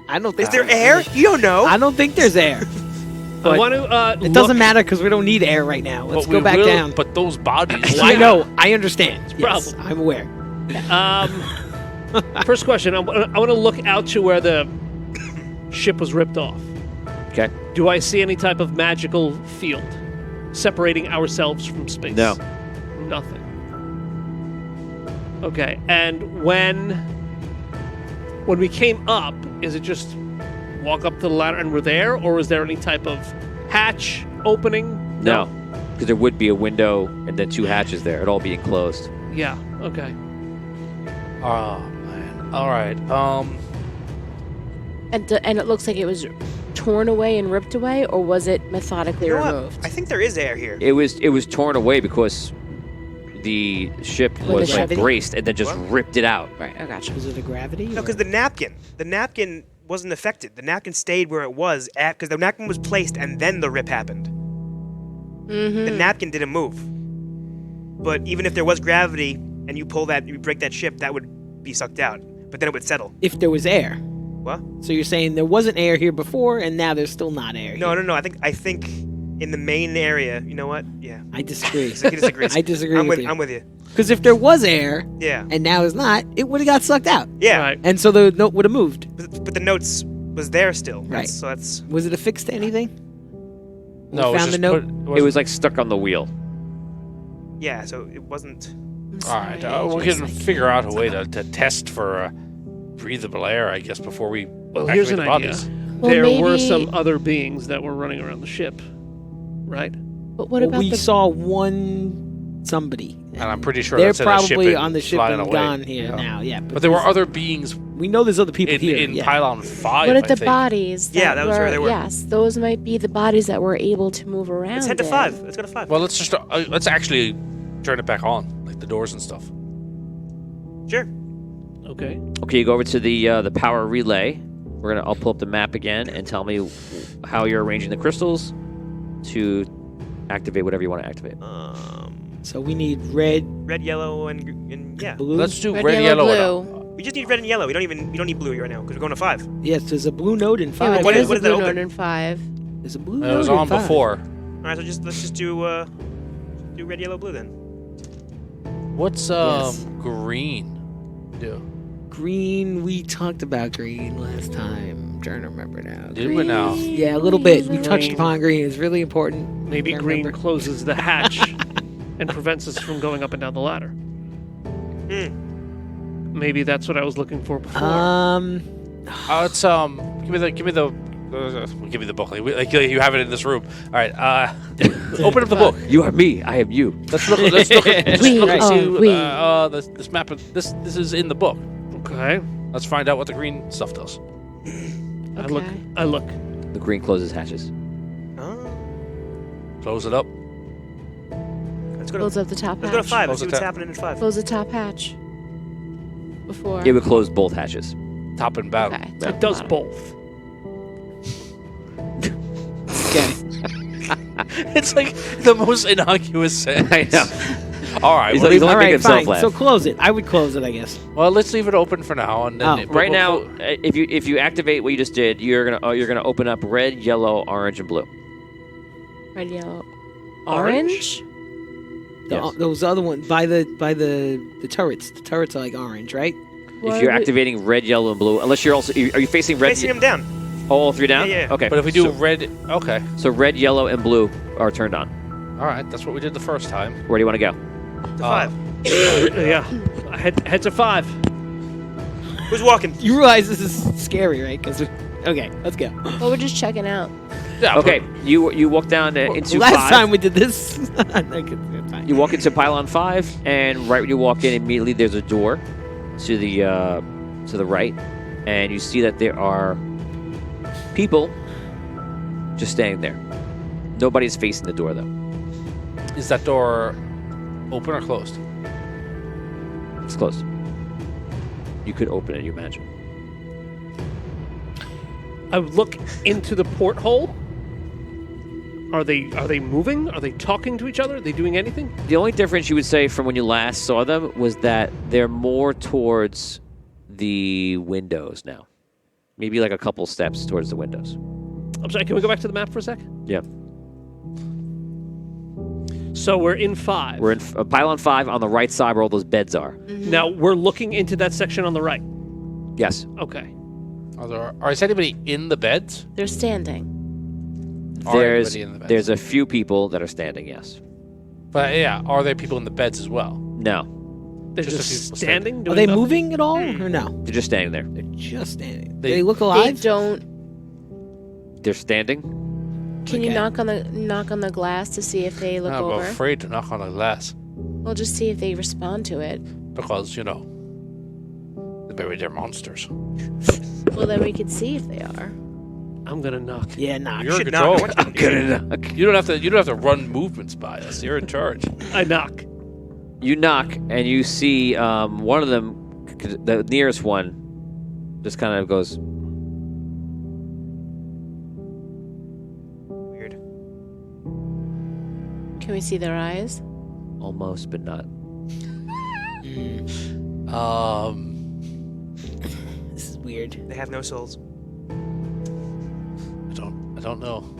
I don't think Is there air? You don't know. I don't think there's air. I But want to. it doesn't matter because we don't need air right now. Let's But go we back will- down. But those bodies... I know. I understand. Yes, problem. I'm aware. First question. I want to look out to where the ship was ripped off. Okay. Do I see any type of magical field separating ourselves from space? No. Nothing. Okay. And when we came up, is it just walk up to the ladder and we're there, or is there any type of hatch opening? No. Because there would be a window and then two hatches there. It'd all be enclosed. Yeah. Okay. Oh, man. All right. And it looks like it was torn away and ripped away, or was it methodically You know what? removed? I think there is air here. It was torn away because the ship With the was like gravity? braced and then just What? ripped it out. Right, I gotcha. Was it a gravity? No, or- because the napkin wasn't affected. The napkin stayed where it was because the napkin was placed and then the rip happened. Mm-hmm. The napkin didn't move. But even if there was gravity and you break that ship, that would be sucked out. But then it would settle. if there was air. What? So you're saying there wasn't air here before, and now there's still not air. No, here. no, no. I think in the main area, you know what? Yeah. I disagree. He disagrees. I disagree I'm with with you. I'm with you. Because if there was air Yeah. and now it's not, it would have got sucked out, Yeah. Right. and so the note would have moved. But the notes was there still. Right. So that's Was it affixed to anything? When No, we it was found the just note. put- It was like stuck on the wheel. yeah. So it wasn't. I'm All right. sorry, We Aegis, can I figure out a can't. way to test for breathable air, I guess, before we Well, here's an activate the idea. bodies. Well, There were maybe- some other beings that were running around the ship, right? But what Well, about we the saw one somebody. And I'm pretty sure they're that's in a ship probably and on the ship flying and away. gone here Yeah. now. Yeah, But there were other beings we know there's other people in, here. in yeah. Pylon 5, What I are the think. bodies? Yeah, that was where they were. Yes, those might be the bodies that were able to move around. Let's head to it. 5. Let's go to 5. Well, let's actually turn it back on, like the doors and stuff. Sure. Okay. Okay, you go over to the power relay. I'll pull up the map again and tell me how you're arranging the crystals to activate whatever you want to activate. So we need red, Red, yellow, and yeah. blue. Let's do Red, red, yellow, yellow, blue. We just need red and yellow. We don't need blue right now because we're going to 5. Yes, there's a blue note in Yeah, 5. but What there is- is what a is that blue open? note in 5. There's a blue and note it was in on 5. before. All right, so let's just do red, yellow, blue then. What's Yes. green do? Green, we talked about green last time. I'm trying to remember now. Did we now? Yeah, a little bit. We touched Green. upon green. It's really important. Maybe Can't green remember. closes the hatch and prevents us from going up and down the ladder. Maybe that's what I was looking for before. It's give me the give me the book. Like you have it in this room. All right. Open up the book. You are me. I am you. Let's look. Let's look. Let's We look and are see. we. This map. This is in the book. Okay. Let's find out what the green stuff does. I look. Okay. I look. The green closes hatches. Oh. Close it up. Let's go Close to up the top let's go to hatch. 5. Close Let's see the what's tab. happening in 5. Close the top hatch. Before. It would close both hatches. Top and bottom. Okay. It does both. Okay. It's like the most innocuous sentence. I know. All right. He's Well, only All making right, himself fine. laugh. So close it. I would close it, I guess. well, let's leave it open for now. And then Oh. Right now, if you activate what you just did, you're gonna open up red, yellow, orange, and blue. Red, yellow, Orange? orange. Yes. Those other ones by the turrets. The turrets are like orange, right? If you're activating red, yellow, and blue, unless you're also are you facing red? Facing him down. All three down. Yeah, yeah. Okay. But if we do so, red, okay. so red, yellow, and blue are turned on. All right, that's what we did the first time. Where do you want to go? To 5. Yeah. Head to 5. Who's walking? You realize this is scary, right? Okay, let's go. Well, we're just checking out. Yeah. Okay. You walk down into Last 5. time we did this, fine. You walk into pylon 5, and right when you walk in, immediately there's a door to the right, and you see that there are people just standing there. Nobody's facing the door though. Is that door open or closed? It's closed. You could open it, you imagine. I would look into the porthole. Are they moving? Are they talking to each other? Are they doing anything? The only difference you would say from when you last saw them was that they're more towards the windows now. Maybe like a couple steps towards the windows. I'm sorry, can we go back to the map for a sec? Yeah. So we're in 5. We're in pylon 5 on the right side where all those beds are. Now we're looking into that section on the right. Yes. Okay. Is anybody in the beds? They're standing. There's everybody in the beds? there's a few people that are standing, yes. But yeah, are there people in the beds as well? No. They're Just a just, few people standing. Are doing they nothing? moving at all or no? They're just standing there. They're just standing. They- They look They alive. don't. They're standing? Can you Okay. knock on the glass to see if they look I'm over? afraid to knock on the glass We'll just see if they respond to it. because they're monsters. Well, then we could see if they are. I'm gonna knock. Yeah, nah. You're in should knock. control. I'm gonna knock. You don't have to run movements by us. You're in charge. I knock. You knock, and you see one of them, the nearest one, just kind of goes, Weird. Can we see their eyes? almost, but not. This is weird. They have no souls. I don't know.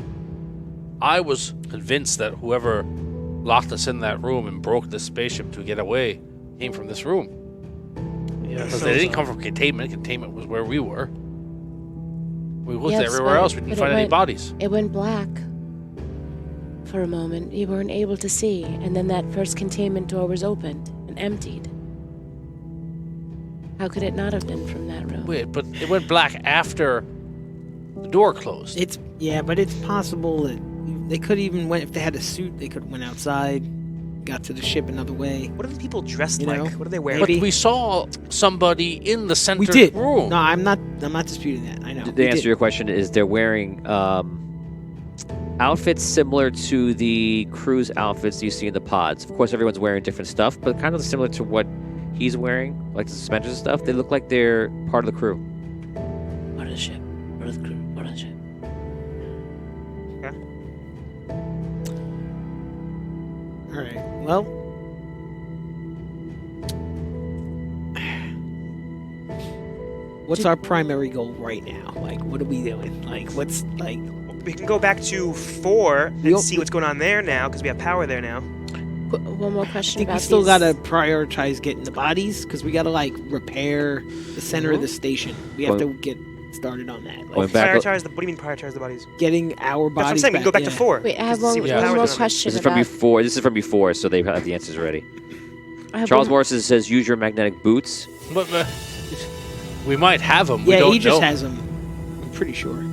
I was convinced that whoever locked us in that room and broke the spaceship to get away came from this room. Yeah. Because they didn't come from containment. Containment was where we were. We looked Yes, everywhere but- else. We didn't but it find any went- bodies. It went black for a moment. You weren't able to see, and then that first containment door was opened and emptied. How could it not have been from that room? Wait, but it went black after the door closed. But it's possible that they could even went if they had a suit. They could have went outside, got to the ship another way. What are the people dressed You like? know, What are they wearing? But maybe. we saw somebody in the center We did. room. No, I'm not disputing that. I know. The We answer did. to your question is they're wearing outfits similar to the crew's outfits you see in the pods. Of course, everyone's wearing different stuff, but kind of similar to what he's wearing, like the suspenders and stuff. They look like they're part of the crew. Part of the ship. Part of the crew. Part of the ship. All right. Well, what's our primary goal right now? Like, what are we doing? Like, what's like? We can go back to 4 and Yup. see what's going on there now because we have power there now. One more I question think we about still these. gotta prioritize getting the bodies because we gotta like repair the center of the station. We have Well- to get started on that. Going Like, back- Prioritize the. What do you mean prioritize the bodies? getting our That's what I'm bodies saying. We can go back to yeah. 4. Wait, I have just to one, see what yeah. one power's more doing. question This is from about. before. This is from before, so they have the answers already. I have Charles one- Morrison says, "Use your magnetic boots." But we might have them. We Yeah, don't he just know. has them. I'm pretty sure.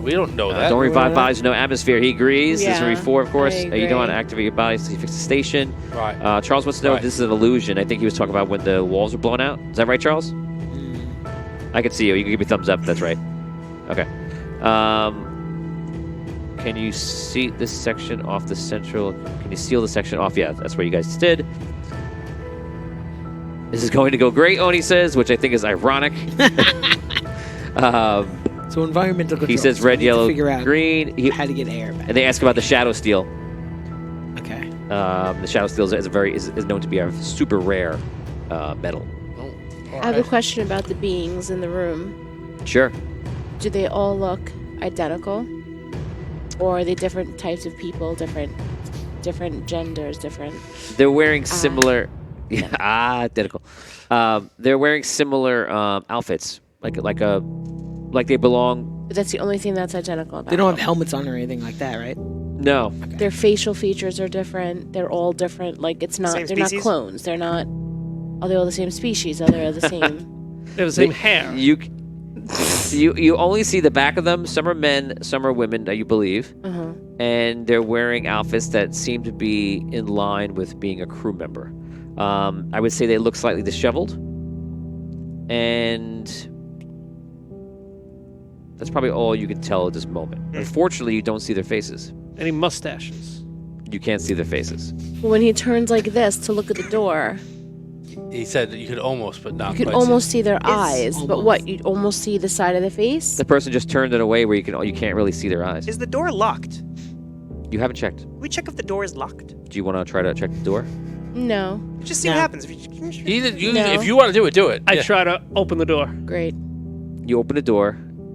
We don't know that. Don't revive bodies, no atmosphere. He agrees. This is from Yeah, before, of course. I You don't want to agree. activate your bodies to fix the station. Right. Charles wants to know if Right. this is an illusion. I think he was talking about when the walls were blown out. Is that right, Charles? I can see you. You can give me a thumbs up if that's right. Okay. Can you see this section off the central? Can you seal the section off? Yeah, that's what you guys did. This is going to go great, Oni says, which I think is ironic. So environmental control. He says So we red, need to yellow, figure out green. how to get air back. And they ask about the shadow steel. Okay. The shadow steel is known to be a super rare metal. I have a question about the beings in the room. Sure. Do they all look identical? Or are they different types of people, different genders, different... They're wearing similar... identical. They're wearing similar outfits. Like they belong... But that's the only thing that's identical about They don't have them. helmets on or anything like that, right? No. Their facial features are different. They're all different. Like, it's not... Same They're not species? clones. They're not... Are they all the same species? Are they all the same? They have the same hair. You only see the back of them. Some are men, some are women, you believe. Uh-huh. And they're wearing outfits that seem to be in line with being a crew member. I would say they look slightly disheveled. And that's probably all you can tell at this moment. Unfortunately, you don't see their faces. Any mustaches? You can't see their faces. But when he turns like this to look at the door, He said that you could almost, but not you could quite almost see their eyes. But almost. what? You'd almost see the side of the face? The person just turned it away where you can't really see their eyes. Is the door locked? You haven't checked. We check if the door is locked. Do you want to try to check the door? No. Just see No. what happens. If you, No. If you want to do it, do it. I Yeah. try to open the door. Great. You open the door,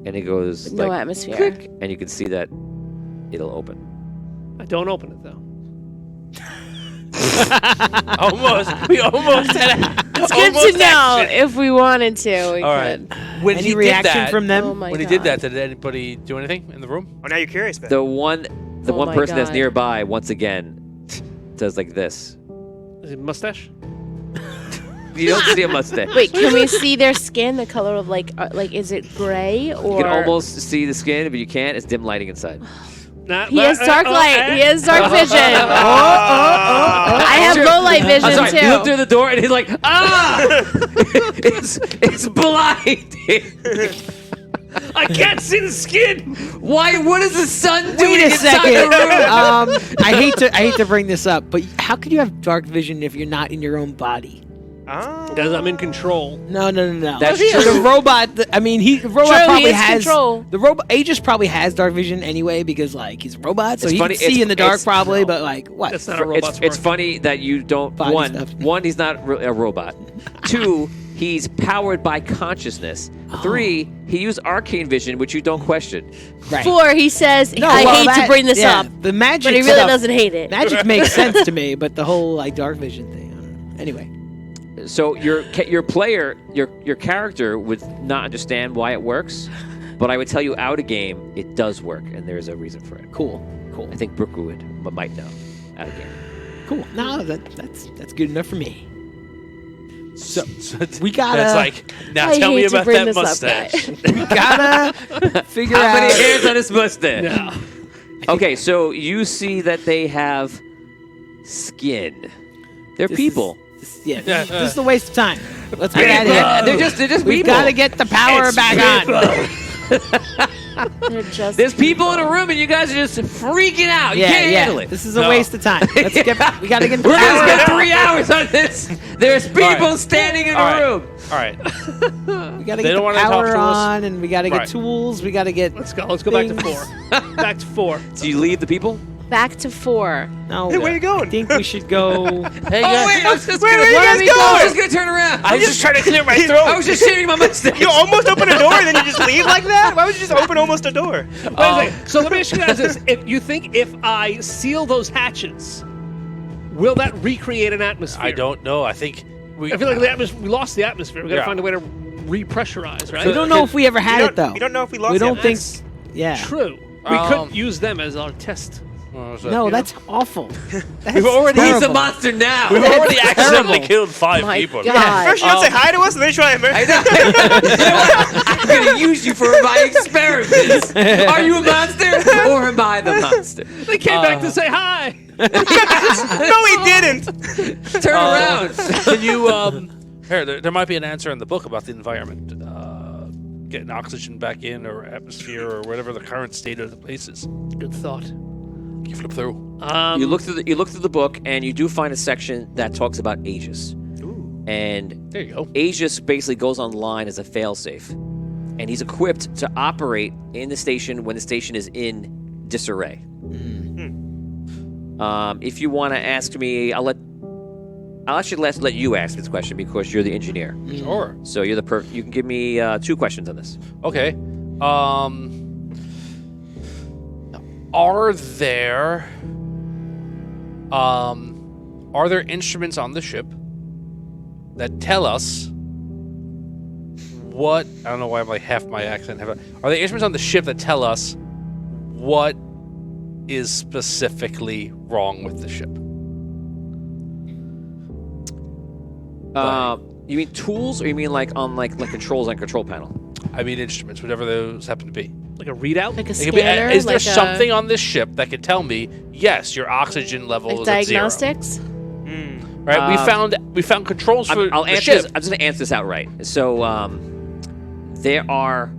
and it goes No like, atmosphere. click, and you can see that it'll open. I don't open it though. Almost. We almost had a, It's good to know. If we wanted to, we All could. right. When Any he reaction did that, from them? Oh my when he God. did that, did anybody do anything in the room? oh, now you're curious, Ben. The one Oh one my person that's God. nearby, once again, does like this. Is it mustache? You don't see a mustache. Wait, can we see their skin? The color of like is it gray or? You can almost see the skin, but you can't. It's dim lighting inside. Nah, He has dark light. He has dark vision. I have Sure. low light I'm vision sorry. You look too. through the door, and he's like, it's blinding. I can't see the skin. Why? What is the sun doing Wait a inside second. the room? I hate to bring this up, but how could you have dark vision if you're not in your own body? Oh. Because I'm in control. No. That's The true. robot. The robot True, he probably is has control. the robot. Aegis probably has dark vision anyway because like he's a robot, so It's he funny, can see it's- in the dark it's- probably. no. But like what? That's not a robot's It's work. funny that you don't. Body stuff. One, he's not a robot. Two, he's powered by consciousness. Oh. 3, he used arcane vision, which you don't question. Right. 4, he says, No, I well, hate to that- bring this yeah, up, The magic but he really stuff- doesn't hate it. Magic makes sense to me, but the whole like dark vision thing. I don't know. Anyway, So your player, your character would not understand why it works, but I would tell you out of game it does work, and there's a reason for it. cool. I think Brooke would, but might know out of game. Cool. No, that's good enough for me. So So we gotta That's like, now I tell me hate to about bring that this up, mustache. we gotta figure How out. many hairs on his mustache? Yeah. Okay, so you see that they have skin. They're This people. This is a waste of time. Let's get out of here. They're just We've people. got to get the power back on. They're just There's people in a room, and you guys are just freaking out. You can't handle it. This is a No. waste of time. We got to get the We're gonna power. spend 3 hours on this. There's people right. standing in All a right. room. All right. We got to They get don't the wanna talk power to us. on, and we got to get Right. tools. We got to get. Let's go. Let's go back to Things. 4. Back to 4. So you leave the people? back to 4. No, Hey, where you going? I think we should go. Hey, Oh wait, I was just Where gonna, are you guys I was going? just gonna turn around. I was just trying to clear my I throat. was just shaving my mustache. You almost open a door and then you just leave like that? Why would you just open almost a door? Wait a second. So let me ask you guys this: if you think if I seal those hatches, will that recreate an atmosphere? I don't know. I think we. I feel like we lost the atmosphere. We got to Yeah. find a way to repressurize, right? We don't know if we ever had it though. We don't know if we lost We don't it. think. Yeah. True. We Um, could use them as our test. No, that's awful. That's We've already- He's a terrible. monster now. We've already accidentally terrible. killed 5 My people. God. First you don't say hi to us and then you try and I know. You know what? I'm gonna use you for my experiments. Are you a monster or am I the monster? They came back to say hi. No, he didn't. Turn around. Can you? Here, there might be an answer in the book about the environment. Getting oxygen back in, or atmosphere, or whatever the current state of the place is. Good thought. You flip through. You look through the book, and you do find a section that talks about Aegis. And There you go. Aegis basically goes online as a failsafe, and he's equipped to operate in the station when the station is in disarray. If you want to ask me, I'll actually let you ask this question because you're the engineer. Sure. So you're you can give me 2 questions on this. Okay. Are there instruments on the ship that tell us what? I don't know why I'm like half my accent. Are there instruments on the ship that tell us what is specifically wrong with the ship? You mean tools, or you mean like on like controls on control panel? I mean instruments, whatever those happen to be. Like a readout? Like a It could be- scanner? is there like something on this ship that could tell me, yes, your oxygen level like is at 0? diagnostics? Right? We found controls for I'll the answer ship. this, I'm just gonna answer this outright. So there are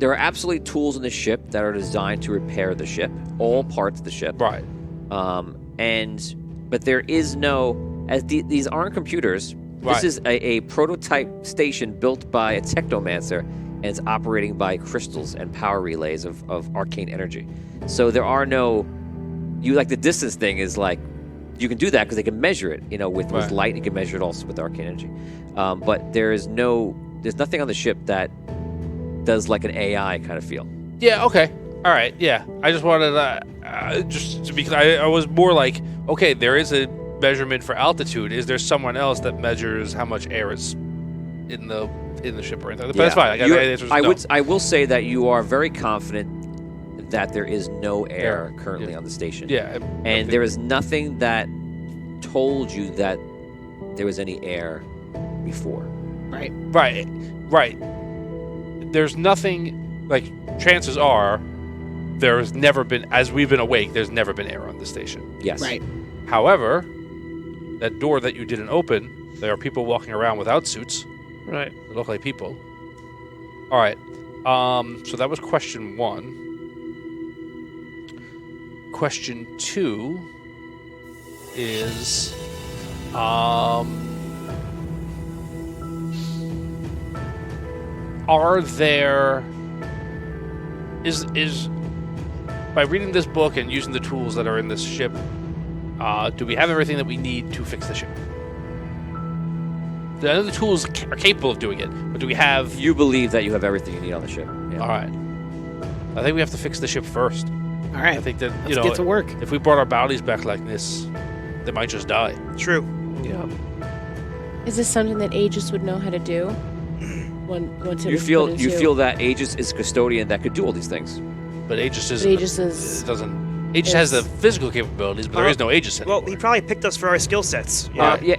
absolutely tools in the ship that are designed to repair the ship, all parts of the ship. Right. But there is no, as these aren't computers. Right. This is a prototype station built by a technomancer, and it's operating by crystals and power relays of arcane energy. So there are no, the distance thing is like, you can do that because they can measure it, with Right. light. You can measure it also with arcane energy. But there's nothing on the ship that does like an AI kind of feel. Yeah, okay. All right, yeah. I just wanted just to be, I was more like, okay, there is a measurement for altitude. Is there someone else that measures how much air is in the ship or anything? But that's fine. I will say that you are very confident that there is no air currently on the station. Yeah. And there is nothing that told you that there was any air before. Right. Right. There's nothing, like, chances are there's never been, as we've been awake, there's never been air on the station. Yes. Right. However, that door that you didn't open, there are people walking around without suits. Right. They look like people. All right. So that was question 1. Question 2 is, are there is by reading this book and using the tools that are in this ship, do we have everything that we need to fix the ship? I know the tools are capable of doing it, but do we have? You believe that you have everything you need on the ship. Yeah. All right. I think we have to fix the ship first. All right. I think that Let's get to work. if we brought our bodies back like this, they might just die. True. Yeah. Is this something that Aegis would know how to do? Once it You was feel put you into- feel that Aegis is custodian that could do all these things. But Aegis But isn't. Aegis is. Aegis has the physical capabilities, but there is no Aegis Well, anymore. he probably picked us for our skill sets.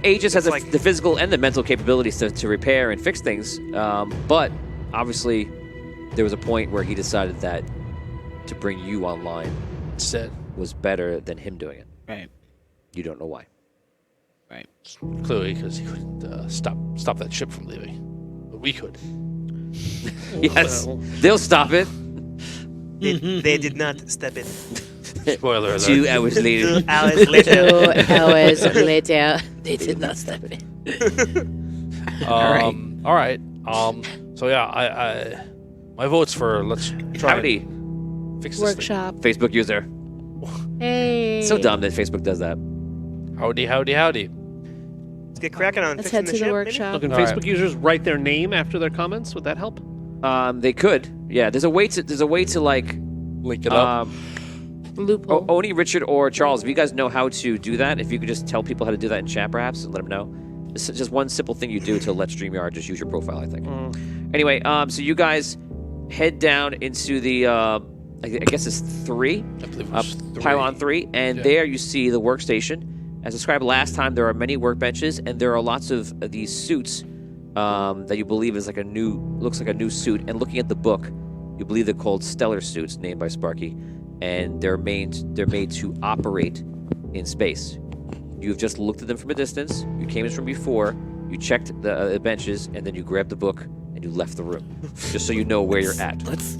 Aegis has It's like- the physical and the mental capabilities to repair and fix things. But obviously, there was a point where he decided that to bring you online Instead, was better than him doing it. Right. You don't know why. Right. clearly because he couldn't stop that ship from leaving, but we could. Yes, Well. they'll stop it. They did not step in. Spoiler alert. 2 hours later. 2 hours later. 2 hours later, they did not step in. All right. So yeah, I my vote's for let's try Howdy, and fix this Workshop. Facebook user. Hey. So dumb that Facebook does that. thing. Howdy. Let's get cracking on Let's fixing head the to ship, the maybe? workshop. Look, can All Facebook right. users write their name after their comments? Would that help? They could. Yeah, there's a way to like Link it up. Loophole. Oni, Richard, or Charles. If you guys know how to do that, if you could just tell people how to do that in chat, perhaps, and let them know. It's just one simple thing you do to let StreamYard just use your profile, I think. Anyway, so you guys head down into the, I guess it's 3, I believe it was 3. Pylon 3, and Yeah. there you see the workstation. As described last time, there are many workbenches, and there are lots of these suits that you believe is looks like a new suit. And looking at the book, you believe they're called stellar suits, named by Sparky, and they're made to operate in space. You've just looked at them from a distance. You came in from before. You checked the benches, and then you grabbed the book and you left the room, just so you know where you're at. Let's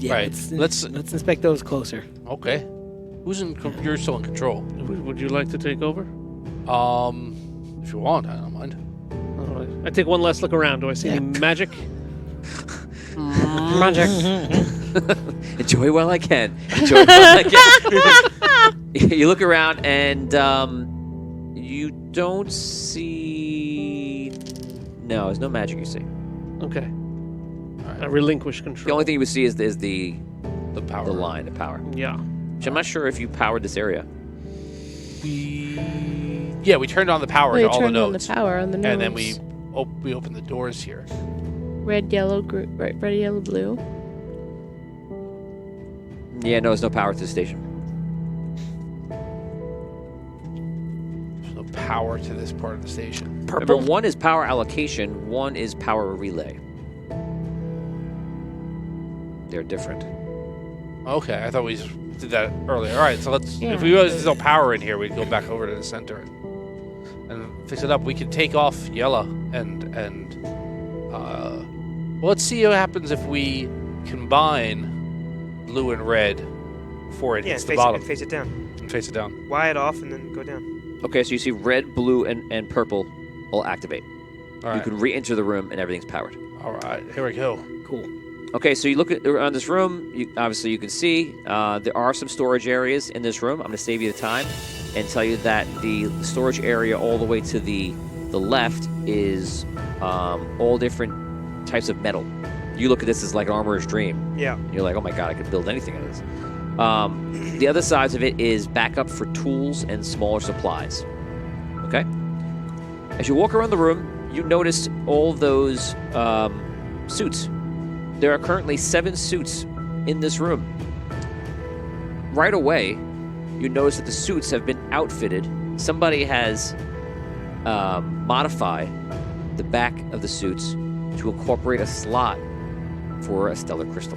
inspect those closer. Okay. You're still in control. Would you like to take over? If you want, I don't mind. All right. I take one last look around. Do I see any magic? Magic. Enjoy while I can. Enjoy while I can. You look around and you don't see. No, there's no magic you see. Okay. I relinquish control. The only thing you would see is the power. the line, the power. Yeah. Which I'm not sure if you powered this area. We turned on the power We to all the turned on the nodes, power on the nodes. and then we opened the doors here. Red, yellow, red, yellow, blue. Yeah, no, there's no power to the station. There's no power to this part of the station. Remember, one is power allocation, one is power relay. They're different. Okay, I thought we just did that earlier. All right, so let's. Yeah. If we realize there's no power in here, we'd go back over to the center and fix it up. We can take off yellow and well, let's see what happens if we combine blue and red before it hits the bottom. Face it down. And face it down. Wire it off and then go down. Okay, so you see red, blue, and purple will activate. All You right. can re-enter the room and everything's powered. All right. Here we go. Cool. Okay, so you look around this room. Obviously, you can see there are some storage areas in this room. I'm going to save you the time and tell you that the storage area all the way to the left is all different types of metal. You look at this as like an armorer's dream. Yeah. And you're like, oh my god, I could build anything out of this. The other side of it is backup for tools and smaller supplies. Okay? As you walk around the room, you notice all those suits. There are currently 7 suits in this room. Right away, you notice that the suits have been outfitted. Somebody has modified the back of the suits to incorporate a slot for a stellar crystal.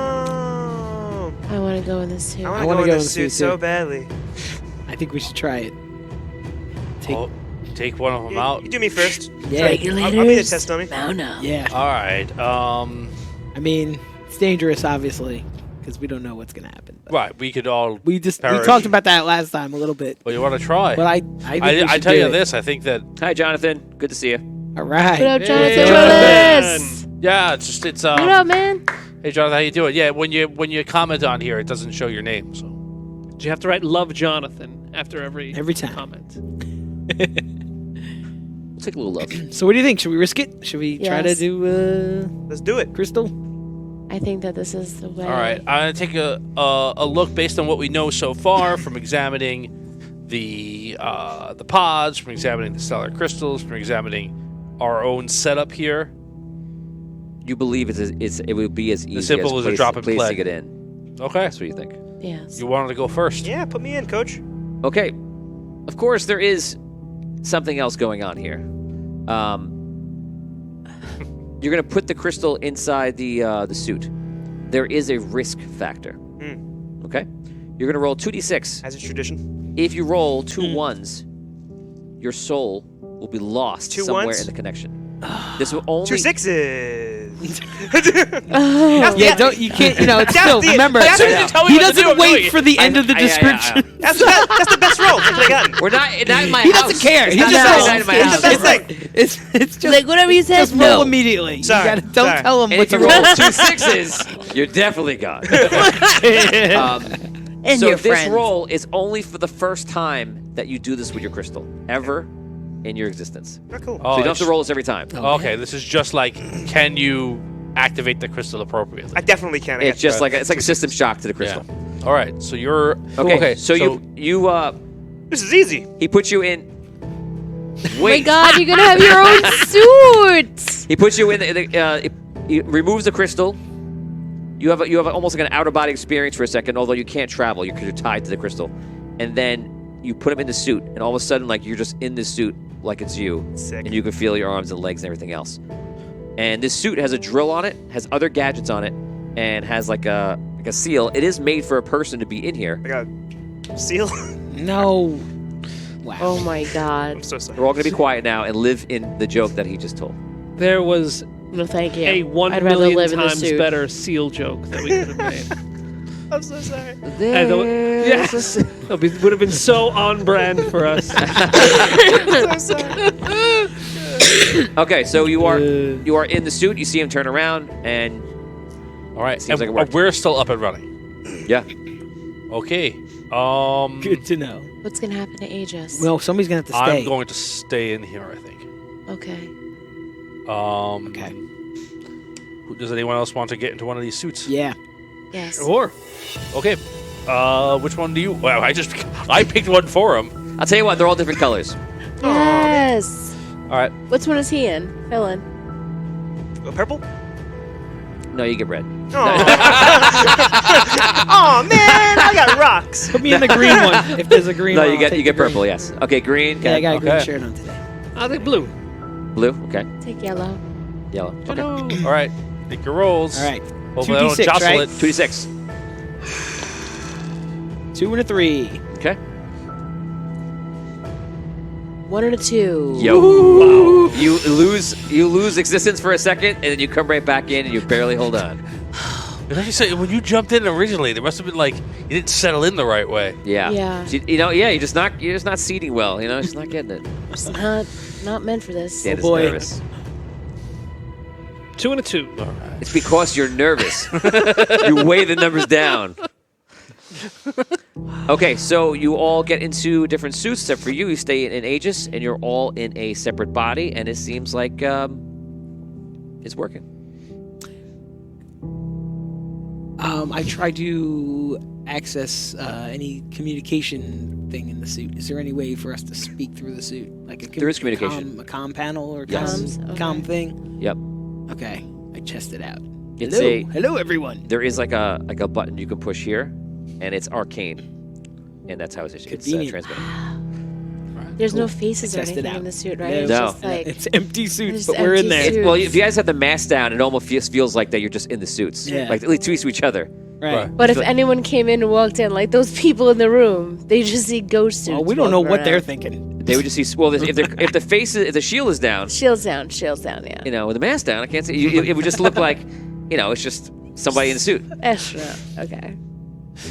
Oh. I want to go in this too. I wanna want to go go in in this suit suit, so too. badly. I think we should try it. Take one of them out. You do me first. Yeah. I'll be the test dummy. No, no. Yeah. All right. I mean, it's dangerous, obviously, because we don't know what's gonna happen. But Right. We could all. we perish. talked about that last time a little bit. Well, you want to try? But I think we I should tell do you it. this. I think that. Hi, Jonathan. Good to see you. All right. What up, Jonathan? Hey, Willis? Yeah. It's What up, man? Hey, Jonathan, how you doing? Yeah. When you comment on here, it doesn't show your name. So. Do you have to write "Love Jonathan" after every time. comment? We'll take a little look. So what do you think? Should we risk it? Should we try to Yes. do Let's do it. crystal? I think that this is the way. All right. I'm gonna take a look based on what we know so far from examining the pods, from examining the stellar crystals, from examining our own setup here. You believe it would be as easy simple as a drop and play. placing it in. Okay. That's what you think. Yes. You wanted to go first. Yeah, put me in, coach. Okay. Of course, there is something else going on here. You're going to put the crystal inside the suit. There is a risk factor. Okay? You're going to roll 2d6. As is tradition. If you roll 2 ones, your soul will be lost 2 somewhere ones? in the connection. This will only 2 6s. Yeah, don't you can't it's That's still the- remember that's what you tell me he what to do, doesn't I'm doing wait it. for the end of the description. That's the best roll that I got. We're not in my He house. doesn't care. It's He not just that rolls. inside my It's house. the best thing. It's just Like whatever you said. just roll immediately. Sorry, You gotta, don't sorry. tell him And what if you to roll roll. 2 6s, you're definitely gone. And So your this friends. roll is only for the first time that you do this with your crystal, ever in your existence. Oh, cool. So you don't have to roll this every time. Okay, this is just like, can you activate the crystal appropriately? I definitely can. I It's got just you. like it's like a system shock to the crystal. Yeah. All right, so you're Okay, so you This is easy. he puts you in. Oh my Wait, God, you're gonna have your own suit. he puts you in. He removes the crystal. You have almost like an out of body experience for a second, although you can't travel because you're tied to the crystal. And then you put him in the suit, and all of a sudden, like you're just in this suit, like it's you, Sick. and you can feel your arms and legs and everything else. And this suit has a drill on it, has other gadgets on it, and has like a seal. It is made for a person to be in here. I got a seal. No. Wow. Oh my God. I'm so sorry. We're all gonna be quiet now and live in the joke that he just told. There was No, thank you. a 1 I'd rather million live in the times suit. better seal joke that we could have made. I'm so sorry. Yes, would have been so on brand for us. I'm so sorry. Okay, so you are in the suit. You see him turn around, and all right. Seems And like it worked. we're still up and running. yeah, Okay. Good to know. What's gonna happen to Aegis? Well, somebody's gonna have to stay. I'm going to stay in here, I think. Okay. Okay. Does anyone else want to get into one of these suits? Yeah. Yes. Sure. Okay. Which one do you? Wow, I picked one for him. I'll tell you what, they're all different colors. Yes. All right. Which one is he in? Fill in. Purple? No, you get red. Oh man, I got rocks. Put me in the green one. If there's a green No, one, you I'll get take you get the green. purple. Yes. Okay, green. Yeah, I got a green Okay. shirt on today. I'll take blue. Blue. Okay. Take yellow. Yellow. Okay. All right. Make your rolls. All right. Hopefully I don't 2d6, jostle right? it. 2d6. 2 and a 3. Okay. 1 and a 2. Yo. Wow. You lose existence for a second, and then you come right back in, and you barely hold on. But like you said, when you jumped in originally, there must have been like you didn't settle in the right way. Yeah. Yeah. So, you're just not seating well. Just not getting it. It's not meant for this. Dan is boy. nervous. 2 and a 2. All right. It's because you're nervous. You weigh the numbers down. Okay, so you all get into different suits, except for you. You stay in Aegis, and you're all in a separate body, and it seems like it's working. I tried to access any communication thing in the suit. Is there any way for us to speak through the suit? Like There is communication. A comm panel or Yes. comm thing? Yep. Okay. I chest it out. It's Hello. Hello, everyone. There is like a button you can push here, and it's arcane, and that's how it's Convenient. transmitted. There's no Cool. faces or Test it anything out. in the suit, right? No. It's No. just like It's empty suits, It's but we're in empty there. suits. Well, if you guys have the mask down, it almost feels like that you're just in the suits. Yeah. Like at least to each other. Right. But if anyone came in and walked in, like those people in the room, they just see ghost suits. Well, we don't know walking what they're around. thinking. They would just see. Well, if the shield is down, Shields down, yeah. with the mask down, I can't say. It would just look like, it's just somebody in a suit. Extra. Okay.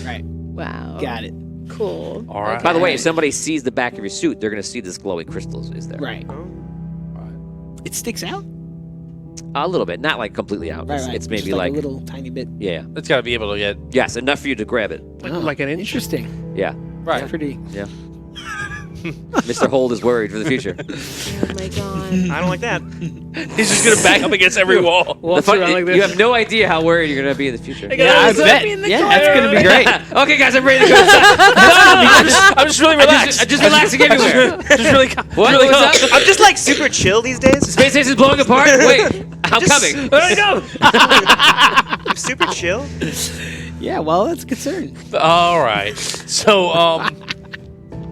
Right. Wow. Got it. Cool. All right. By the way, if somebody sees the back of your suit, they're going to see this glowing crystal is there. Right. It sticks out? A little bit, not like completely out. Right, It's, right. it's maybe Just like like a little tiny bit. yeah. It's got to be able to get Yes, enough for you to grab it. Like an inch. Interesting. Yeah. right. Pretty. Yeah. Mr. Hold is worried for the future. Oh my god. I don't like that. He's just gonna back up against every wall. Walks The fun- around like this. you have no idea how worried you're going to be in the future. Yeah, I bet. Yeah, that's gonna be great. Okay, guys, I'm ready to go. I'm just really relaxed. I'm just relaxing everywhere. Just really. What? Really What's calm. up? I'm just like super chill these days. Space station's blowing apart. Wait, I'm Just- coming. Where do I go? I'm super chill. Yeah, well, that's a concern. All right. So,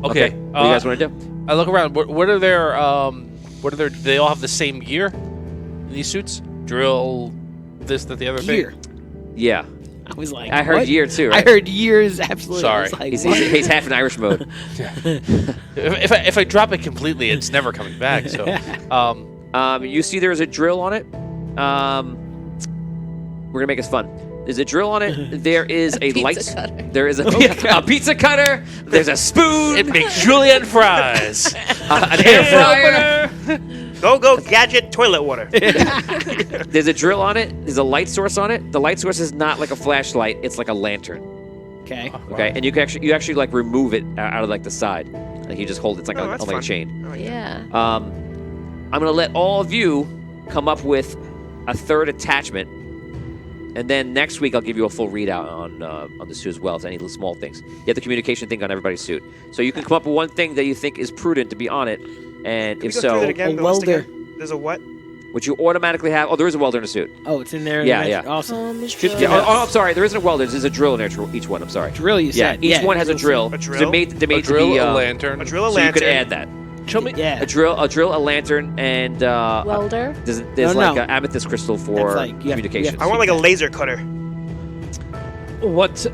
okay. What do you guys want to do? I look around. What are their? What are their? Do they all have the same gear in these suits? Drill, this, that, the other Year. thing. Yeah, I was like, I heard what? year too. I Right? heard years, absolutely. I was Sorry. like, He's, what? he's half in Irish mode. If I drop it completely, it's never coming back. So, You see, there's a drill on it. We're gonna make this fun. There's a drill on it. There is a pizza light. cutter. There is a pizza cutter. There's a spoon. it makes julienne fries. An air fryer. Go gadget toilet water. There's a drill on it. There's a light source on it. The light source is not like a flashlight. It's like a lantern. Okay. Okay, and you actually like remove it out of like the side. Like you just hold it. It's like Oh, on that's like a fun. chain. Oh, Yeah. I'm gonna let all of you come up with a third attachment, and then next week I'll give you a full readout on the suit as well as any little small things. You have the communication thing on everybody's suit, so you can come up with one thing that you think is prudent to be on it, and Can if you go through that so, again, a the list welder. again? There's a what? would you automatically have? Oh, there is a welder in a suit. Oh, it's in there. Yeah, in the yeah. magic- Awesome. Yeah, I'm sorry, there isn't a welder. There's a drill in there for each one. I'm sorry. Drill, you Yeah, said. each one has a drill. A drill? They made A to drill, be, a lantern. A drill, a so you lantern. could add that. Show me. Yeah. A drill, a lantern, and Welder. there's No, like no. an amethyst crystal for That's like- you have- communication. you I want like a laser cutter. What?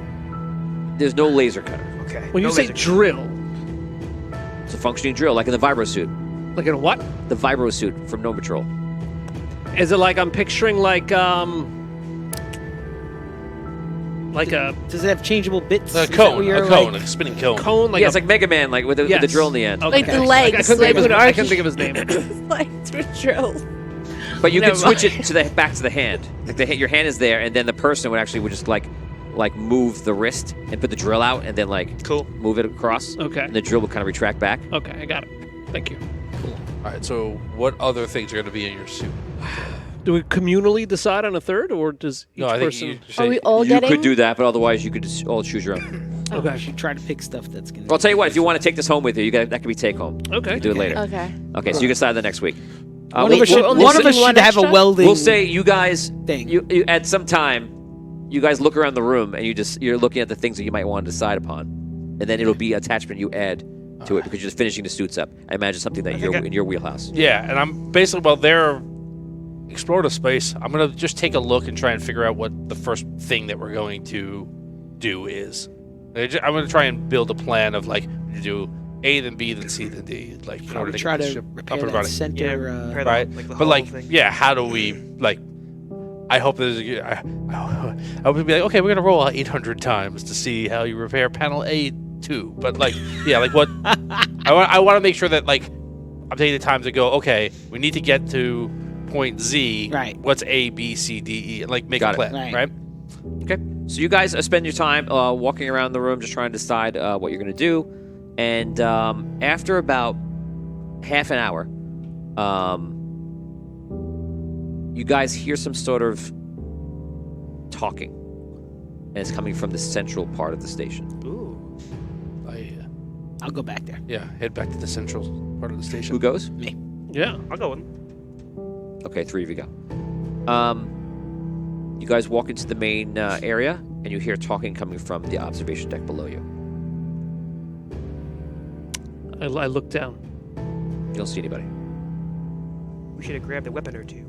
There's no laser cutter. Okay. When you no say laser drill, It's a functioning drill, like in the vibro suit. like in what? The vibro suit from No Patrol. Is it like I'm picturing like a Does it have changeable bits? A Is that cone, what you're a cone, like- a spinning cone. cone? Like Yeah, a, it's like Mega Man, like with the Yes. drill in the end. Okay. Like the I legs, couldn't think like of his- would I argue. couldn't think of his name. Like through drill. But you can Never switch mind. it to the back to the hand. Like your hand is there, and then the person would just like like move the wrist and put the drill out, and then like Cool. move it across. Okay. And the drill will kind of retract back. Okay, I got it. Thank you. All right. So, what other things are going to be in your suit? Do we communally decide on a third, or does each No, I think person? you Are we all You getting? could do that, but otherwise you could just all choose your own. Okay. I should try to pick stuff that's gonna. Well, I'll tell you what. If you want to take this home with you, that can be take home. Okay. You do it later. Okay. Okay, so you can decide that next week. One of us should, only one of us seeing one should have a extra? welding. We'll say you guys thing. You at some time, you guys look around the room and you're looking at the things that you might want to decide upon, and then it'll be attachment you add to it because you're just finishing the suits up. I imagine something that you're in your wheelhouse. Yeah, and I'm basically while they're exploring the space, I'm gonna just take a look and try and figure out what the first thing that we're going to do is. I'm gonna try and build a plan of like do A then B then C then D, like in order Probably to try get the to ship repair up and that running. center. repair the- Right, like the but hull like, thing. yeah, how do we like? I hope there's. I would be like, okay, we're gonna roll 800 times to see how you repair panel A2. But like, yeah, like what? I want to make sure that like I'm taking the time to go. Okay, we need to get to point Z. Right. What's A, B, C, D, E, and like make Got a it. plan. Right. Right. Okay, so you guys spend your time walking around the room just trying to decide what you're going to do, and after about half an hour, you guys hear some sort of talking, and it's coming from the central part of the station. Ooh. I'll go back there. Yeah, head back to the central part of the station. Who goes? Me. Yeah. I'll go in. Okay, 3 of you go. You guys walk into the main area, and you hear talking coming from the observation deck below you. I look down. You don't see anybody. We should have grabbed a weapon or two.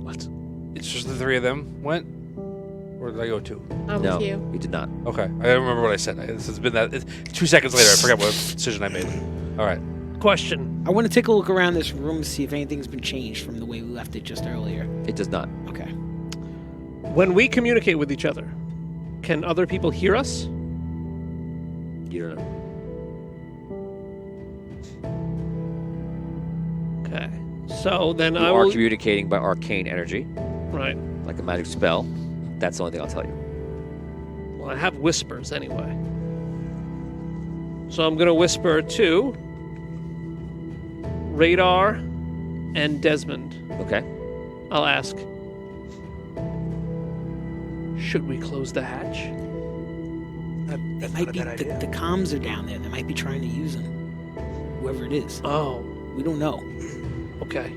What? It's just the three of them went. Where did I go to? I'm No, with you. you did not. Okay, I don't remember what I said. This has been that. 2 seconds later, I forgot what decision I made. All right. Question. I want to take a look around this room to see if anything's been changed from the way we left it just earlier. It does not. Okay. When we communicate with each other, can other people hear us? You don't know. Okay. So then You I are will. communicating by arcane energy, Right. like a magic spell. That's the only thing I'll tell you. Well, I have whispers anyway. So I'm going to whisper to Radar and Desmond. Okay? I'll ask, should we close the hatch? They That's might not be a bad idea. the comms are down there. They might be trying to use them. Whoever it is, Oh, we don't know. okay.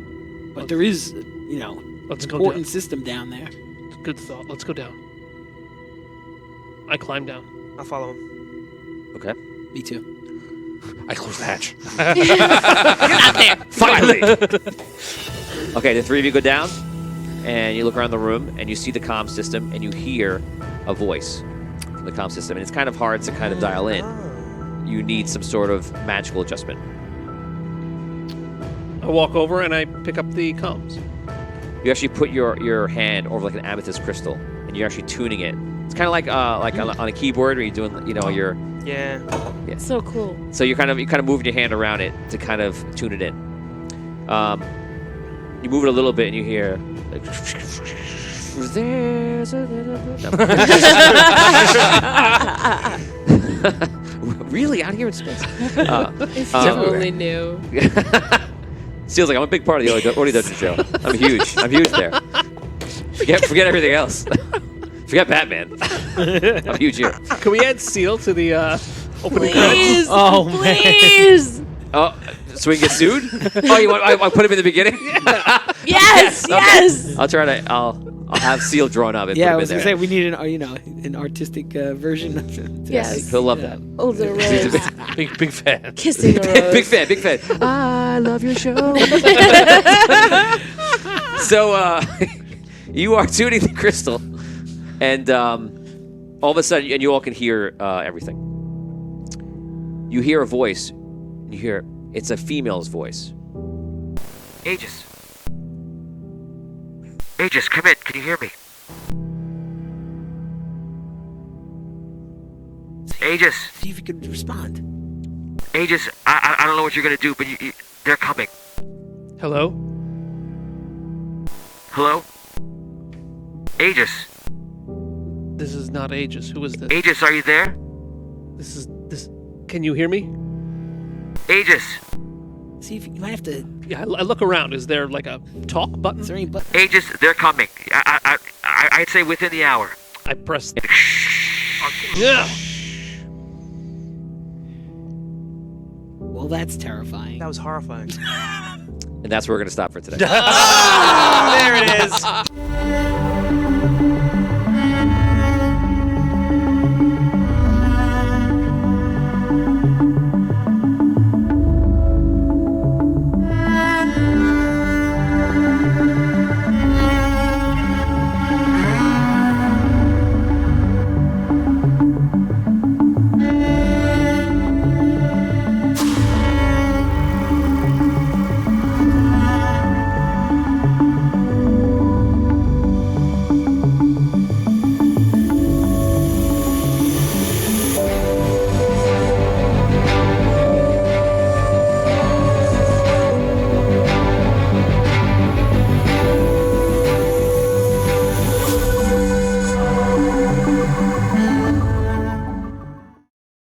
But there is, Let's go important down. system down there. Good thought. Let's go down. I climb down. I'll follow him. Okay. Me too. I closed the hatch. Finally! Okay, the 3 of you go down, and you look around the room, and you see the comm system, and you hear a voice from the comm system. And it's kind of hard to kind of dial in. You need some sort of magical adjustment. I walk over and I pick up the comms. You actually put your hand over like an amethyst crystal, and you're actually tuning it. It's kind of like on a keyboard where you're doing, your. Yeah. So cool. So you're kind of moving your hand around it to kind of tune it in. You move it a little bit, and you hear like. There's a little bit. Really, out here in space. If you only knew. Seal's like, I'm a big part of the Odie Dungeon show. I'm huge. I'm huge there. Forget everything else. Forget Batman. I'm huge here. Can we add Seal to the opening credits? Please. Oh, man. Please. Oh, so we can get sued? Oh, you want? I put him in the beginning. Yes. Yes. I'll try to. I'll have Seal drawn up and Yeah, I put was him gonna in say there. we need an artistic version of it. Yes. He'll love that. Oh, the rose. Big fan. Kissing a rose. Big fan. I love your show. So you are tuning the crystal, and all of a sudden, and you all can hear everything. You hear a voice. You hear it's a female's voice. Aegis. Aegis, come in. Can you hear me? Aegis. See if you could respond. Aegis, I don't know what you're gonna do, but they're coming. Hello? Hello? Aegis. This is not Aegis. Who is this? Aegis, are you there? This. Can you hear me? Aegis. See if you might have to. Yeah, I look around. Is there like a talk button? Is there any button? Aegis, they're coming. I'd say within the hour. I press. Yeah. Well, that's terrifying. That was horrifying. And that's where we're going to stop for today. There it is.